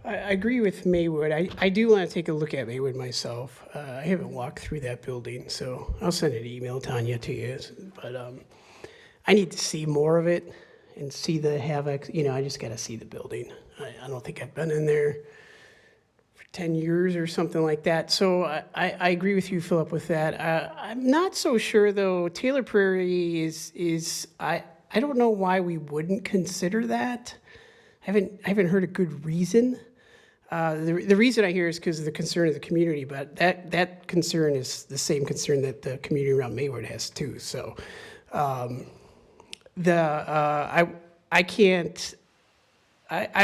I agree with Maywood. I do want to take a look at Maywood myself. I haven't walked through that building, so I'll send an email, Tanya, to you. But I need to see more of it and see the havoc. I just got to see the building. I don't think I've been in there for 10 years or something like that. So I agree with you, Philip, with that. I'm not so sure, though. Taylor Prairie is I don't know why we wouldn't consider that. I haven't heard a good reason. The reason I hear is because of the concern of the community, but that concern is the same concern that the community around Maywood has too. So I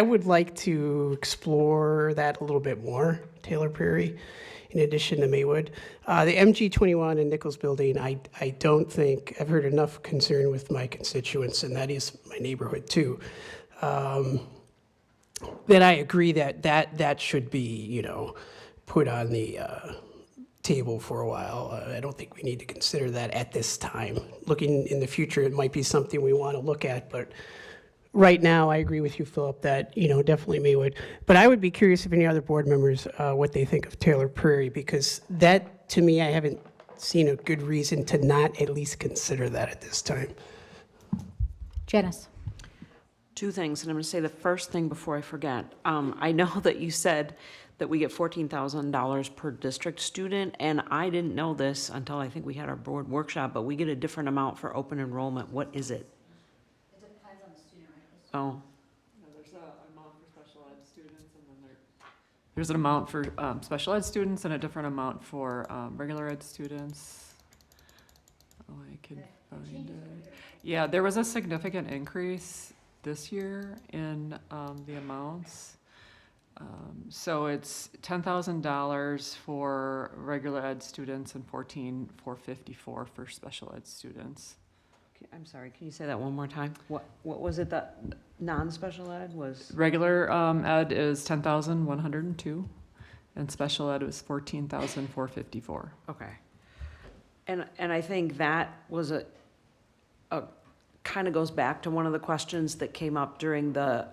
would like to explore that a little bit more, Taylor Prairie, in addition to Maywood. The MG21 and Nichols building, I don't think, I've heard enough concern with my constituents, and that is my neighborhood too, that I agree that should be, put on the table for a while. I don't think we need to consider that at this time. Looking in the future, it might be something we want to look at, but right now, I agree with you, Philip, that, definitely Maywood. But I would be curious if any other board members, what they think of Taylor Prairie, because that, to me, I haven't seen a good reason to not at least consider that at this time. Janice. Two things, and I'm going to say the first thing before I forget. I know that you said that we get $14,000 per district student, and I didn't know this until I think we had our board workshop, but we get a different amount for open enrollment. What is it? Oh. There's an amount for special ed students, and then there's an amount for special ed students and a different amount for regular ed students. Oh, I can find it. Yeah, there was a significant increase this year in the amounts. So it's $10,000 for regular ed students and $14,454 for special ed students. I'm sorry, can you say that one more time? What was it that non-special ed was? Regular ed is $10,102, and special ed was $14,454. Okay. And I think that was a kind of goes back to one of the questions that came up during the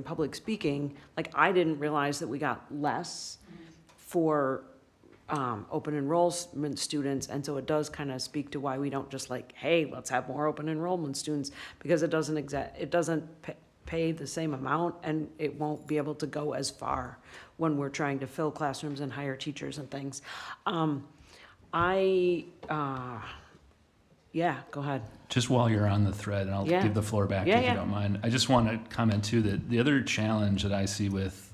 public speaking. Like, I didn't realize that we got less for open enrollment students, and so it does kind of speak to why we don't just hey, let's have more open enrollment students, because it doesn't pay the same amount, and it won't be able to go as far when we're trying to fill classrooms and hire teachers and things. Yeah, go ahead. Just while you're on the thread, and I'll Yeah. give the floor back Yeah, if yeah. you don't mind. I just want to comment too that the other challenge that I see with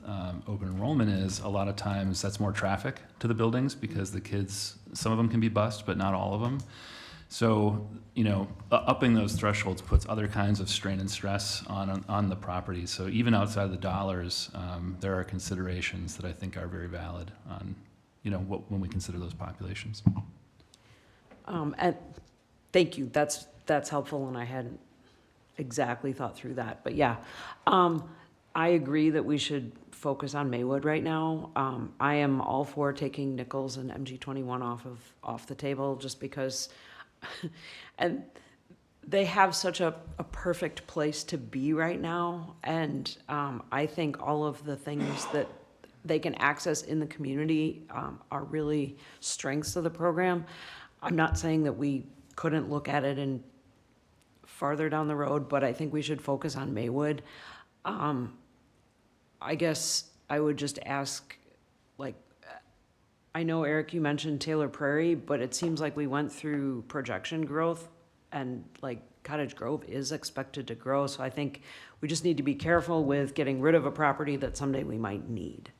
open enrollment is a lot of times that's more traffic to the buildings because the kids, some of them can be bused, but not all of them. So, upping those thresholds puts other kinds of strain and stress on the property. So even outside of the dollars, there are considerations that I think are very valid on, when we consider those populations. And thank you. That's helpful, and I hadn't exactly thought through that. But yeah, I agree that we should focus on Maywood right now. I am all for taking Nichols and MG21 off the table, just because, and they have such a perfect place to be right now. And I think all of the things that they can access in the community are really strengths of the program. I'm not saying that we couldn't look at it and farther down the road, but I think we should focus on Maywood. I guess I would just ask, I know, Eric, you mentioned Taylor Prairie, but it seems like we went through projection growth, and Cottage Grove is expected to grow. So I think we just need to be careful with getting rid of a property that someday we might need.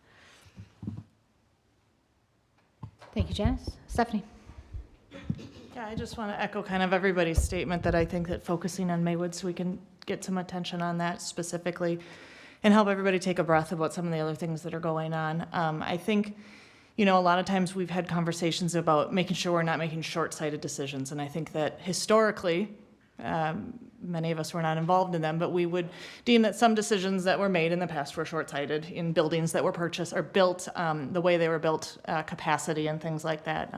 Thank you, Janice. Stephanie. Yeah, I just want to echo kind of everybody's statement that I think that focusing on Maywood so we can get some attention on that specifically and help everybody take a breath about some of the other things that are going on. I think, a lot of times we've had conversations about making sure we're not making short-sighted decisions. And I think that historically, many of us were not involved in them, but we would deem that some decisions that were made in the past were short-sighted in buildings that were purchased or built, the way they were built, capacity and things like that.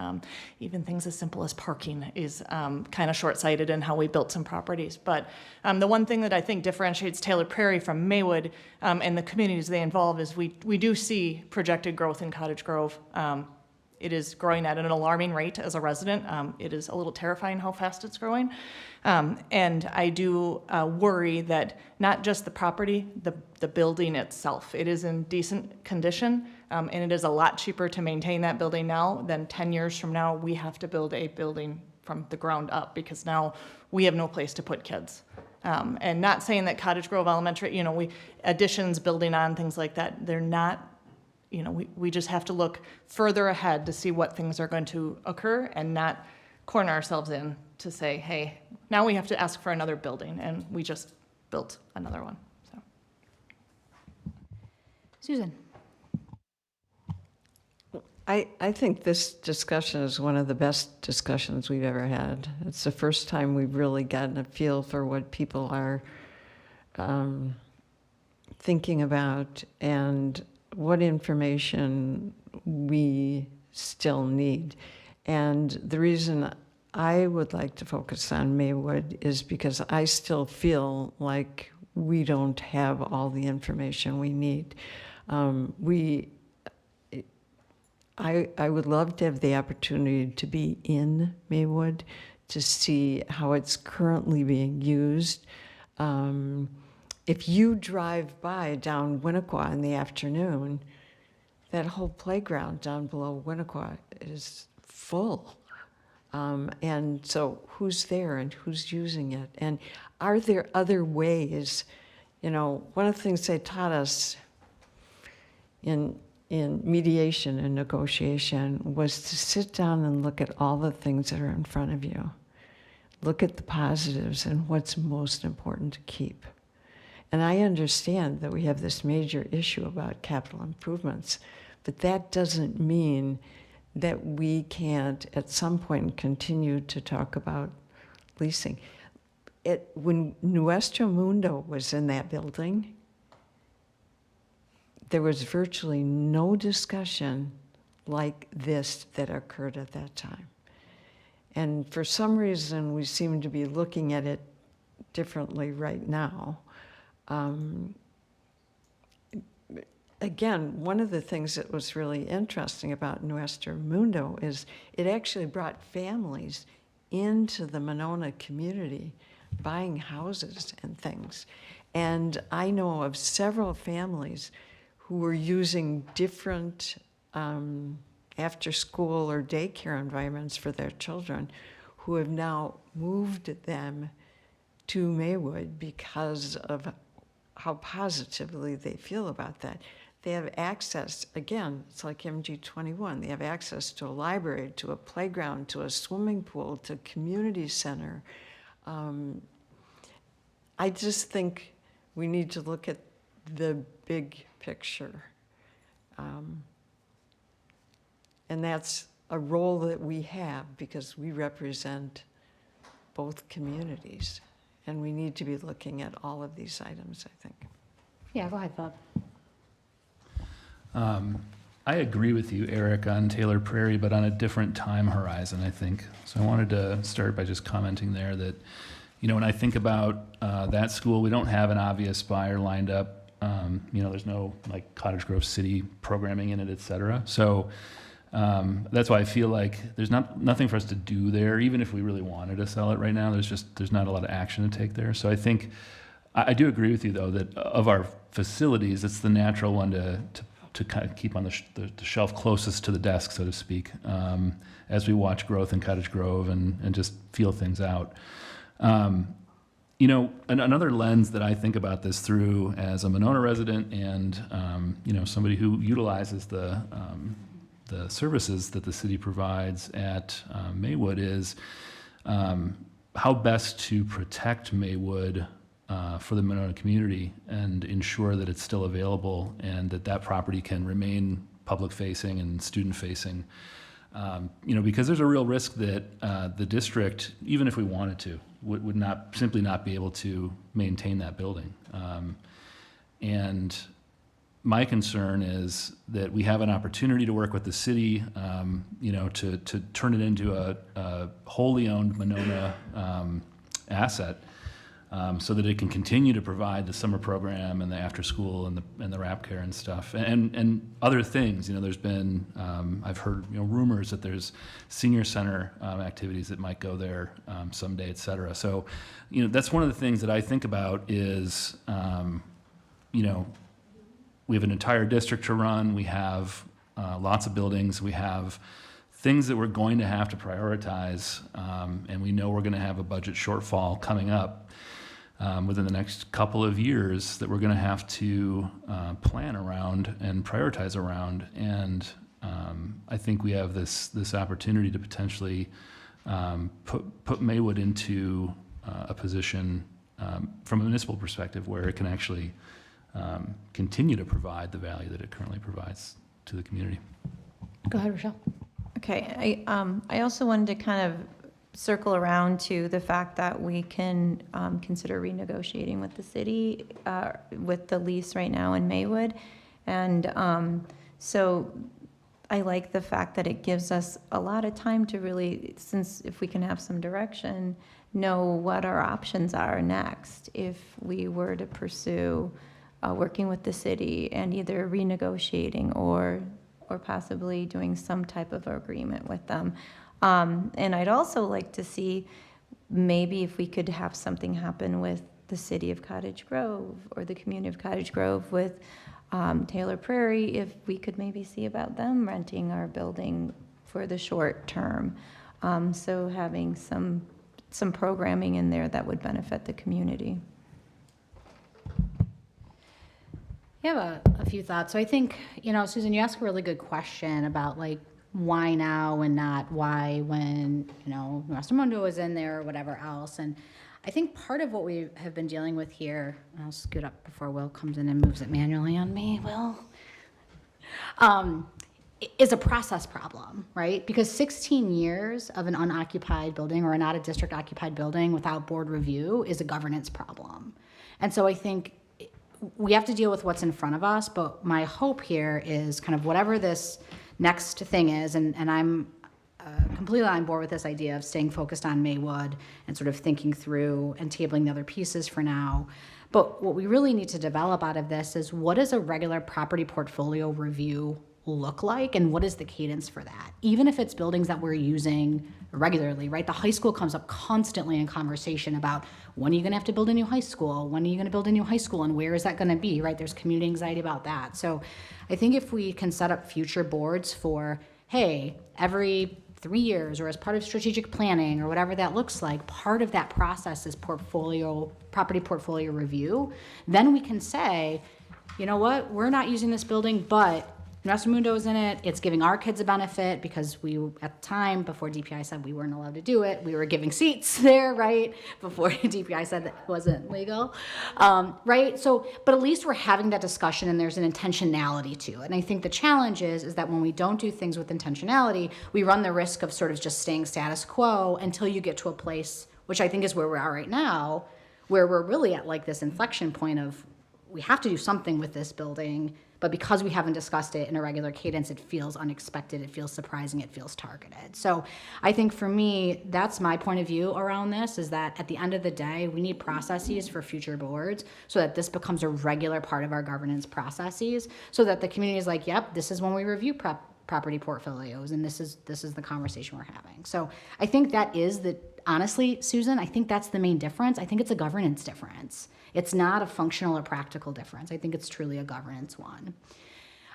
Even things as simple as parking is kind of short-sighted in how we built some properties. But the one thing that I think differentiates Taylor Prairie from Maywood and the communities they involve is we do see projected growth in Cottage Grove. It is growing at an alarming rate as a resident. It is a little terrifying how fast it's growing. And I do worry that not just the property, the building itself, it is in decent condition, and it is a lot cheaper to maintain that building now than 10 years from now. We have to build a building from the ground up because now we have no place to put kids. And not saying that Cottage Grove Elementary, additions, building on, things like that, they're not, we just have to look further ahead to see what things are going to occur and not corner ourselves in to say, hey, now we have to ask for another building, and we just built another one. So, Susan. I think this discussion is one of the best discussions we've ever had. It's the first time we've really gotten a feel for what people are thinking about and what information we still need. And the reason I would like to focus on Maywood is because I still feel like we don't have all the information we need. I would love to have the opportunity to be in Maywood to see how it's currently being used. If you drive by down Winnequa in the afternoon, that whole playground down below Winnequa is full. And so who's there and who's using it? And are there other ways? One of the things they taught us in mediation and negotiation was to sit down and look at all the things that are in front of you. Look at the positives and what's most important to keep. And I understand that we have this major issue about capital improvements, but that doesn't mean that we can't at some point continue to talk about leasing. When Nuestro Mundo was in that building, there was virtually no discussion like this that occurred at that time. And for some reason, we seem to be looking at it differently right now. Again, one of the things that was really interesting about Nuestro Mundo is it actually brought families into the Monona community, buying houses and things. And I know of several families who were using different after-school or daycare environments for their children, who have now moved them to Maywood because of how positively they feel about that. They have access, again, it's like MG21, they have access to a library, to a playground, to a swimming pool, to a community center. I just think we need to look at the big picture. And that's a role that we have because we represent both communities. And we need to be looking at all of these items, I think. Yeah, go ahead, Philip. I agree with you, Eric, on Taylor Prairie, but on a different time horizon, I think. So I wanted to start by just commenting there that, you know, when I think about that school, we don't have an obvious buyer lined up. You know, there's no like Cottage Grove City programming in it, et cetera. So that's why I feel like there's nothing for us to do there, even if we really wanted to sell it right now. There's not a lot of action to take there. So I think I do agree with you though that of our facilities, it's the natural one to kind of keep on the shelf closest to the desk, so to speak, as we watch growth in Cottage Grove and just feel things out. You know, another lens that I think about this through as a Monona resident and you know, somebody who utilizes the services that the city provides at Maywood is how best to protect Maywood for the Monona community and ensure that it's still available and that property can remain public facing and student facing. You know, because there's a real risk that the district, even if we wanted to, would not simply not be able to maintain that building. And my concern is that we have an opportunity to work with the city, you know, to turn it into a wholly owned Monona asset, so that it can continue to provide the summer program and the after school and the wrap care and stuff and other things. You know, there's been I've heard, you know, rumors that there's senior center activities that might go there someday, et cetera. So, you know, that's one of the things that I think about is, you know, we have an entire district to run. We have lots of buildings. We have things that we're going to have to prioritize, and we know we're going to have a budget shortfall coming up within the next couple of years that we're going to have to plan around and prioritize around. And I think we have this opportunity to potentially put Maywood into a position from a municipal perspective where it can actually continue to provide the value that it currently provides to the community. Go ahead, Rochelle. Okay, I also wanted to kind of circle around to the fact that we can consider renegotiating with the city with the lease right now in Maywood. And so I like the fact that it gives us a lot of time to really, since if we can have some direction, know what our options are next if we were to pursue working with the city and either renegotiating or possibly doing some type of agreement with them. And I'd also like to see maybe if we could have something happen with the city of Cottage Grove or the community of Cottage Grove with Taylor Prairie, if we could maybe see about them renting our building for the short term. So having some programming in there that would benefit the community. I have a few thoughts. So I think, you know, Susan, you asked a really good question about like why now and not why when, you know, Master Mundo is in there or whatever else. And I think part of what we have been dealing with here, and I'll scoot up before Will comes in and moves it manually on me, Will, is a process problem, right? Because 16 years of an unoccupied building or not a district occupied building without board review is a governance problem. And so I think we have to deal with what's in front of us, but my hope here is kind of whatever this next thing is, and I'm completely on board with this idea of staying focused on Maywood and sort of thinking through and tabling the other pieces for now. But what we really need to develop out of this is what does a regular property portfolio review look like and what is the cadence for that? Even if it's buildings that we're using regularly, right? The high school comes up constantly in conversation about when are you going to have to build a new high school? When are you going to build a new high school and where is that going to be, right? There's community anxiety about that. So I think if we can set up future boards for, hey, every 3 years or as part of strategic planning or whatever that looks like, part of that process is property portfolio review, then we can say, you know what, we're not using this building, but Nuestro Mundo is in it. It's giving our kids a benefit because we, at the time, before DPI said we weren't allowed to do it, we were giving seats there, right? Before DPI said that wasn't legal, right? So, but at least we're having that discussion and there's an intentionality to it. And I think the challenge is that when we don't do things with intentionality, we run the risk of sort of just staying status quo until you get to a place, which I think is where we are right now, where we're really at like this inflection point of we have to do something with this building, but because we haven't discussed it in a regular cadence, it feels unexpected, it feels surprising, it feels targeted. So I think for me, that's my point of view around this, is that at the end of the day, we need processes for future boards so that this becomes a regular part of our governance processes, so that the community is like, yep, this is when we review property portfolios, and this is the conversation we're having. So I think that is honestly, Susan, I think that's the main difference. I think it's a governance difference. It's not a functional or practical difference. I think it's truly a governance one.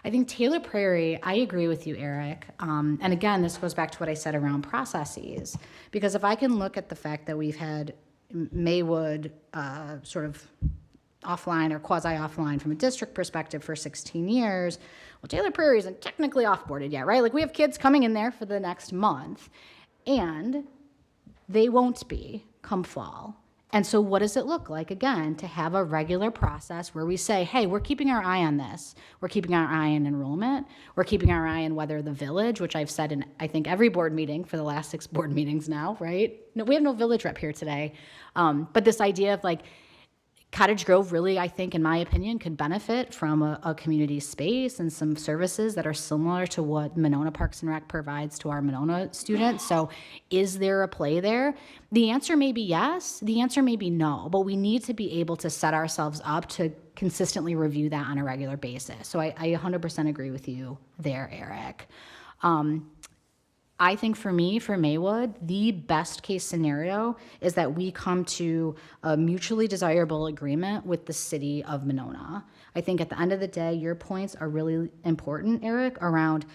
I think Taylor Prairie, I agree with you, Eric. And again, this goes back to what I said around processes, because if I can look at the fact that we've had Maywood sort of offline or quasi-offline from a district perspective for 16 years, well, Taylor Prairie isn't technically off-boarded yet, right? Like we have kids coming in there for the next month, and they won't be come fall. And so what does it look like, again, to have a regular process where we say, hey, we're keeping our eye on this. We're keeping our eye on enrollment. We're keeping our eye on whether the village, which I've said in, I think, every board meeting for the last 6 board meetings now, right? No, we have no village rep here today. But this idea of like, Cottage Grove really, I think, in my opinion, could benefit from a community space and some services that are similar to what Monona Parks and Rec provides to our Monona students. So is there a play there? The answer may be yes. The answer may be no. But we need to be able to set ourselves up to consistently review that on a regular basis. So I 100% agree with you there, Eric. I think for me, for Maywood, the best case scenario is that we come to a mutually desirable agreement with the city of Monona. I think at the end of the day, your points are really important, Eric, around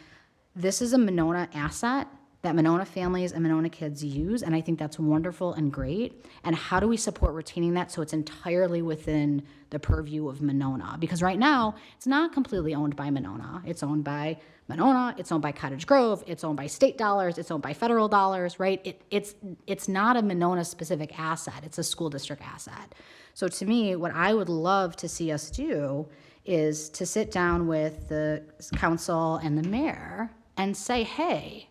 this is a Monona asset that Monona families and Monona kids use, and I think that's wonderful and great. And how do we support retaining that so it's entirely within the purview of Monona? Because right now, it's not completely owned by Monona. It's owned by Monona, it's owned by Cottage Grove, it's owned by state dollars, it's owned by federal dollars, right? It's not a Monona-specific asset, it's a school district asset. So to me, what I would love to see us do is to sit down with the council and the mayor and say, hey,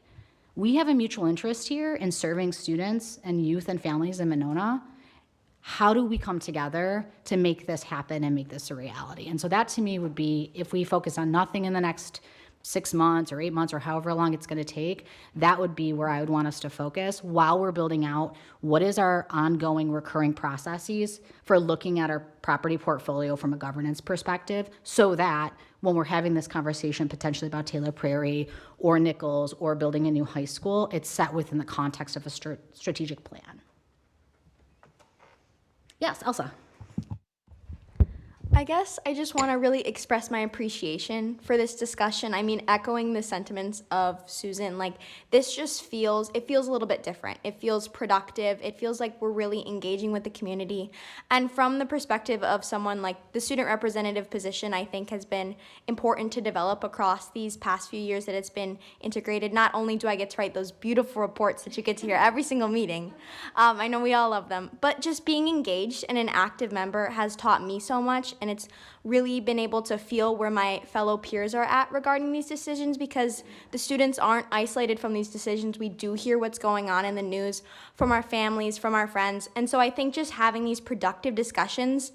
we have a mutual interest here in serving students and youth and families in Monona. How do we come together to make this happen and make this a reality? And so that to me would be, if we focus on nothing in the next 6 months or 8 months or however long it's going to take, that would be where I would want us to focus while we're building out what is our ongoing recurring processes for looking at our property portfolio from a governance perspective, so that when we're having this conversation potentially about Taylor Prairie or Nichols or building a new high school, it's set within the context of a strategic plan. Yes, Elsa. I guess I just want to really express my appreciation for this discussion. I mean, echoing the sentiments of Susan, like this just feels a little bit different. It feels productive. It feels like we're really engaging with the community. And from the perspective of someone like the student representative position, I think has been important to develop across these past few years that it's been integrated. Not only do I get to write those beautiful reports that you get to hear every single meeting, I know we all love them, but just being engaged and an active member has taught me so much. And it's really been able to feel where my fellow peers are at regarding these decisions, because the students aren't isolated from these decisions. We do hear what's going on in the news from our families, from our friends. And so I think just having these productive discussions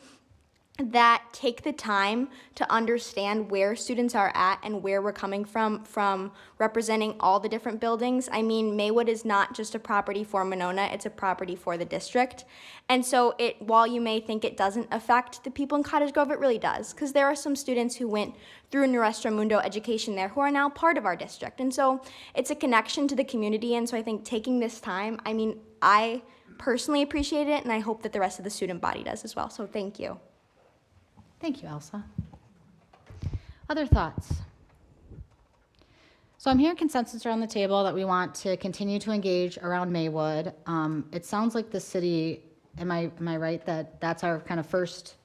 that take the time to understand where students are at and where we're coming from representing all the different buildings. I mean, Maywood is not just a property for Monona, it's a property for the district. And so while you may think it doesn't affect the people in Cottage Grove, it really does, because there are some students who went through Nuestro Mundo education there who are now part of our district. And so it's a connection to the community. And so I think taking this time, I mean, I personally appreciate it, and I hope that the rest of the student body does as well. So thank you. Thank you, Elsa. Other thoughts? So I'm hearing consensus around the table that we want to continue to engage around Maywood. It sounds like the city, am I right that that's our kind of first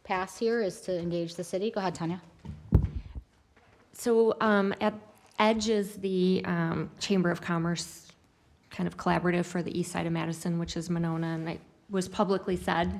pass here is to engage the city? Go ahead, Tanya. So at EDGE is the Chamber of Commerce kind of collaborative for the east side of Madison, which is Monona, and it was publicly said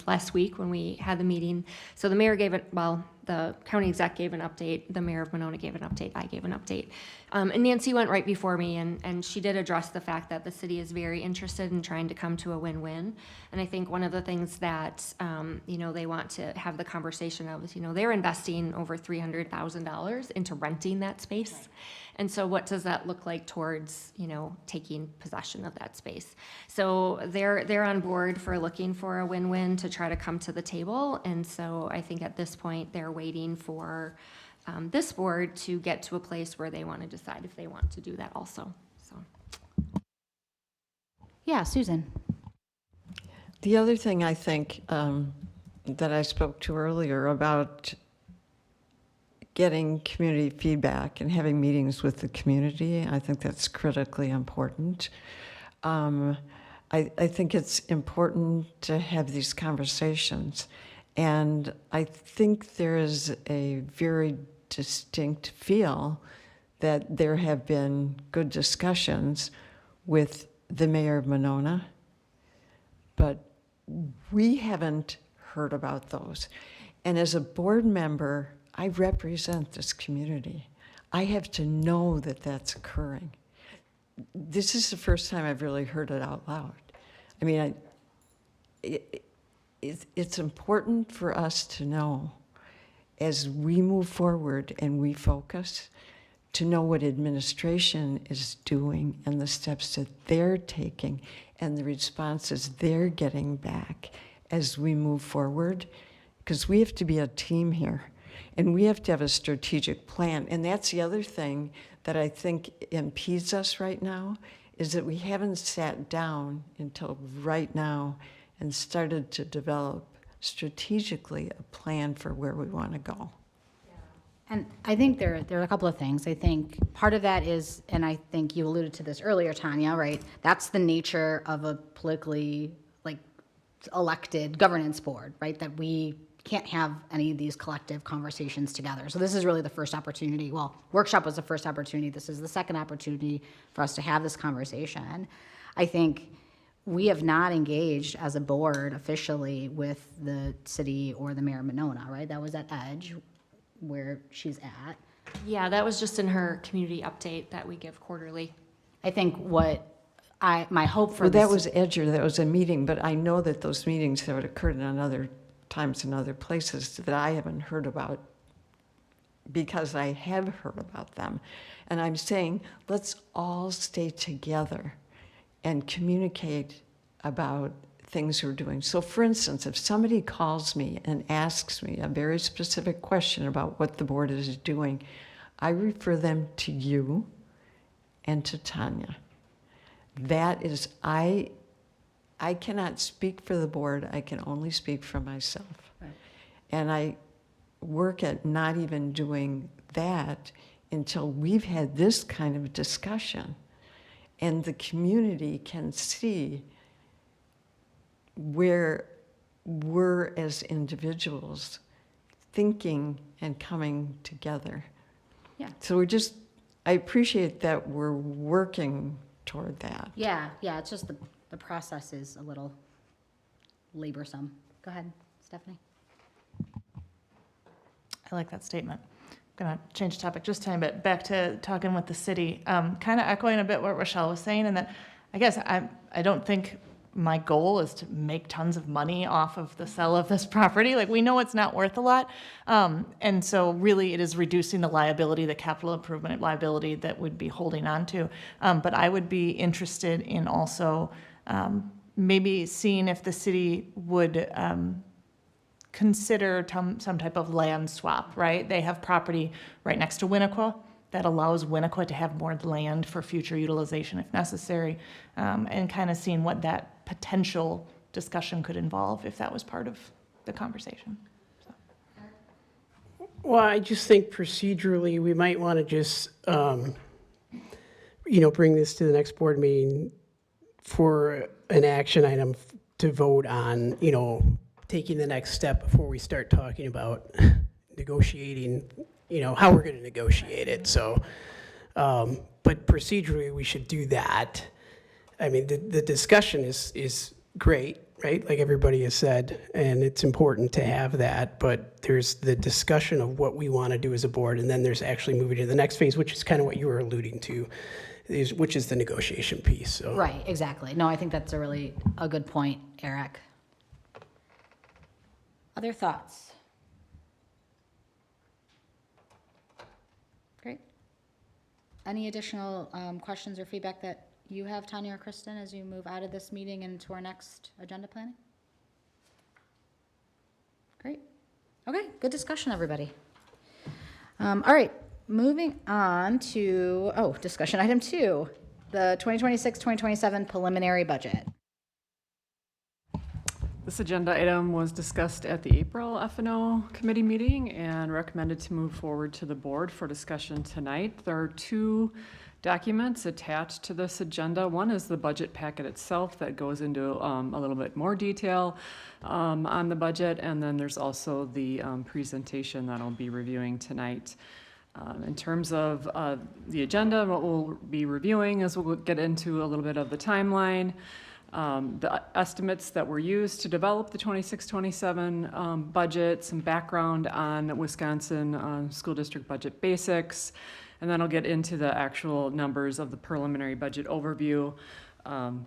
last week when we had the meeting. So the mayor gave it, well, the county exec gave an update, the mayor of Monona gave an update, I gave an update. And Nancy went right before me, and she did address the fact that the city is very interested in trying to come to a win-win. And I think one of the things that, they want to have the conversation of is, they're investing over $300,000 into renting that space. Right. And so what does that look like towards, taking possession of that space? So they're on board for looking for a win-win to try to come to the table. And so I think at this point, they're waiting for this board to get to a place where they want to decide if they want to do that also. So, yeah, Susan. The other thing I think that I spoke to earlier about getting community feedback and having meetings with the community, I think that's critically important. I think it's important to have these conversations. And I think there is a very distinct feel that there have been good discussions with the mayor of Monona, but we haven't heard about those. And as a board member, I represent this community. I have to know that that's occurring. This is the first time I've really heard it out loud. I mean, it's important for us to know as we move forward and we focus to know what administration is doing and the steps that they're taking and the responses they're getting back as we move forward, because we have to be a team here and we have to have a strategic plan. And that's the other thing that I think impedes us right now, is that we haven't sat down until right now and started to develop strategically a plan for where we want to go. And I think there are a couple of things. I think part of that is, and I think you alluded to this earlier, Tanya, right? That's the nature of a politically elected governance board, right? That we can't have any of these collective conversations together. So this is really the first opportunity. Well, workshop was the first opportunity. This is the second opportunity for us to have this conversation. I think we have not engaged as a board officially with the city or the mayor of Monona, right? That was at EDGE, where she's at. Yeah, that was just in her community update that we give quarterly. I think my hope for well, that was EDGE, that was a meeting, but I know that those meetings have occurred in other times in other places that I haven't heard about because I have heard about them. And I'm saying, let's all stay together and communicate about things we're doing. So for instance, if somebody calls me and asks me a very specific question about what the board is doing, I refer them to you and to Tanya. That is, I cannot speak for the board, I can only speak for myself. Right. And I work at not even doing that until we've had this kind of discussion and the community can see where we're as individuals thinking and coming together. Yeah. So I appreciate that we're working toward that. Yeah, it's just the process is a little laborsome. Go ahead, Stephanie. I like that statement. I'm going to change the topic just a tiny bit. Back to talking with the city, kind of echoing a bit what Rochelle was saying, and that I guess I don't think my goal is to make tons of money off of the sale of this property. Like, we know it's not worth a lot. And so really it is reducing the liability, the capital improvement liability that we'd be holding on to. But I would be interested in also maybe seeing if the city would consider some type of land swap, right? They have property right next to Winnequa that allows Winnequa to have more land for future utilization if necessary, and kind of seeing what that potential discussion could involve if that was part of the conversation. So. Well, I just think procedurally we might want to just bring this to the next board meeting for an action item to vote on, taking the next step before we start talking about negotiating, how we're going to negotiate it. So, but procedurally, we should do that. I mean, the discussion is great, right? Like everybody has said, and it's important to have that, but there's the discussion of what we want to do as a board, and then there's actually moving to the next phase, which is kind of what you were alluding to, which is the negotiation piece. So. Right, exactly. No, I think that's a good point, Eric. Other thoughts? Great. Any additional questions or feedback that you have, Tanya or Kristen, as you move out of this meeting into our next agenda planning? Great. Okay, good discussion, everybody. All right, moving on to, discussion item 2, the 2026-2027 preliminary budget. This agenda item was discussed at the April F&O committee meeting and recommended to move forward to the board for discussion tonight. There are 2 documents attached to this agenda. One is the budget packet itself that goes into a little bit more detail on the budget, and then there's also the presentation that I'll be reviewing tonight. In terms of the agenda, what we'll be reviewing is we'll get into a little bit of the timeline, the estimates that were used to develop the 26-27 budget, some background on Wisconsin school district budget basics, and then I'll get into the actual numbers of the preliminary budget overview,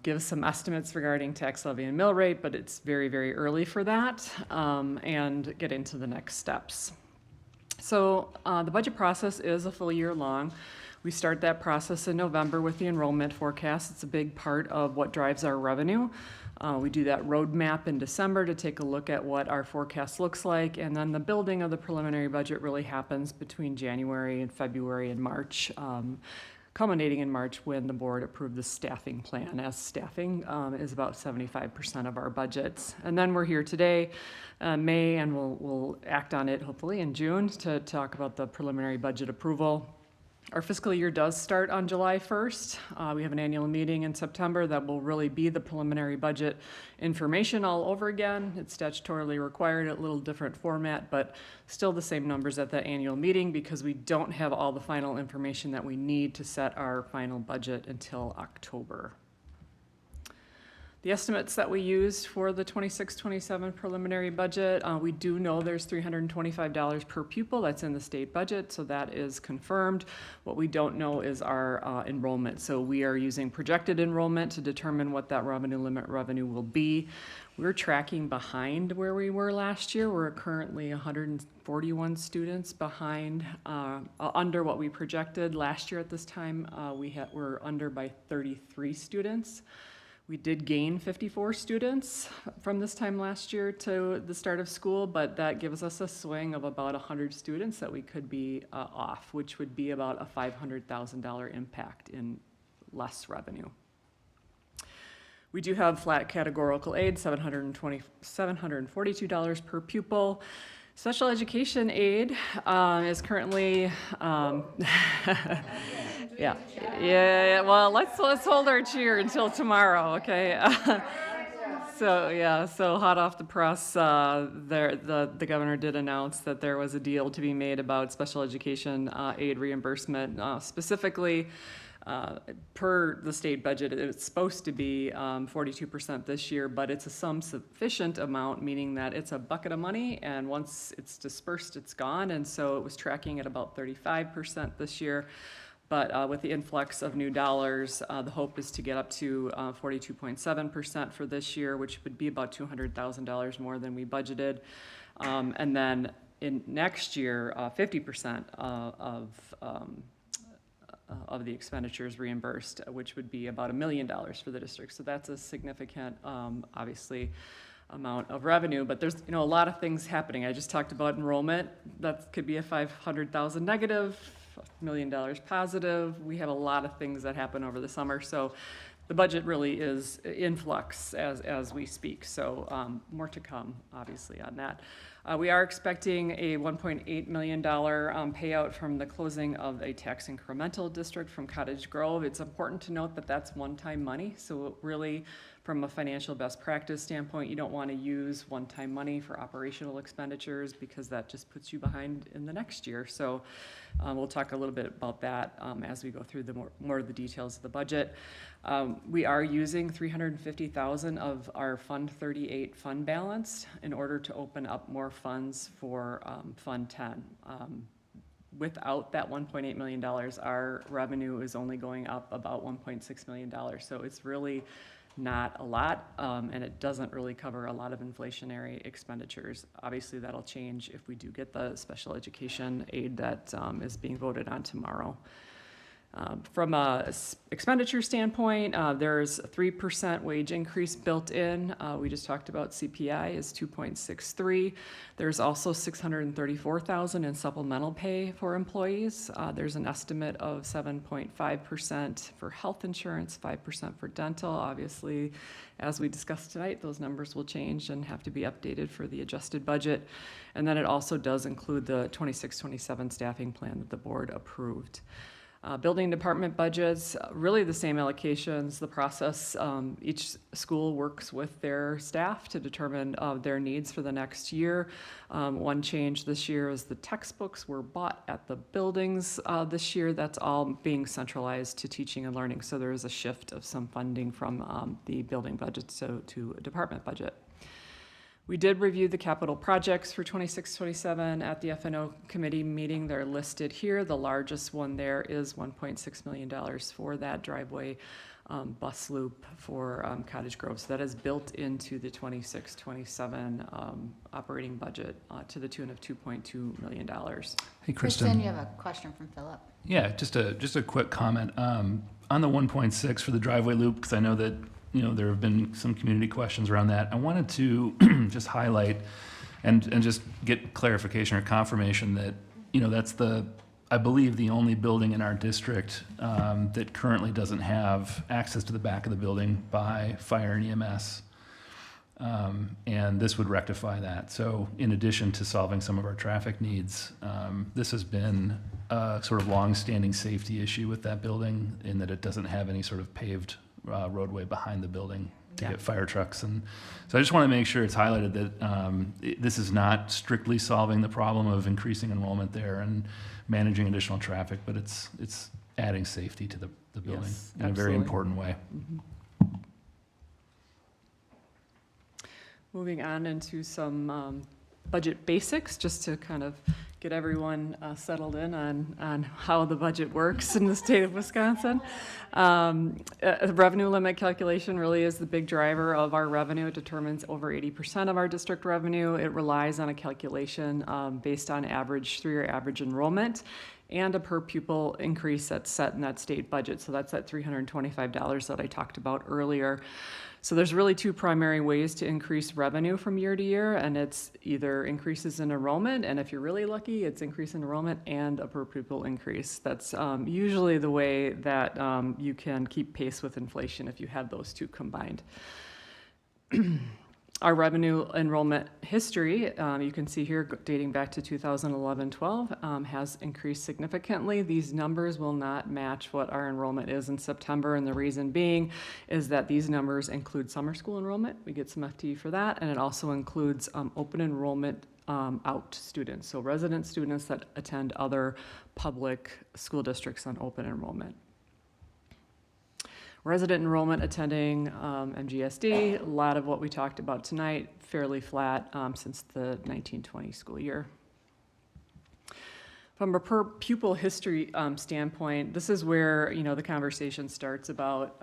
give some estimates regarding tax levy and mill rate, but it's very, very early for that, and get into the next steps. So the budget process is a full year long. We start that process in November with the enrollment forecast. It's a big part of what drives our revenue. We do that roadmap in December to take a look at what our forecast looks like, and then the building of the preliminary budget really happens between January and February and March, culminating in March when the board approved the staffing plan, as staffing is about 75% of our budgets. And then we're here today, May, and we'll act on it hopefully in June to talk about the preliminary budget approval. Our fiscal year does start on July 1st. We have an annual meeting in September that will really be the preliminary budget information all over again. It's statutorily required, a little different format, but still the same numbers at the annual meeting because we don't have all the final information that we need to set our final budget until October. The estimates that we used for the 26-27 preliminary budget, we do know there's $325 per pupil. That's in the state budget, so that is confirmed. What we don't know is our enrollment. So we are using projected enrollment to determine what that revenue limit revenue will be. We're tracking behind where we were last year. We're currently 141 students behind, under what we projected. Last year at this time, we're under by 33 students. We did gain 54 students from this time last year to the start of school, but that gives us a swing of about 100 students that we could be off, which would be about a $500,000 impact in less revenue. We do have flat categorical aid, $742 per pupil. Special education aid is currently, yeah. Well, let's hold our cheer until tomorrow, okay? So hot off the press, the governor did announce that there was a deal to be made about special education aid reimbursement, specifically. Per the state budget, it's supposed to be 42% this year, but it's a sum sufficient amount, meaning that it's a bucket of money, and once it's dispersed, it's gone, and so it was tracking at about 35% this year. But with the influx of new dollars, the hope is to get up to 42.7% for this year, which would be about $200,000 more than we budgeted. And then in next year, 50% of the expenditures reimbursed, which would be about $1 million for the district. So that's a significant, obviously, amount of revenue, but there's a lot of things happening. I just talked about enrollment. That could be a $500,000 negative, $1 million positive. We have a lot of things that happen over the summer. So the budget really is in flux as we speak. So more to come, obviously, on that. We are expecting a $1.8 million payout from the closing of a tax incremental district from Cottage Grove. It's important to note that that's one-time money. So really, from a financial best practice standpoint, you don't want to use one-time money for operational expenditures because that just puts you behind in the next year. So we'll talk a little bit about that as we go through the more of the details of the budget. We are using $350,000 of our Fund 38 fund balance in order to open up more funds for Fund 10. Without that $1.8 million, our revenue is only going up about $1.6 million. So it's really not a lot, and it doesn't really cover a lot of inflationary expenditures. Obviously, that'll change if we do get the special education aid that is being voted on tomorrow. From a expenditure standpoint, there's a 3% wage increase built in. We just talked about CPI is 2.63. There's also $634,000 in supplemental pay for employees. There's an estimate of 7.5% for health insurance, 5% for dental. Obviously, as we discussed tonight, those numbers will change and have to be updated for the adjusted budget. And then it also does include the 26-27 staffing plan that the board approved. Building department budgets, really the same allocations. The process, each school works with their staff to determine their needs for the next year. One change this year is the textbooks were bought at the buildings this year. That's all being centralized to teaching and learning. So there is a shift of some funding from the building budget to a department budget. We did review the capital projects for 26-27 at the FNO committee meeting. They're listed here. The largest one there is $1.6 million for that driveway bus loop for Cottage Grove. So that is built into the 26-27 operating budget to the tune of $2.2 million. Hey, Kristen, you have a question from Philip. Yeah, just a quick comment on the 1.6 for the driveway loop, because I know that there have been some community questions around that. I wanted to just highlight and just get clarification or confirmation that that's I believe the only building in our district that currently doesn't have access to the back of the building by fire and EMS. And this would rectify that. So in addition to solving some of our traffic needs, this has been a sort of long-standing safety issue with that building in that it doesn't have any sort of paved roadway behind the building to get fire trucks. And so I just want to make sure it's highlighted that this is not strictly solving the problem of increasing enrollment there and managing additional traffic, but it's adding safety to the building in a very important way. Mm-hmm. Moving on into some budget basics, just to kind of get everyone settled in on how the budget works in the state of Wisconsin. A revenue limit calculation really is the big driver of our revenue. It determines over 80% of our district revenue. It relies on a calculation based on three-year average enrollment and a per pupil increase that's set in that state budget. So that's that $325 that I talked about earlier. So there's really two primary ways to increase revenue from year to year, and it's either increases in enrollment, and if you're really lucky, it's increase in enrollment and a per pupil increase. That's usually the way that you can keep pace with inflation if you have those two combined. Our revenue enrollment history, you can see here dating back to 2011-12, has increased significantly. These numbers will not match what our enrollment is in September, and the reason being is that these numbers include summer school enrollment. We get some FTE for that, and it also includes open enrollment out students, so resident students that attend other public school districts on open enrollment. Resident enrollment attending MGSD, a lot of what we talked about tonight, fairly flat since the 1920 school year. From a per pupil history standpoint, this is where the conversation starts about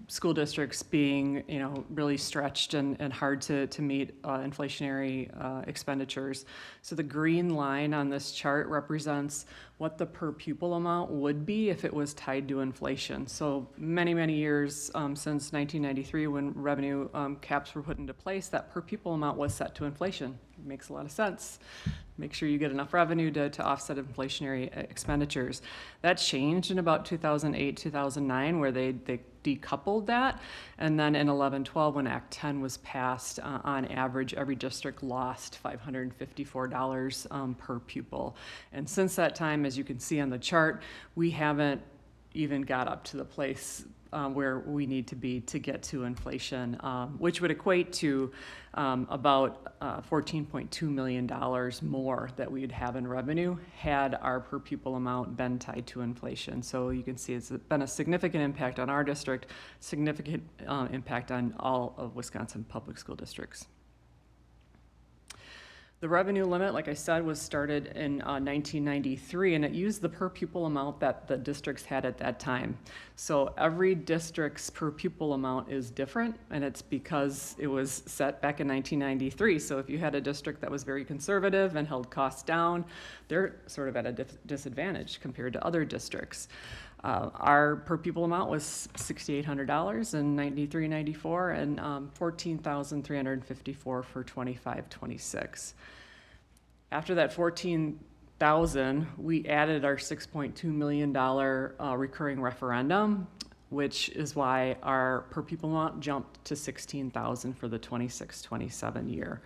school districts being really stretched and hard to meet inflationary expenditures. So the green line on this chart represents what the per pupil amount would be if it was tied to inflation. So many years since 1993, when revenue caps were put into place, that per pupil amount was set to inflation. It makes a lot of sense. make sure you get enough revenue to offset inflationary expenditures. That changed in about 2008, 2009, where they decoupled that. And then in 11-12, when Act 10 was passed, on average, every district lost $554 per pupil. And since that time, as you can see on the chart, we haven't even got up to the place where we need to be to get to inflation, which would equate to about $14.2 million more that we'd have in revenue had our per pupil amount been tied to inflation. So you can see it's been a significant impact on our district, significant impact on all of Wisconsin public school districts. The revenue limit, like I said, was started in 1993, and it used the per pupil amount that the districts had at that time. So every district's per pupil amount is different, and it's because it was set back in 1993. So if you had a district that was very conservative and held costs down, they're sort of at a disadvantage compared to other districts. Our per pupil amount was $6,800 in 93-94 and $14,354 for 25-26. After that $14,000, we added our $6.2 million recurring referendum, which is why our per pupil amount jumped to $16,000 for the 26-27 year.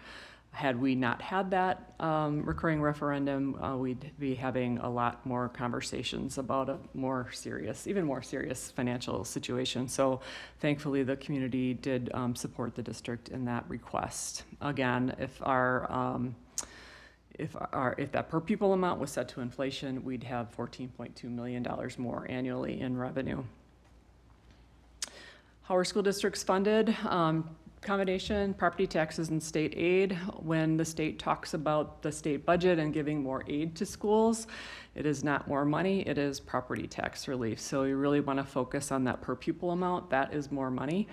Had we not had that recurring referendum, we'd be having a lot more conversations about a more serious, even more serious financial situation. So thankfully, the community did support the district in that request. Again, if that per pupil amount was set to inflation, we'd have $14.2 million more annually in revenue. How are school districts funded? Accommodation, property taxes, and state aid. When the state talks about the state budget and giving more aid to schools, it is not more money, it is property tax relief. So you really want to focus on that per pupil amount. That is more money.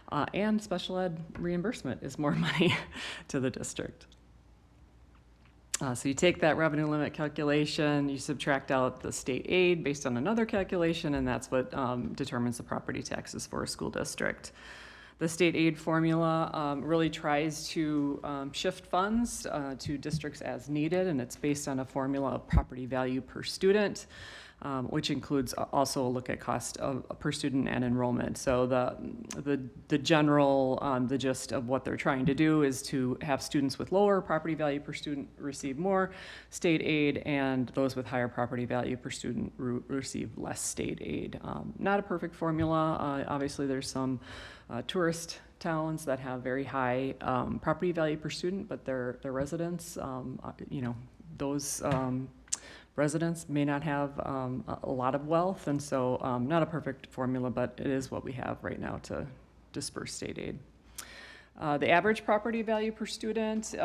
And special ed reimbursement is more money to the district. So you take that revenue limit calculation, you subtract out the state aid based on another calculation, and that's what determines the property taxes for a school district. The state aid formula really tries to shift funds to districts as needed, and it's based on a formula of property value per student, which includes also a look at cost of per student and enrollment. So the general, the gist of what they're trying to do is to have students with lower property value per student receive more state aid, and those with higher property value per student receive less state aid. Not a perfect formula. Obviously, there's some tourist towns that have very high property value per student, but their residents, those residents may not have a lot of wealth, and so not a perfect formula, but it is what we have right now to disperse state aid. The average property value per student,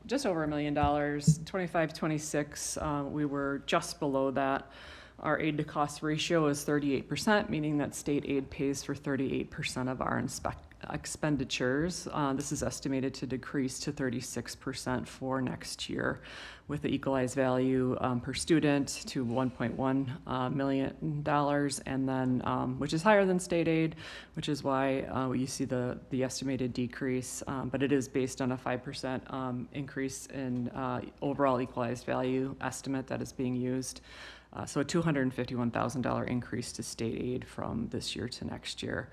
just over $1 million, 25-26, we were just below that. Our aid to cost ratio is 38%, meaning that state aid pays for 38% of our expenditures. This is estimated to decrease to 36% for next year, with the equalized value per student to $1.1 million, and then which is higher than state aid, which is why you see the estimated decrease. But it is based on a 5% increase in overall equalized value estimate that is being used. So a $251,000 increase to state aid from this year to next year.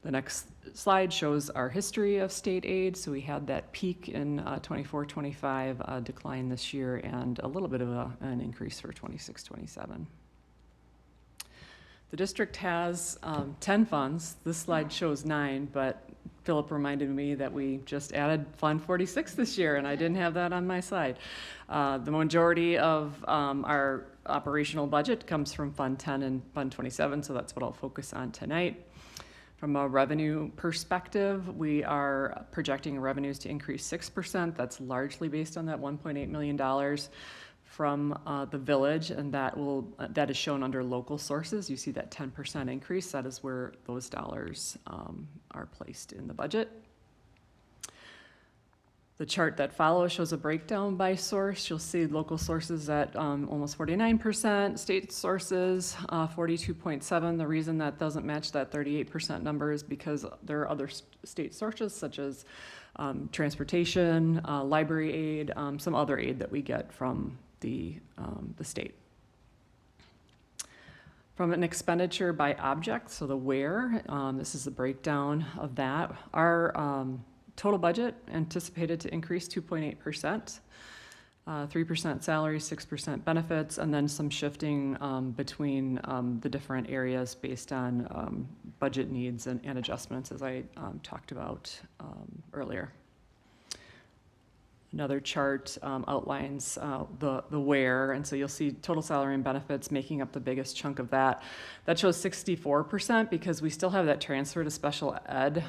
The next slide shows our history of state aid. So we had that peak in 24-25, decline this year, and a little bit of an increase for 26-27. The district has 10 funds. This slide shows 9, but Philip reminded me that we just added Fund 46 this year, and I didn't have that on my slide. The majority of our operational budget comes from Fund 10 and Fund 27, so that's what I'll focus on tonight. From a revenue perspective, we are projecting revenues to increase 6%. That's largely based on that $1.8 million from the village, and that is shown under local sources. You see that 10% increase. That is where those dollars are placed in the budget. The chart that follows shows a breakdown by source. You'll see local sources at almost 49%, state sources 42.7. The reason that doesn't match that 38% number is because there are other state sources such as transportation, library aid, some other aid that we get from the state. From an expenditure by object, so the where, this is the breakdown of that. Our total budget anticipated to increase 2.8%, 3% salary, 6% benefits, and then some shifting between the different areas based on budget needs and adjustments, as I talked about earlier. Another chart outlines the where, and so you'll see total salary and benefits making up the biggest chunk of that. That shows 64% because we still have that transfer to special ed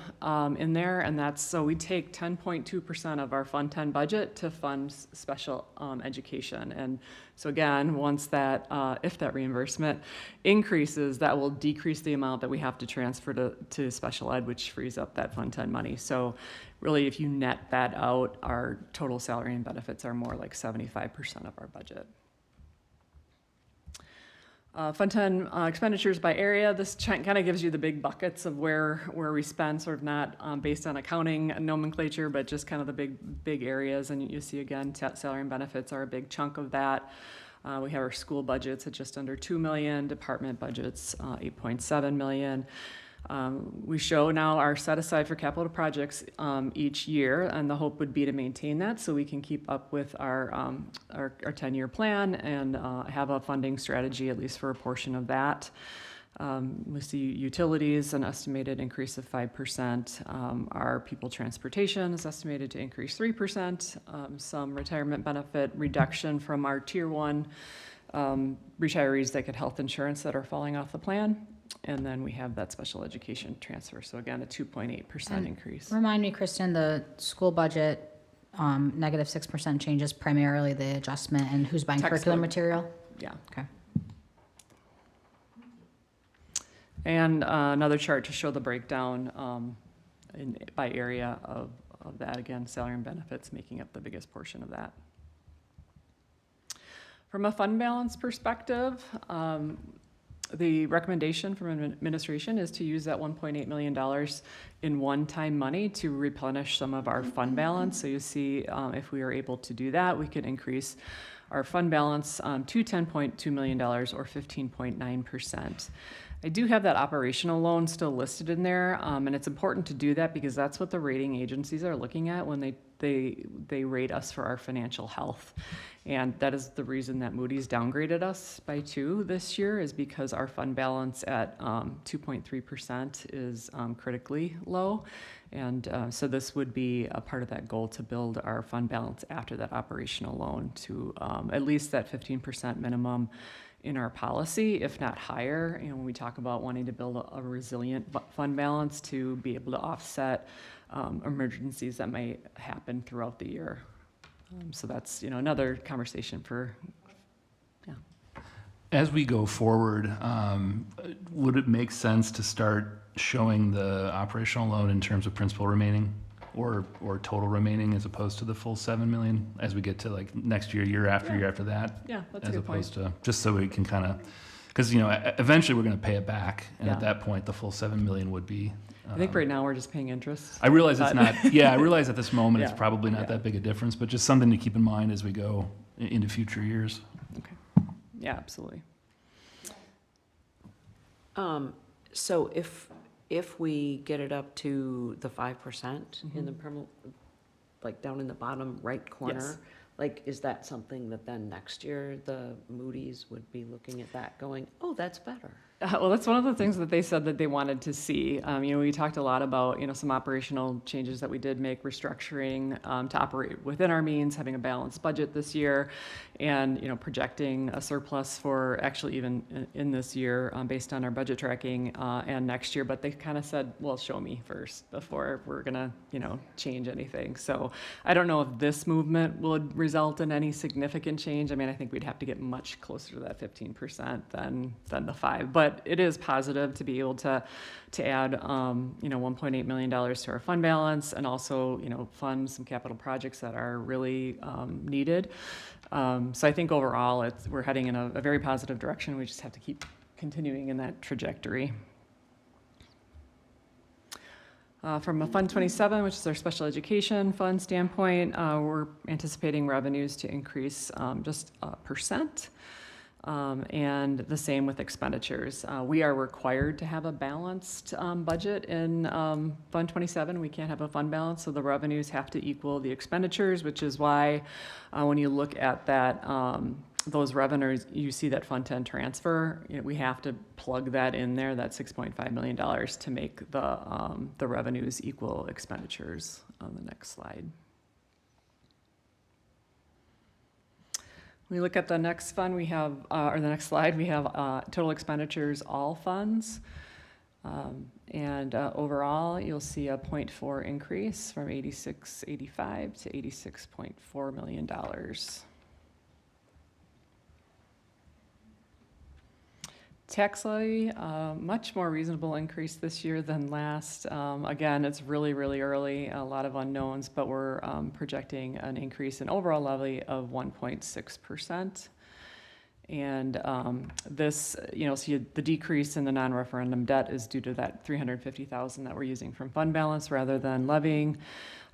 in there, and that's, so we take 10.2% of our Fund 10 budget to fund special education. And so again, once that, if that reimbursement increases, that will decrease the amount that we have to transfer to special ed, which frees up that Fund 10 money. So really, if you net that out, our total salary and benefits are more like 75% of our budget. Fund 10 expenditures by area. This kind of gives you the big buckets of where we spend, sort of not based on accounting nomenclature, but just kind of the big areas. And you see again, salary and benefits are a big chunk of that. We have our school budgets at just under $2 million, department budgets $8.7 million. We show now our set aside for capital projects each year, and the hope would be to maintain that so we can keep up with our 10-year plan and have a funding strategy at least for a portion of that. We see utilities, an estimated increase of 5%. Our people transportation is estimated to increase 3%. Some retirement benefit reduction from our Tier 1 retirees that get health insurance that are falling off the plan. And then we have that special education transfer. So again, a 2.8% increase. Remind me, Kristen, the school budget negative 6% changes primarily the adjustment and who's buying curriculum material? Yeah. Okay. And another chart to show the breakdown by area of that. Again, salary and benefits making up the biggest portion of that. From a fund balance perspective, the recommendation from administration is to use that $1.8 million in one-time money to replenish some of our fund balance. So you see, if we are able to do that, we could increase our fund balance to $10.2 million or 15.9%. I do have that operational loan still listed in there, and it's important to do that because that's what the rating agencies are looking at when they rate us for our financial health. And that is the reason that Moody's downgraded us by 2 this year, is because our fund balance at 2.3% is critically low. And so this would be a part of that goal to build our fund balance after that operational loan to at least that 15% minimum in our policy, if not higher. You know, when we talk about wanting to build a resilient fund balance to be able to offset emergencies that might happen throughout the year. So that's, another conversation for, yeah. As we go forward, would it make sense to start showing the operational loan in terms of principal remaining or total remaining as opposed to the full 7 million as we get to like next year, year after that? Yeah, that's a as good opposed point. to just so we can kind of, because eventually we're going to pay it back, and Yeah. at that point the full 7 million would be. I think right now we're just paying interest. I realize it's not. Yeah, I realize at this moment it's Yeah. probably not that big a difference, but just something to keep in mind as we go into future years. Okay. Yeah, absolutely. So if we get it up to the 5% in the like down in the bottom right corner, Yes. like, is that something that then next year the Moody's would be looking at that going, oh, that's better? Well, that's one of the things that they said that they wanted to see. We talked a lot about, some operational changes that we did make, restructuring to operate within our means, having a balanced budget this year, and, projecting a surplus for actually even in this year based on our budget tracking and next year. But they kind of said, well, show me first before we're going to, change anything. So I don't know if this movement would result in any significant change. I mean, I think we'd have to get much closer to that 15% than the 5. But it is positive to be able to add, $1.8 million to our fund balance and also, fund some capital projects that are really needed. So I think overall, we're heading in a very positive direction. We just have to keep continuing in that trajectory. From a Fund 27, which is our special education fund standpoint, we're anticipating revenues to increase just 1%, and the same with expenditures. We are required to have a balanced budget in Fund 27. We can't have a fund balance, so the revenues have to equal the expenditures, which is why when you look at that, those revenues, you see that Fund 10 transfer, we have to plug that in there, that $6.5 million, to make the revenues equal expenditures on the next slide. When we look at the next fund, we have, or the next slide, we have total expenditures, all funds. And overall, you'll see a 0.4 increase from 86.85 to $86.4 million. Tax levy, much more reasonable increase this year than last. Again, it's really, really early, a lot of unknowns, but we're projecting an increase in overall levy of 1.6%. And this, so the decrease in the non-referendum debt is due to that $350,000 that we're using from fund balance rather than levying.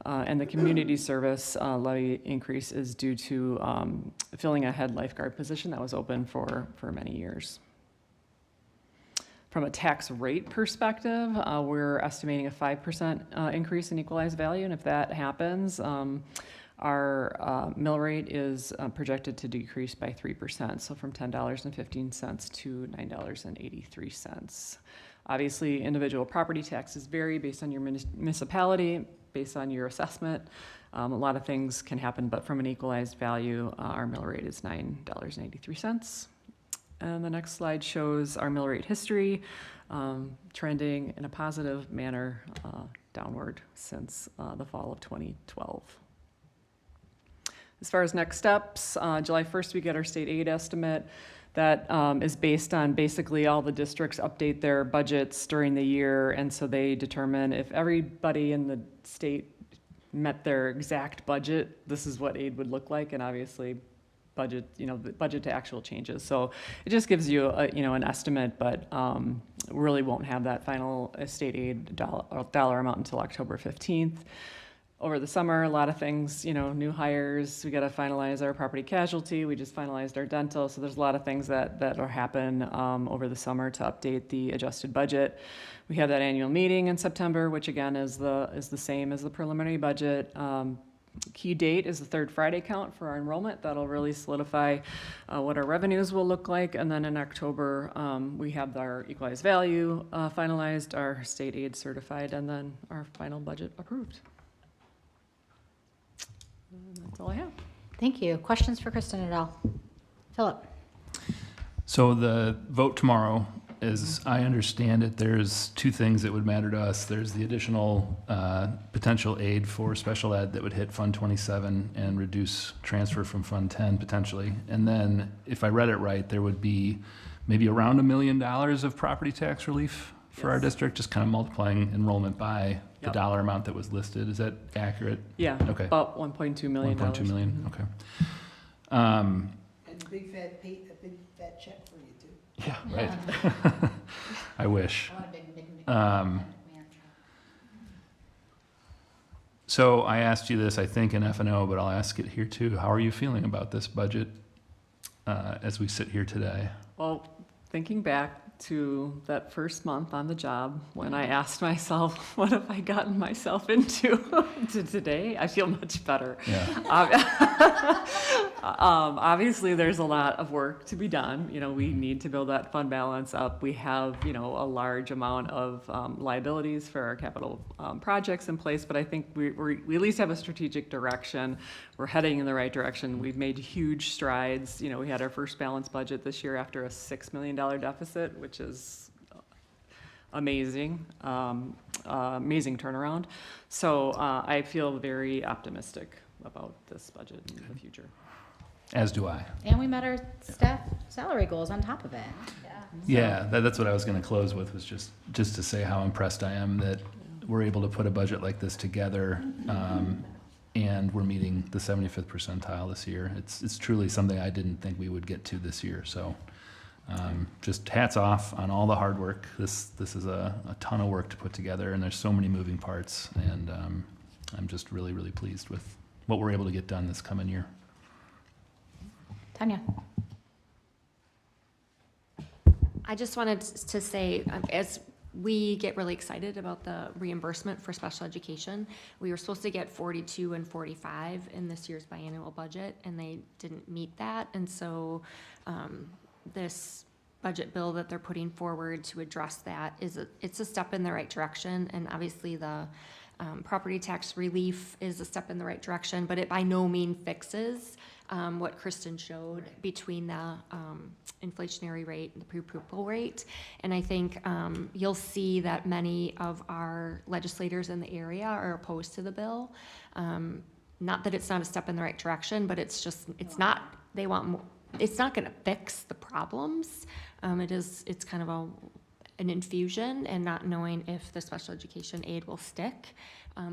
And the community service levy increase is due to filling a head lifeguard position that was open for many years. From a tax rate perspective, we're estimating a 5% increase in equalized value, and if that happens, our mill rate is projected to decrease by 3%, so from $10.15 to $9.83. Obviously, individual property taxes vary based on your municipality, based on your assessment. A lot of things can happen, but from an equalized value, our mill rate is $9.83. And the next slide shows our mill rate history, trending in a positive manner downward since the fall of 2012. As far as next steps, July 1st, we get our state aid estimate. That is based on basically all the districts update their budgets during the year, and so they determine if everybody in the state met their exact budget, this is what aid would look like, and obviously budget, the budget to actual changes. So it just gives you an estimate, but really won't have that final state aid dollar amount until October 15th. Over the summer, a lot of things, new hires, we got to finalize our property casualty, we just finalized our dental, so there's a lot of things that will happen over the summer to update the adjusted budget. We have that annual meeting in September, which again is the same as the preliminary budget. Key date is the third Friday count for our enrollment. That'll really solidify what our revenues will look like. And then in October, we have our equalized value finalized, our state aid certified, and then our final budget approved. And that's all I have. Thank you. Questions for Kristen at all? Philip? So the vote tomorrow, as I understand it, there's two things that would matter to us. There's the additional potential aid for special ed that would hit Fund 27 and reduce transfer from Fund 10 potentially. And then, if I read it right, there would be maybe around $1 million of property tax relief for our district, just kind of multiplying enrollment by the dollar amount that was listed. Is that accurate? Yeah, okay. About $1.2 million. 1.2 million, okay. And a big fat check for you too. Yeah, right. I wish. So I asked you this, I think, in F&O, but I'll ask it here too. How are you feeling about this budget as we sit here today? Well, thinking back to that first month on the job when I asked myself, what have I gotten myself into to today? I feel much better. Yeah. Obviously, there's a lot of work to be done. We need to build that fund balance up. We have, a large amount of liabilities for our capital projects in place, but I think we at least have a strategic direction. We're heading in the right direction. We've made huge strides. We had our first balanced budget this year after a $6 million deficit, which is amazing, amazing turnaround. So I feel very optimistic about this budget in the future. As do I. And we met our staff salary goals on top of it. Yeah, that's what I was going to close with, was just to say how impressed I am that we're able to put a budget like this together, and we're meeting the 75th percentile this year. It's truly something I didn't think we would get to this year. So just hats off on all the hard work. This is a ton of work to put together, and there's so many moving parts, and I'm just really, really pleased with what we're able to get done this coming year. Tanya. I just wanted to say, as we get really excited about the reimbursement for special education, we were supposed to get 42 and 45 in this year's biannual budget, and they didn't meet that. And so this budget bill that they're putting forward to address that it's a step in the right direction. And obviously the property tax relief is a step in the right direction, but it by no means fixes what Kristen showed between the inflationary rate and the pre-approval rate. And I think you'll see that many of our legislators in the area are opposed to the bill. Not that it's not a step in the right direction, but it's not, they want more, it's not gonna fix the problems. It's kind of an infusion, and not knowing if the special education aid will stick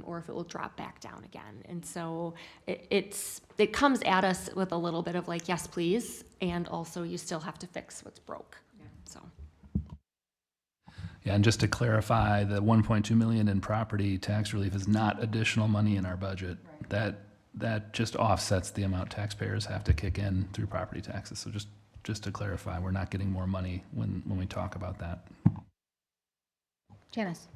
or if it will drop back down again. And so it comes at us with a little bit of like, yes, please, and also you still have to fix what's broke. Yeah. So. Yeah, and just to clarify, the 1.2 million in property tax relief is not additional money in our budget. Right. That just offsets the amount taxpayers have to kick in through property taxes. So just to clarify, we're not getting more money when we talk about that. Janice.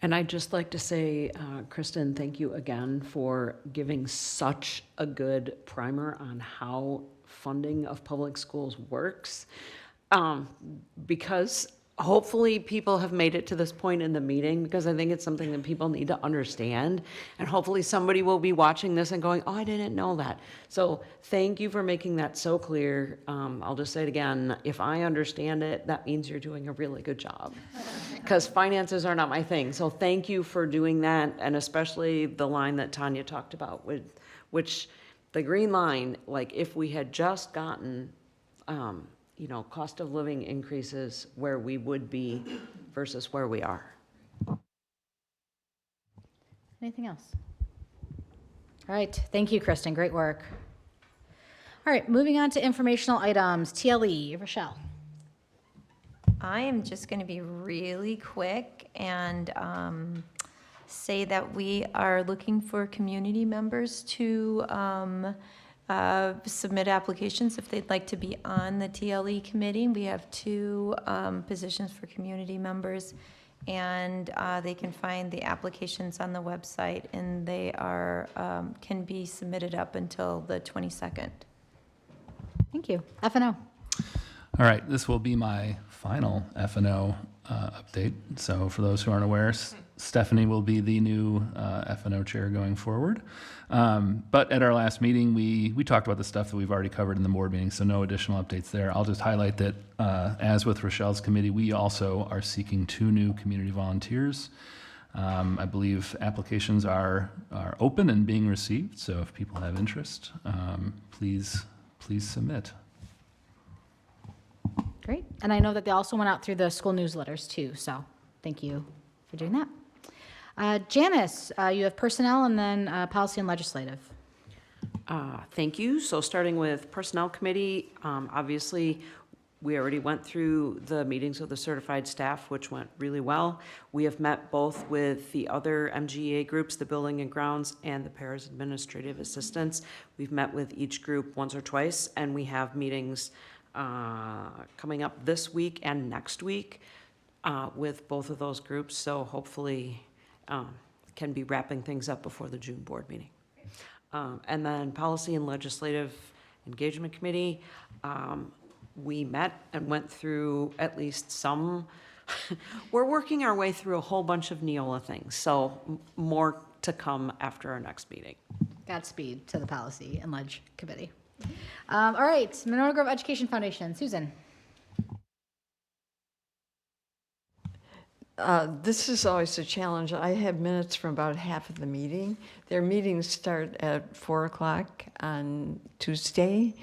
And I'd just like to say, Kristen, thank you again for giving such a good primer on how funding of public schools works. Because hopefully people have made it to this point in the meeting, because I think it's something that people need to understand. And hopefully somebody will be watching this and going, oh, I didn't know that. So thank you for making that so clear. I'll just say it again, if I understand it, that means you're doing a really good job. Because finances are not my thing. So thank you for doing that, and especially the line that Tanya talked about, which the green line, like if we had just gotten cost of living increases where we would be versus where we are. Anything else? All right, thank you, Kristen, great work. All right, moving on to informational items. TLE, Rochelle. I am just going to be really quick and say that we are looking for community members to submit applications if they'd like to be on the TLE committee. We have 2 positions for community members, and they can find the applications on the website, and they are can be submitted up until the 22nd. Thank you. F&O. All right, this will be my final F&O update. So for those who aren't aware, Stephanie will be the new F&O chair going forward. But at our last meeting, we talked about the stuff that we've already covered in the board meeting, so no additional updates there. I'll just highlight that, as with Rochelle's committee, we also are seeking 2 new community volunteers. I believe applications are open and being received, so if people have interest, please submit. Great. And I know that they also went out through the school newsletters too, so thank you for doing that. Janice, you have personnel and then policy and legislative. Thank you. So starting with Personnel Committee, obviously we already went through the meetings with the certified staff, which went really well. We have met both with the other MGEA groups, the Building and Grounds and the Paras Administrative Assistants. We've met with each group once or twice, and we have meetings coming up this week and next week with both of those groups. So hopefully can be wrapping things up before the June board meeting. And then Policy and Legislative Engagement Committee, we met and went through at least some, we're working our way through a whole bunch of Neola things. So more to come after our next meeting. Godspeed to the Policy and Leg Committee. All right, Monona Grove Education Foundation, Susan. This is always a challenge. I have minutes from about half of the meeting. Their meetings start at 4 o'clock on Tuesday,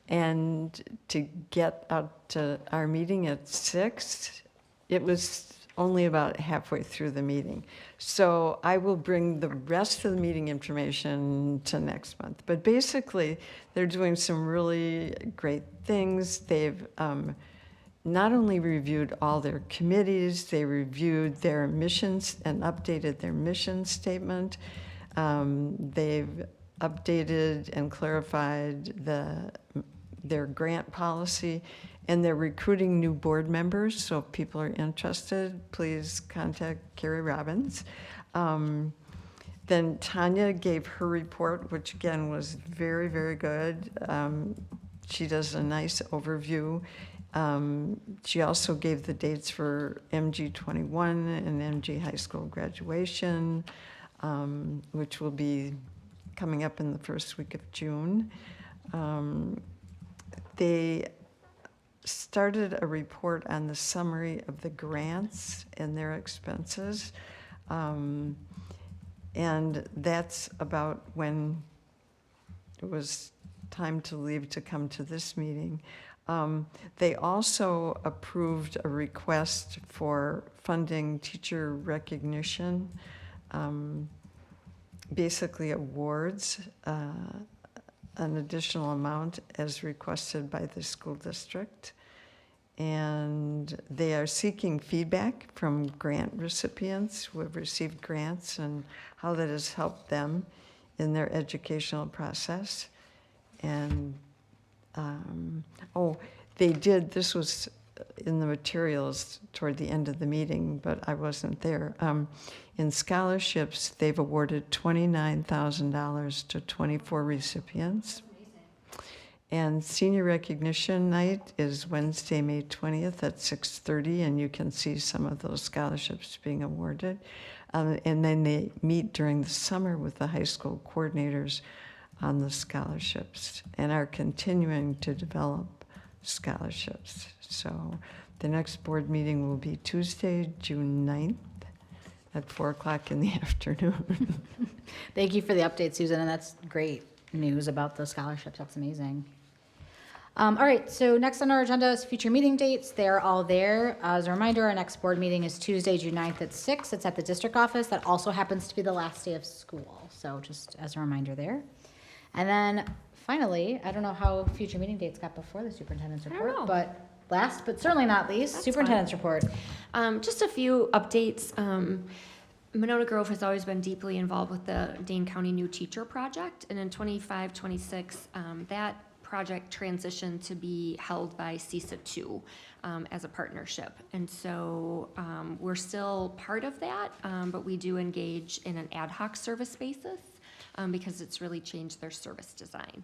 and to get out to our meeting at 6, it was only about halfway through the meeting. So I will bring the rest of the meeting information to next month. But basically, they're doing some really great things. They've not only reviewed all their committees, they reviewed their missions and updated their mission statement. They've updated and clarified their grant policy, and they're recruiting new board members. So if people are interested, please contact Carrie Robbins. Then Tanya gave her report, which again was very, very good. She does a nice overview. She also gave the dates for MG21 and MG high school graduation, which will be coming up in the first week of June. They started a report on the summary of the grants and their expenses. And that's about when it was time to leave to come to this meeting. They also approved a request for funding teacher recognition, basically awards, an additional amount as requested by the school district. And they are seeking feedback from grant recipients who have received grants and how that has helped them in their educational process. And they did, this was in the materials toward the end of the meeting, but I wasn't there. In scholarships, they've awarded $29,000 to 24 recipients. And senior recognition night is Wednesday, May 20th at 6:30, and you can see some of those scholarships being awarded. And then they meet during the summer with the high school coordinators on the scholarships and are continuing to develop scholarships. So the next board meeting will be Tuesday, June 9th at 4 o'clock in the afternoon. Thank you for the update, Susan, and that's great news about the scholarships. That's amazing. All right, so next on our agenda is future meeting dates. They're all there. As a reminder, our next board meeting is Tuesday, June 9th at 6. It's at the district office. That also happens to be the last day of school. So just as a reminder there. And then finally, I don't know how future meeting dates got before the superintendent's report, but last but certainly not least, That's superintendent's report. Just a few updates. Monona Grove has always been deeply involved with the Dane County New Teacher Project, and in 25-26, that project transitioned to be held by CISA 2 as a partnership. And so we're still part of that, but we do engage in an ad hoc service basis because it's really changed their service design.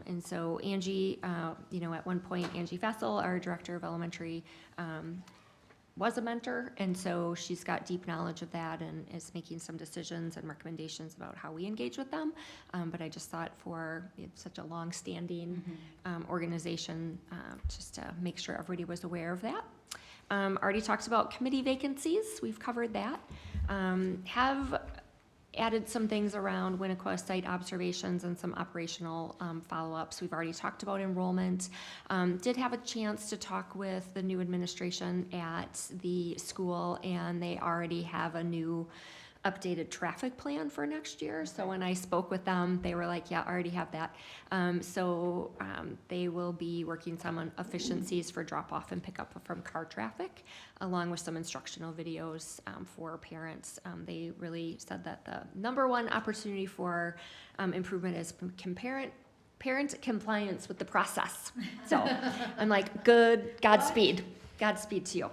And so Angie, at one point, Angie Fessel, our director of elementary, was a mentor, and so she's got deep knowledge of that and is making some decisions and recommendations about how we engage with them. But I just thought for such a long-standing organization, just to make sure everybody was aware of that. Already talked about committee vacancies. We've covered that. Have added some things around Winnequa site observations and some operational follow-ups. We've already talked about enrollment. Did have a chance to talk with the new administration at the school, and they already have a new updated traffic plan for next year. So when I spoke with them, they were like, yeah, I already have that. So they will be working some on efficiencies for drop-off and pickup from car traffic, along with some instructional videos for parents. They really said that the number one opportunity for improvement is parent compliance with the process. So I'm like, good, Godspeed to you.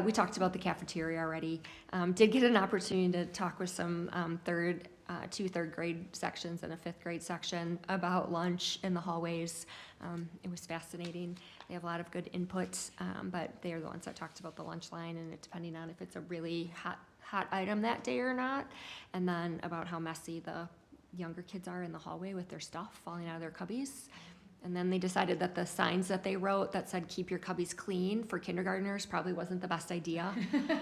We talked about the cafeteria already. Did get an opportunity to talk with some two third grade sections and a fifth grade section about lunch in the hallways. It was fascinating. They have a lot of good input, but they are the ones that talked about the lunch line and it depending on if it's a really hot item that day or not, and then about how messy the younger kids are in the hallway with their stuff falling out of their cubbies. And then they decided that the signs that they wrote that said "keep your cubbies clean" for kindergartners probably wasn't the best idea,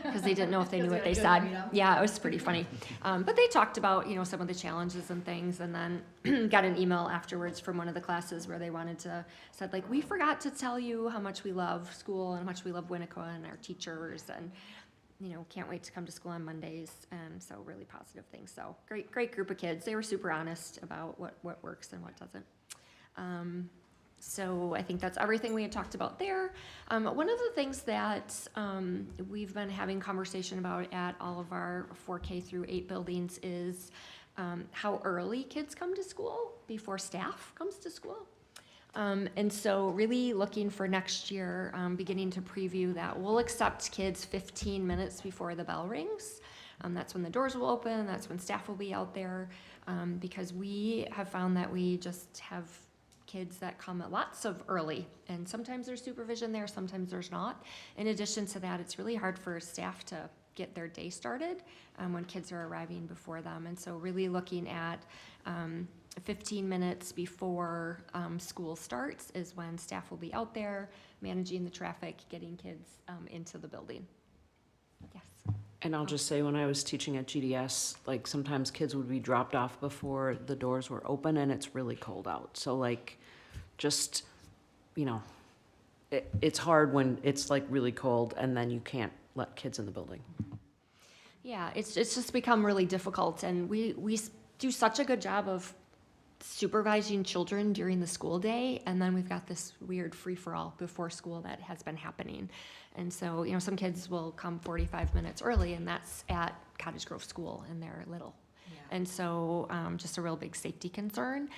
because they didn't know if they knew what they said. Yeah, it was pretty funny. But they talked about, some of the challenges and things, and then got an email afterwards from one of the classes where they said like, "We forgot to tell you how much we love school and how much we love Winnequa and our teachers, and can't wait to come to school on Mondays." And so really positive things. So great group of kids. They were super honest about what works and what doesn't. So I think that's everything we had talked about there. One of the things that we've been having conversation about at all of our 4K through 8 buildings is how early kids come to school before staff comes to school. And so really looking for next year, beginning to preview that. We'll accept kids 15 minutes before the bell rings. That's when the doors will open, that's when staff will be out there, because we have found that we just have kids that come at lots of early, and sometimes there's supervision there, sometimes there's not. In addition to that, it's really hard for staff to get their day started when kids are arriving before them. And so really looking at 15 minutes before school starts is when staff will be out there managing the traffic, getting kids into the building. Yes. And I'll just say, when I was teaching at GDS, like sometimes kids would be dropped off before the doors were open, and it's really cold out. So like, just, it's hard when it's like really cold and then you can't let kids in the building. Yeah, it's just become really difficult, and we do such a good job of supervising children during the school day, and then we've got this weird free-for-all before school that has been happening. And so, some kids will come 45 minutes early, and that's at Cottage Grove School, and they're little. And so just a real big safety concern.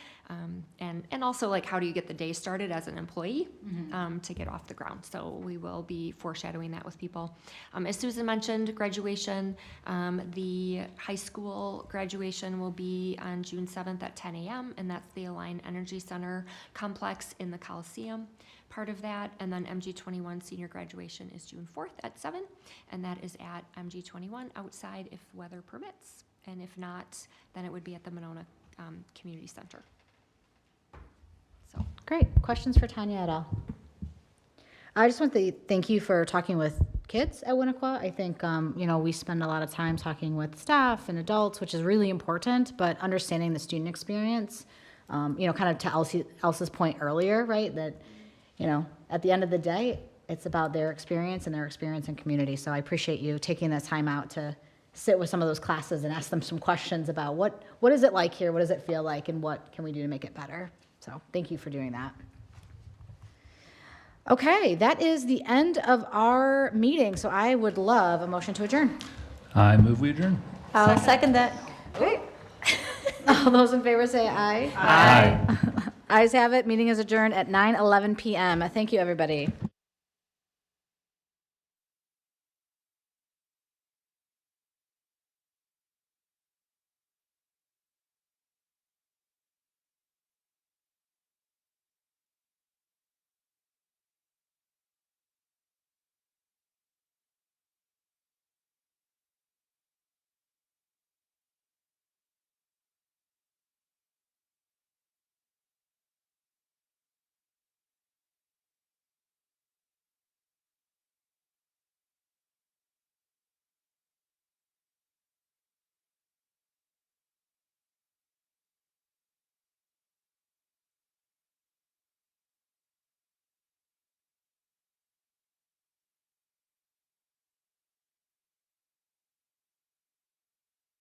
And also, like, how do you get the day started as an employee to get off the ground? So we will be foreshadowing that with people. As Susan mentioned, graduation, the high school graduation will be on June 7th at 10 a.m., and that's the Align Energy Center complex in the Coliseum. Part of that, and then MG21 senior graduation is June 4th at 7, and that is at MG21 outside if weather permits. And if not, then it would be at the Monona Community Center. So Great. Questions for Tanya at all? I just want to thank you for talking with kids at Winnequa. I think, we spend a lot of time talking with staff and adults, which is really important, but understanding the student experience, kind of to Elsa's point earlier, right, that, at the end of the day, it's about their experience and their experience in community. So I appreciate you taking the time out to sit with some of those classes and ask them some questions about what is it like here, what does it feel like, and what can we do to make it better. So thank you for doing that. Okay, that is the end of our meeting. So I would love a motion to adjourn. I move we adjourn. I'll second that. Great. All those in favor say aye. Aye. Ayes have it. Meeting is adjourned at 9:11 p.m. Thank you, everybody.